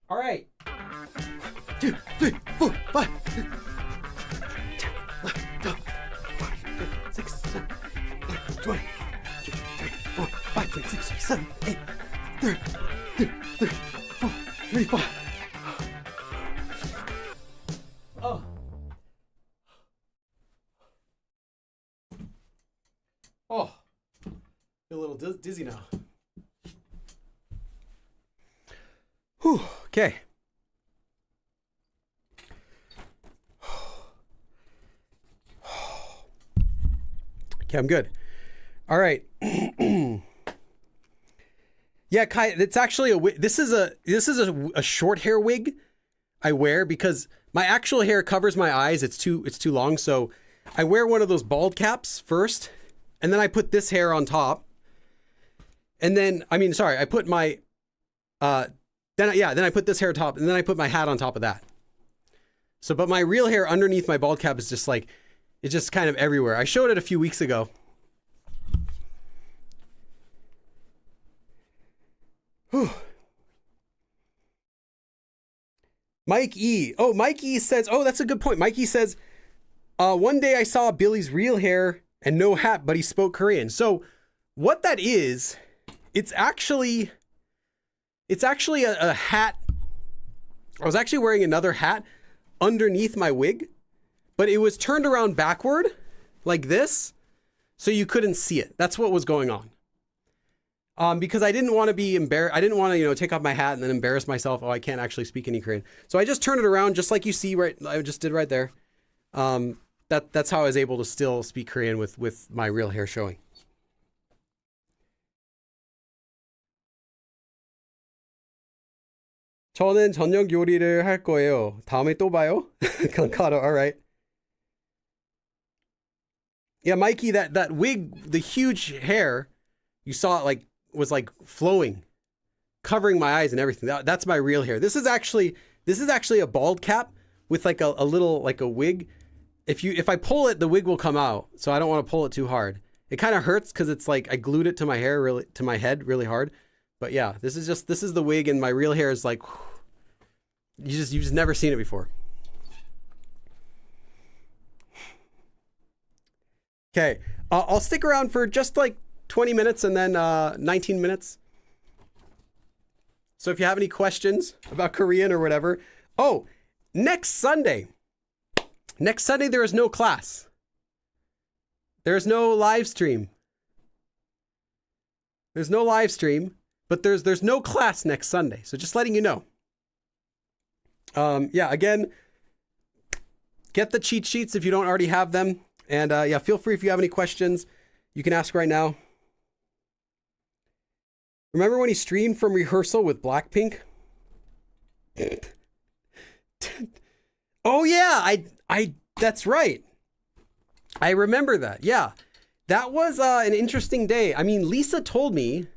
All right. 2, 3, 4, 5. 6, 7, 8, 20, 2, 3, 4, 5, 6, 7, 8, 4, 35. Oh. Oh. Feel a little dizzy now. Whew. Okay. Okay, I'm good. All right. Yeah, Kai, it's actually this is a short hair wig I wear because my actual hair covers my eyes. It's too long, so I wear one of those bald caps first, and then I put this hair on top. And then I put my then I put this hair on top, and then I put my hat on top of that. So, but my real hair underneath my bald cap is just like, it's just kind of everywhere. I showed it a few weeks ago. Whew. Mike E. Oh, Mike E says, oh, that's a good point. Mike E says, one day I saw Billy's real hair and no hat, but he spoke Korean. So what that is, it's actually a hat. I was actually wearing another hat underneath my wig, but it was turned around backward like this, so you couldn't see it. That's what was going on. Because I didn't want to be embarrassed. I didn't want to, take off my hat and then embarrass myself. Oh, I can't actually speak any Korean. So I just turned it around just like you see right. I just did right there. That's how I was able to still speak Korean with my real hair showing. 저는 저녁 요리를 할 거예요. 다음에 또 봐요. Kankado, all right. Yeah, Mikey, that wig, the huge hair, you saw it was flowing, covering my eyes and everything. That's my real hair. This is actually a bald cap with a little wig. If I pull it, the wig will come out. So I don't want to pull it too hard. It kind of hurts because it's I glued it to my hair to my head really hard. But yeah, this is the wig, and my real hair is you've just never seen it before. Okay, I'll stick around for just 20 minutes and then 19 minutes. So if you have any questions about Korean or whatever. Oh, next Sunday there is no class. There's no live stream. There's no live stream. But there's no class next Sunday, so just letting you know. Yeah, again, get the cheat sheets if you don't already have them, and yeah, feel free if you have any questions, you can ask right now. Remember when he streamed from rehearsal with Blackpink? Oh yeah, I that's right. I remember that. Yeah, that was an interesting day. I mean, Lisa told me.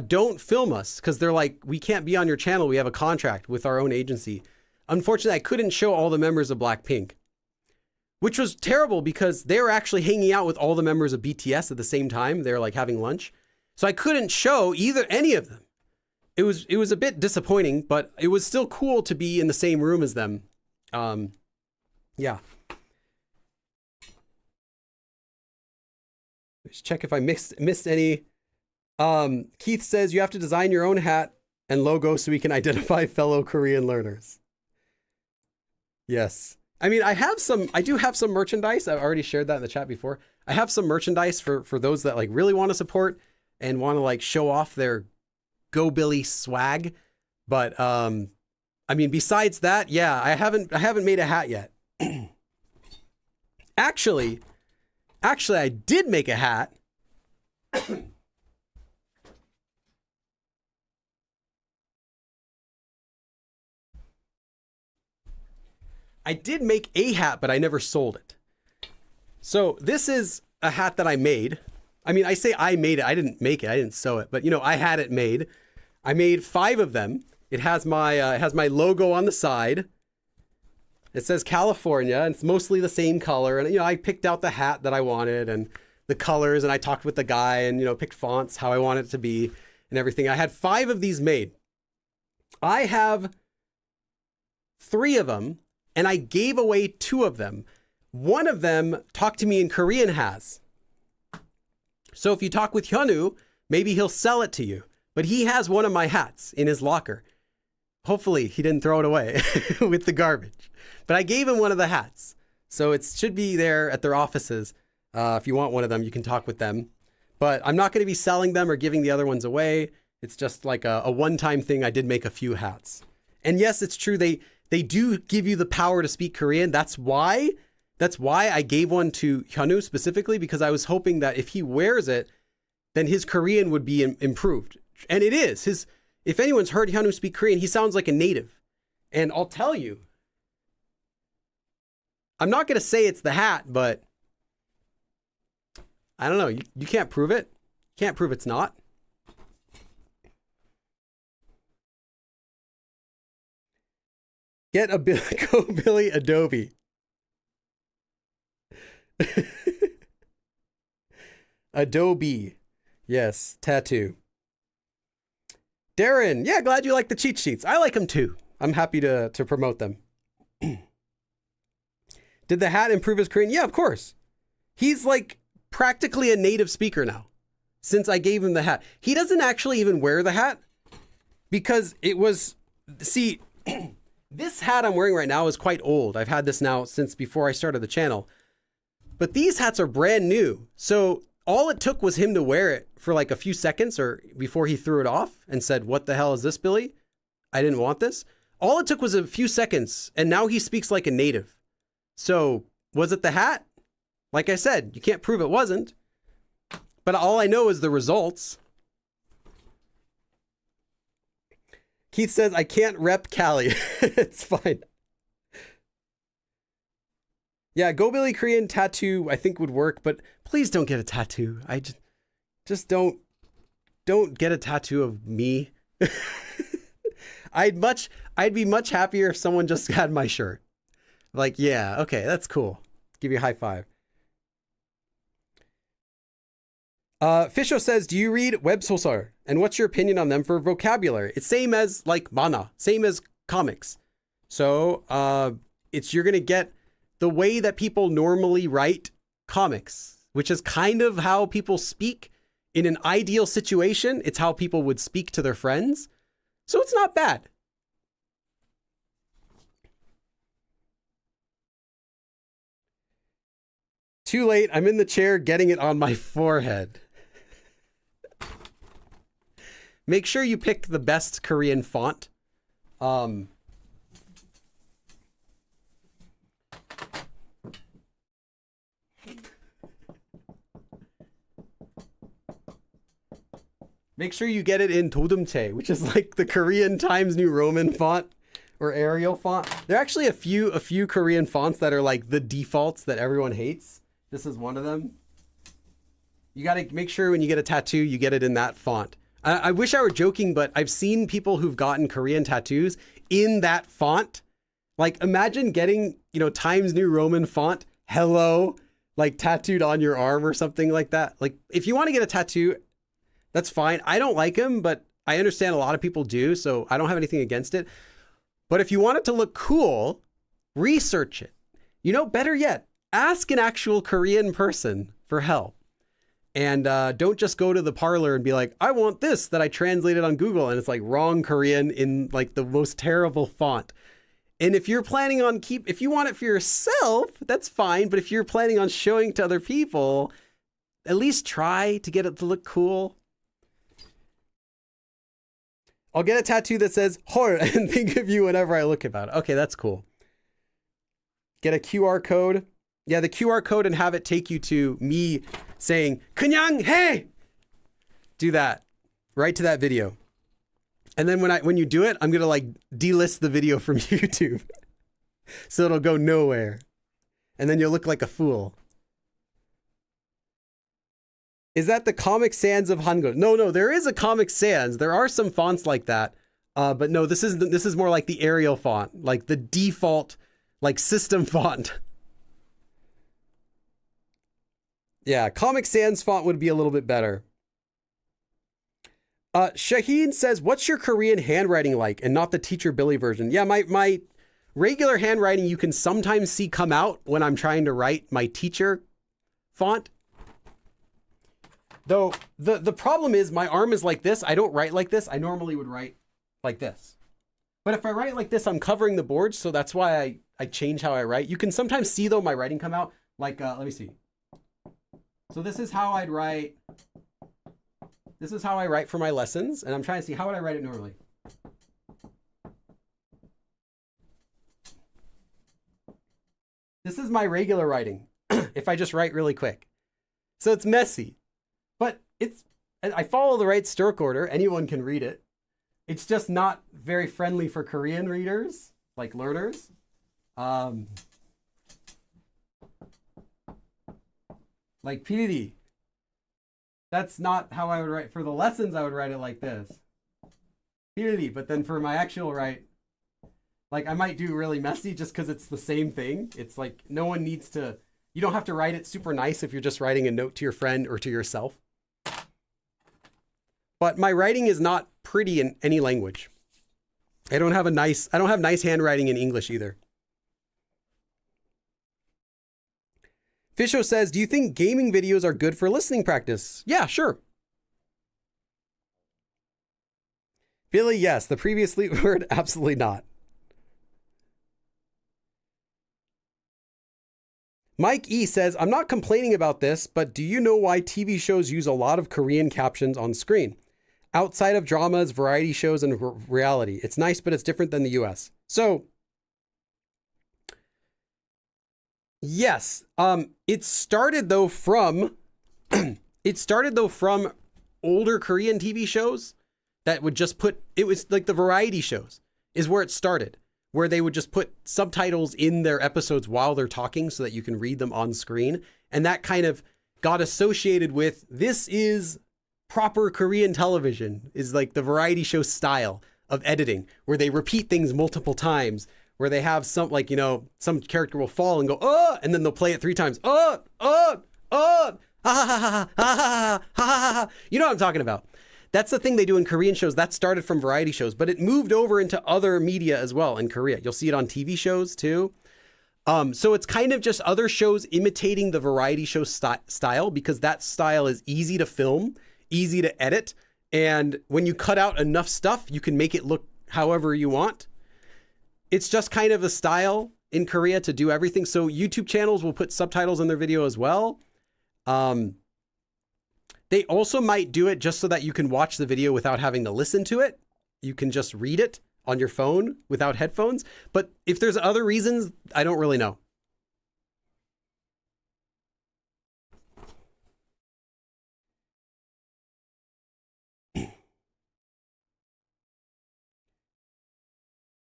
Don't film us because they're we can't be on your channel. We have a contract with our own agency. Unfortunately, I couldn't show all the members of Blackpink, which was terrible because they were actually hanging out with all the members of BTS at the same time. They're having lunch. So I couldn't show any of them. It was a bit disappointing, but it was still cool to be in the same room as them. Yeah. Let's check if I missed any. Keith says you have to design your own hat and logo so we can identify fellow Korean learners. Yes. I mean, I do have some merchandise. I've already shared that in the chat before. I have some merchandise for those that really want to support and want to show off their Go Billy swag. But, I mean, besides that, yeah, I haven't made a hat yet. Actually, I did make a hat. I did make a hat, but I never sold it. So this is a hat that I made. I mean, I say I made it. I didn't make it. I didn't sew it, but I had it made. I made 5 of them. It has my logo on the side. It says California, and it's mostly the same color. And I picked out the hat that I wanted and the colors, and I talked with the guy and picked fonts how I want it to be and everything. I had 5 of these made. I have 3 of them. And I gave away 2 of them. One of them, Talk to Me in Korean, has. So if you talk with Hyunwoo, maybe he'll sell it to you. But he has one of my hats in his locker. Hopefully he didn't throw it away with the garbage. But I gave him one of the hats. So it should be there at their offices. If you want one of them, you can talk with them. But I'm not going to be selling them or giving the other ones away. It's just a one-time thing. I did make a few hats. And yes, it's true. They do give you the power to speak Korean. That's why I gave one to Hyunwoo specifically, because I was hoping that if he wears it, then his Korean would be improved. And it is. If anyone's heard Hyunwoo speak Korean, he sounds like a native. And I'll tell you, I'm not going to say it's the hat, but I don't know. You can't prove it. You can't prove it's not. Get a Go Billy Adobe. Adobe. Yes, tattoo. Darren, yeah, glad you like the cheat sheets. I like them too. I'm happy to promote them. Did the hat improve his Korean? Yeah, of course. He's like practically a native speaker now since I gave him the hat. He doesn't actually even wear the hat because it was, see, this hat I'm wearing right now is quite old. I've had this now since before I started the channel. But these hats are brand new. So all it took was him to wear it for like a few seconds or before he threw it off and said, "What the hell is this, Billy? I didn't want this." All it took was a few seconds and now he speaks like a native. So was it the hat? Like I said, you can't prove it wasn't. But all I know is the results. Keith says, I can't rep Cali. It's fine. Yeah, Go Billy Korean tattoo I think would work, but please don't get a tattoo. I just don't get a tattoo of me. I'd be much happier if someone just had my shirt. Like, yeah, okay, that's cool. Give you a high five. Fisho says, do you read websource? And what's your opinion on them for vocabulary? It's same as like mana, same as comics. So you're going to get the way that people normally write comics, which is kind of how people speak in an ideal situation. It's how people would speak to their friends. So it's not bad. Too late. I'm in the chair getting it on my forehead. Make sure you pick the best Korean font. Make sure you get it in Dodumche, which is like the Korean Times New Roman font or Arial font. There are actually a few Korean fonts that are like the defaults that everyone hates. This is one of them. You got to make sure when you get a tattoo, you get it in that font. I wish I were joking, but I've seen people who've gotten Korean tattoos in that font. Like imagine getting, Times New Roman font, hello, like tattooed on your arm or something like that. Like if you want to get a tattoo, that's fine. I don't like them, but I understand a lot of people do, so I don't have anything against it. But if you want it to look cool, research it. Better yet, ask an actual Korean person for help. And don't just go to the parlor and be like, I want this that I translated on Google. And it's like wrong Korean in like the most terrible font. And if you're planning on if you want it for yourself, that's fine. But if you're planning on showing to other people, at least try to get it to look cool. I'll get a tattoo that says, "Hor," and think of you whenever I look about it. Okay, that's cool. Get a QR code. Yeah, the QR code and have it take you to me saying, "그냥 해!" Do that. Right to that video. And then when you do it, I'm going to like delist the video from YouTube. So it'll go nowhere. And then you'll look like a fool. Is that the Comic Sans of Hangul? No, there is a Comic Sans. There are some fonts like that. But no, this is more like the Arial font, like the default, like system font. Yeah, Comic Sans font would be a little bit better. Shaheen says, what's your Korean handwriting like and not the Teacher Billy version? Yeah, my regular handwriting you can sometimes see come out when I'm trying to write my teacher font. Though the problem is my arm is like this. I don't write like this. I normally would write like this. But if I write like this, I'm covering the board. So that's why I change how I write. You can sometimes see though my writing come out like, let me see. So this is how I'd write. This is how I write for my lessons. And I'm trying to see how would I write it normally. This is my regular writing. If I just write really quick. So it's messy. But I follow the right stroke order. Anyone can read it. It's just not very friendly for Korean readers, like learners. Like PD. That's not how I would write. For the lessons, I would write it like this. PD. But then for my actual write, like I might do really messy just because it's the same thing. It's like no one needs to, you don't have to write it super nice if you're just writing a note to your friend or to yourself. But my writing is not pretty in any language. I don't have nice handwriting in English either. Fisho says, do you think gaming videos are good for listening practice? Yeah, sure. Billy, yes. The previously word, absolutely not. Mike E says, I'm not complaining about this, but do you know why TV shows use a lot of Korean captions on screen? Outside of dramas, variety shows, and reality. It's nice, but it's different than the US. So, yes, it started though from older Korean TV shows that would just put, it was like the variety shows is where it started, where they would just put subtitles in their episodes while they're talking so that you can read them on screen. And that kind of got associated with, this is proper Korean television, is like the variety show style of editing, where they repeat things multiple times, where they have some, like, you know, some character will fall and go, oh, and then they'll play it 3 times. Oh, oh, oh, ha ha ha ha ha ha ha ha. You know what I'm talking about. That's the thing they do in Korean shows. That started from variety shows, but it moved over into other media as well in Korea. You'll see it on TV shows too. So it's kind of just other shows imitating the variety show style, because that style is easy to film, easy to edit. And when you cut out enough stuff, you can make it look however you want. It's just kind of a style in Korea to do everything. So YouTube channels will put subtitles in their video as well. They also might do it just so that you can watch the video without having to listen to it. You can just read it on your phone without headphones. But if there's other reasons, I don't really know.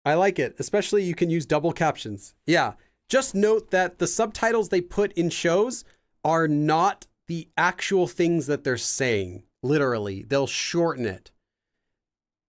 I like it, especially you can use double captions. Yeah, just note that the subtitles they put in shows are not the actual things that they're saying. Literally, they'll shorten it.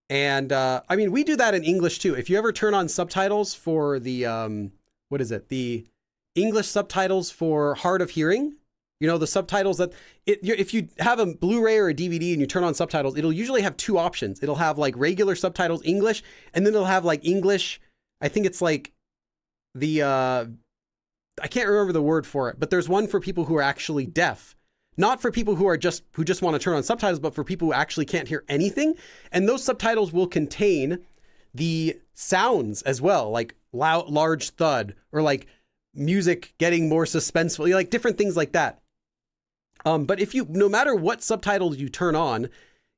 And I mean, we do that in English too. If you ever turn on subtitles for the, what is it? The English subtitles for hard of hearing, you know, the subtitles that, if you have a Blu-ray or a DVD and you turn on subtitles, it'll usually have 2 options. It'll have like regular subtitles, English, and then it'll have like English. I think it's like the, I can't remember the word for it, but there's one for people who are actually deaf. Not for people who just want to turn on subtitles, but for people who actually can't hear anything. And those subtitles will contain the sounds as well, like loud, large thud, or like music getting more suspenseful, like different things like that. But if you, no matter what subtitles you turn on,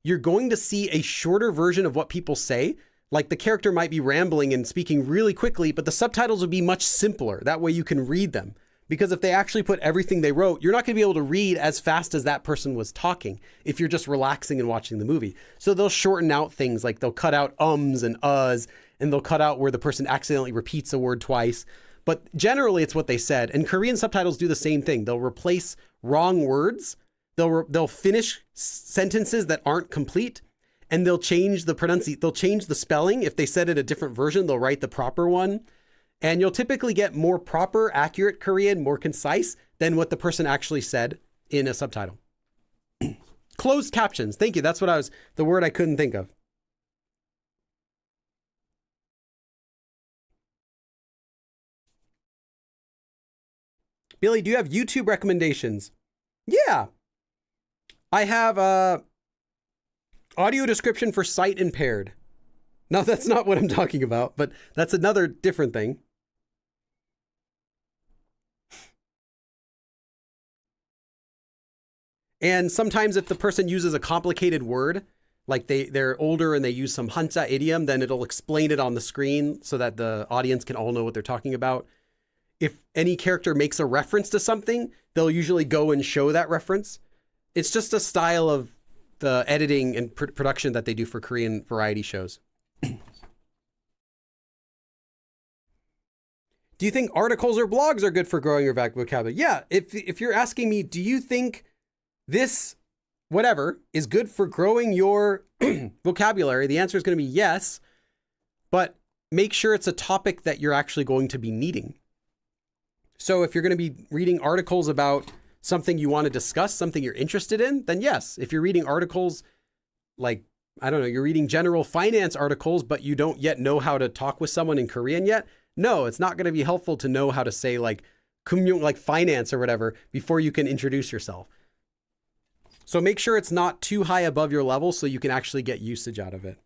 you're going to see a shorter version of what people say. Like the character might be rambling and speaking really quickly, but the subtitles will be much simpler. That way you can read them. Because if they actually put everything they wrote, you're not going to be able to read as fast as that person was talking if you're just relaxing and watching the movie. So they'll shorten out things, like they'll cut out ums and uhs, and they'll cut out where the person accidentally repeats a word twice. But generally, it's what they said. And Korean subtitles do the same thing. They'll replace wrong words. They'll finish sentences that aren't complete, and they'll change the they'll change the spelling. If they said it a different version, they'll write the proper one. And you'll typically get more proper, accurate Korean, more concise than what the person actually said in a subtitle. Closed captions. Thank you. That's what the word I couldn't think of. Billy, do you have YouTube recommendations? Yeah. I have audio description for sight impaired. No, that's not what I'm talking about, but that's another different thing. And sometimes if the person uses a complicated word, like they're older and they use some Hanja idiom, then it'll explain it on the screen so that the audience can all know what they're talking about. If any character makes a reference to something, they'll usually go and show that reference. It's just a style of the editing and production that they do for Korean variety shows. Do you think articles or blogs are good for growing your vocabulary? Yeah, if you're asking me, do you think this whatever is good for growing your vocabulary, the answer is going to be yes, but make sure it's a topic that you're actually going to be needing. So if you're going to be reading articles about something you want to discuss, something you're interested in, then yes. If you're reading articles like I don't know, you're reading general finance articles, but you don't yet know how to talk with someone in Korean yet. No, it's not going to be helpful to know how to say like finance or whatever before you can introduce yourself. So make sure it's not too high above your level so you can actually get usage out of it.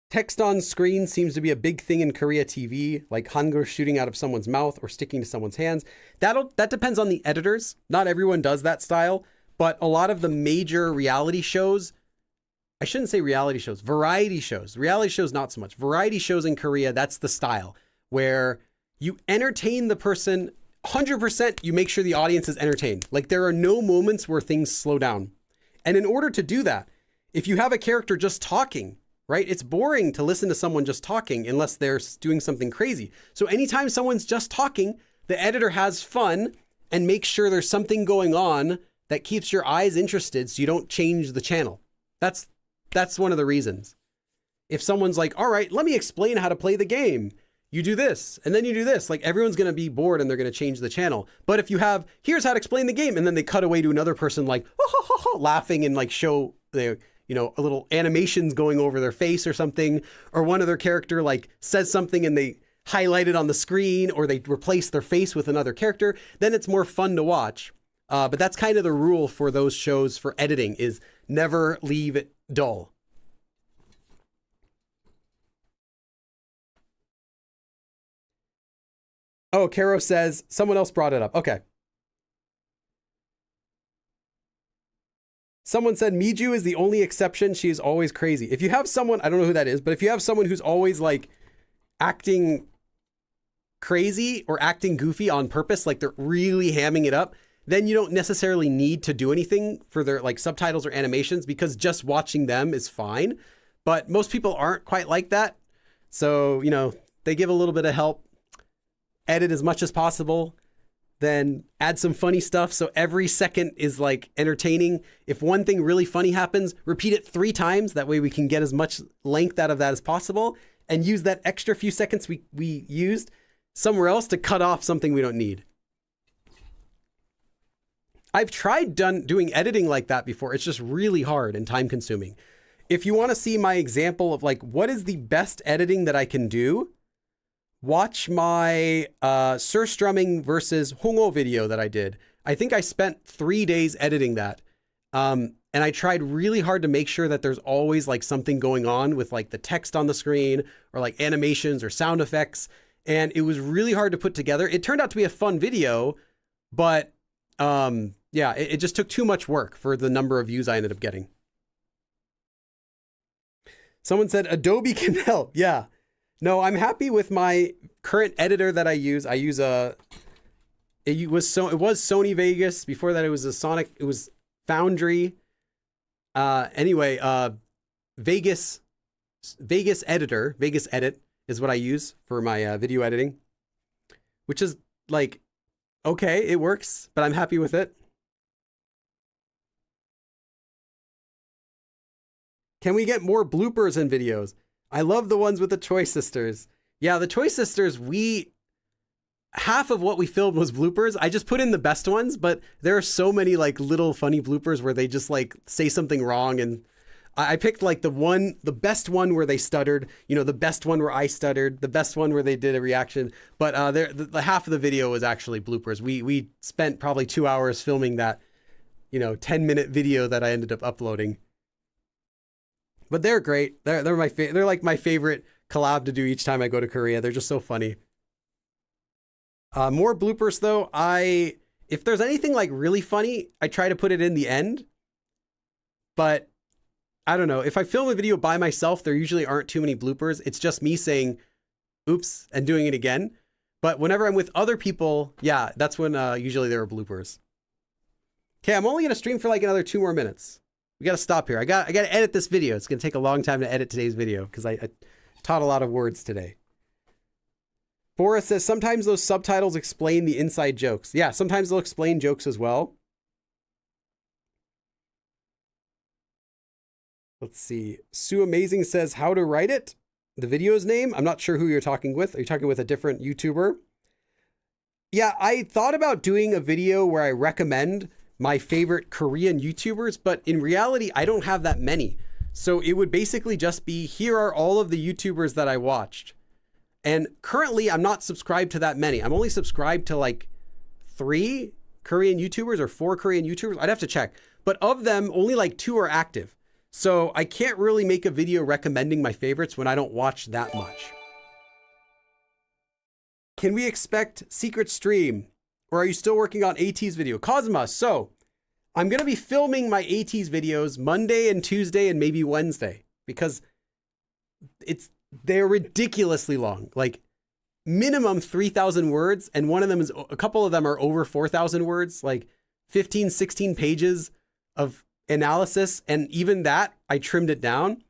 Text on screen seems to be a big thing in Korea TV, like hangul shooting out of someone's mouth or sticking to someone's hands. That depends on the editors. Not everyone does that style, but a lot of the major reality shows, I shouldn't say reality shows, variety shows. Reality shows, not so much. Variety shows in Korea, that's the style where you entertain the person 100%, you make sure the audience is entertained. Like there are no moments where things slow down. And in order to do that, if you have a character just talking, right? It's boring to listen to someone just talking unless they're doing something crazy. So anytime someone's just talking, the editor has fun and makes sure there's something going on that keeps your eyes interested so you don't change the channel. That's one of the reasons. If someone's like, all right, let me explain how to play the game. You do this, and then you do this. Like everyone's going to be bored and they're going to change the channel. But if you have, here's how to explain the game, and then they cut away to another person like, laughing and like show their, a little animations going over their face or something, or one other character like says something and they highlight it on the screen, or they replace their face with another character, then it's more fun to watch. But that's kind of the rule for those shows for editing is never leave it dull. Oh, Caro says, someone else brought it up. Okay. Someone said Miju is the only exception. She is always crazy. If you have someone, I don't know who that is, but if you have someone who's always like acting crazy or acting goofy on purpose, like they're really hamming it up, then you don't necessarily need to do anything for their like subtitles or animations because just watching them is fine. But most people aren't quite like that. So, they give a little bit of help, edit as much as possible, then add some funny stuff. So every second is like entertaining. If one thing really funny happens, repeat it 3 times. That way we can get as much length out of that as possible and use that extra few seconds we used somewhere else to cut off something we don't need. I've tried doing editing like that before. It's just really hard and time consuming. If you want to see my example of like, what is the best editing that I can do, watch my surstrumming versus hongo video that I did. I think I spent 3 days editing that. And I tried really hard to make sure that there's always like something going on with like the text on the screen or like animations or sound effects. And it was really hard to put together. It turned out to be a fun video, but yeah, it just took too much work for the number of views I ended up getting. Someone said Adobe can help. Yeah. No, I'm happy with my current editor that I use. I use it was Sony Vegas. Before that, it was Foundry. Anyway, Vegas editor, Vegas Edit is what I use for my video editing, which is like, okay, it works, but I'm happy with it. Can we get more bloopers in videos? I love the ones with the Choi sisters. Yeah, the Choi sisters, half of what we filmed was bloopers. I just put in the best ones, but there are so many like little funny bloopers where they just like say something wrong. And I picked like the best one where they stuttered, the best one where I stuttered, the best one where they did a reaction. But the half of the video was actually bloopers. We spent probably 2 hours filming that, 10-minute video that I ended up uploading. But they're great. They're like my favorite collab to do each time I go to Korea. They're just so funny. More bloopers though. If there's anything like really funny, I try to put it in the end. But I don't know. If I film a video by myself, there usually aren't too many bloopers. It's just me saying, oops, and doing it again. But whenever I'm with other people, yeah, that's when usually there are bloopers. Okay, I'm only going to stream for like another 2 more minutes. We got to stop here. I got to edit this video. It's going to take a long time to edit today's video because I taught a lot of words today. Boris says, sometimes those subtitles explain the inside jokes. Yeah, sometimes they'll explain jokes as well. Let's see. Sue Amazing says, how to write it? The video's name? I'm not sure who you're talking with. Are you talking with a different YouTuber? Yeah, I thought about doing a video where I recommend my favorite Korean YouTubers, but in reality, I don't have that many. So it would basically just be, here are all of the YouTubers that I watched. And currently I'm not subscribed to that many. I'm only subscribed to like 3 Korean YouTubers or 4 Korean YouTubers. I'd have to check, but of them, only like 2 are active. So I can't really make a video recommending my favorites when I don't watch that much. Can we expect secret stream, or are you still working on AT's video? Cosma, so I'm going to be filming my AT's videos Monday and Tuesday and maybe Wednesday, because they're ridiculously long, like minimum 3,000 words. And a couple of them are over 4,000 words, like 15, 16 pages of analysis. And even that, I trimmed it down.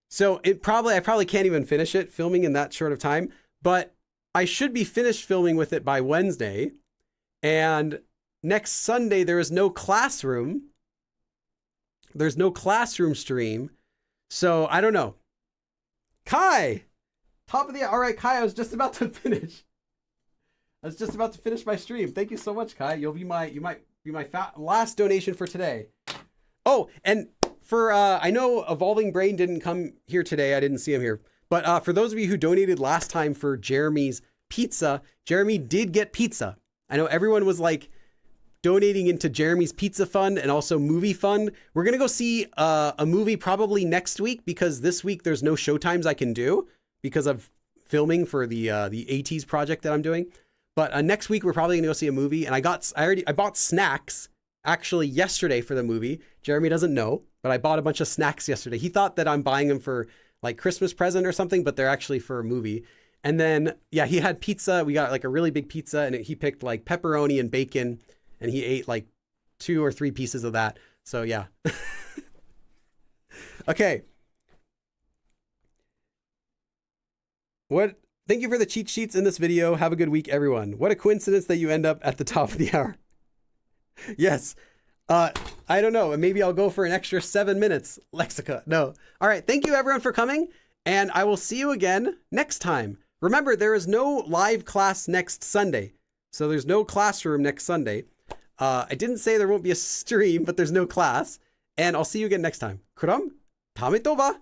So I probably can't even finish it filming in that short of time, but I should be finished filming with it by Wednesday. And next Sunday, there is no classroom. There's no classroom stream. So I don't know. Kai, top of the hour. All right, Kai, I was just about to finish. I was just about to finish my stream. Thank you so much, Kai. You might be my last donation for today. Oh, and for I know Evolving Brain didn't come here today. I didn't see him here. But for those of you who donated last time for Jeremy's pizza, Jeremy did get pizza. I know everyone was like donating into Jeremy's pizza fund and also movie fund. We're going to go see a movie probably next week, because this week there's no showtimes I can do because of filming for the AT's project that I'm doing. But next week we're probably going to go see a movie, and I bought snacks actually yesterday for the movie. Jeremy doesn't know, but I bought a bunch of snacks yesterday. He thought that I'm buying them for like Christmas present or something, but they're actually for a movie. And then, yeah, he had pizza. We got like a really big pizza, and he picked like pepperoni and bacon, and he ate like 2 or 3 pieces of that. So yeah. Okay. Thank you for the cheat sheets in this video. Have a good week, everyone. What a coincidence that you end up at the top of the hour. Yes. I don't know. Maybe I'll go for an extra 7 minutes. Lexica. No. All right. Thank you, everyone, for coming. And I will see you again next time. Remember, there is no live class next Sunday. So there's no classroom next Sunday. I didn't say there won't be a stream, but there's no class. And I'll see you again next time. 그럼 다음에 또 봐.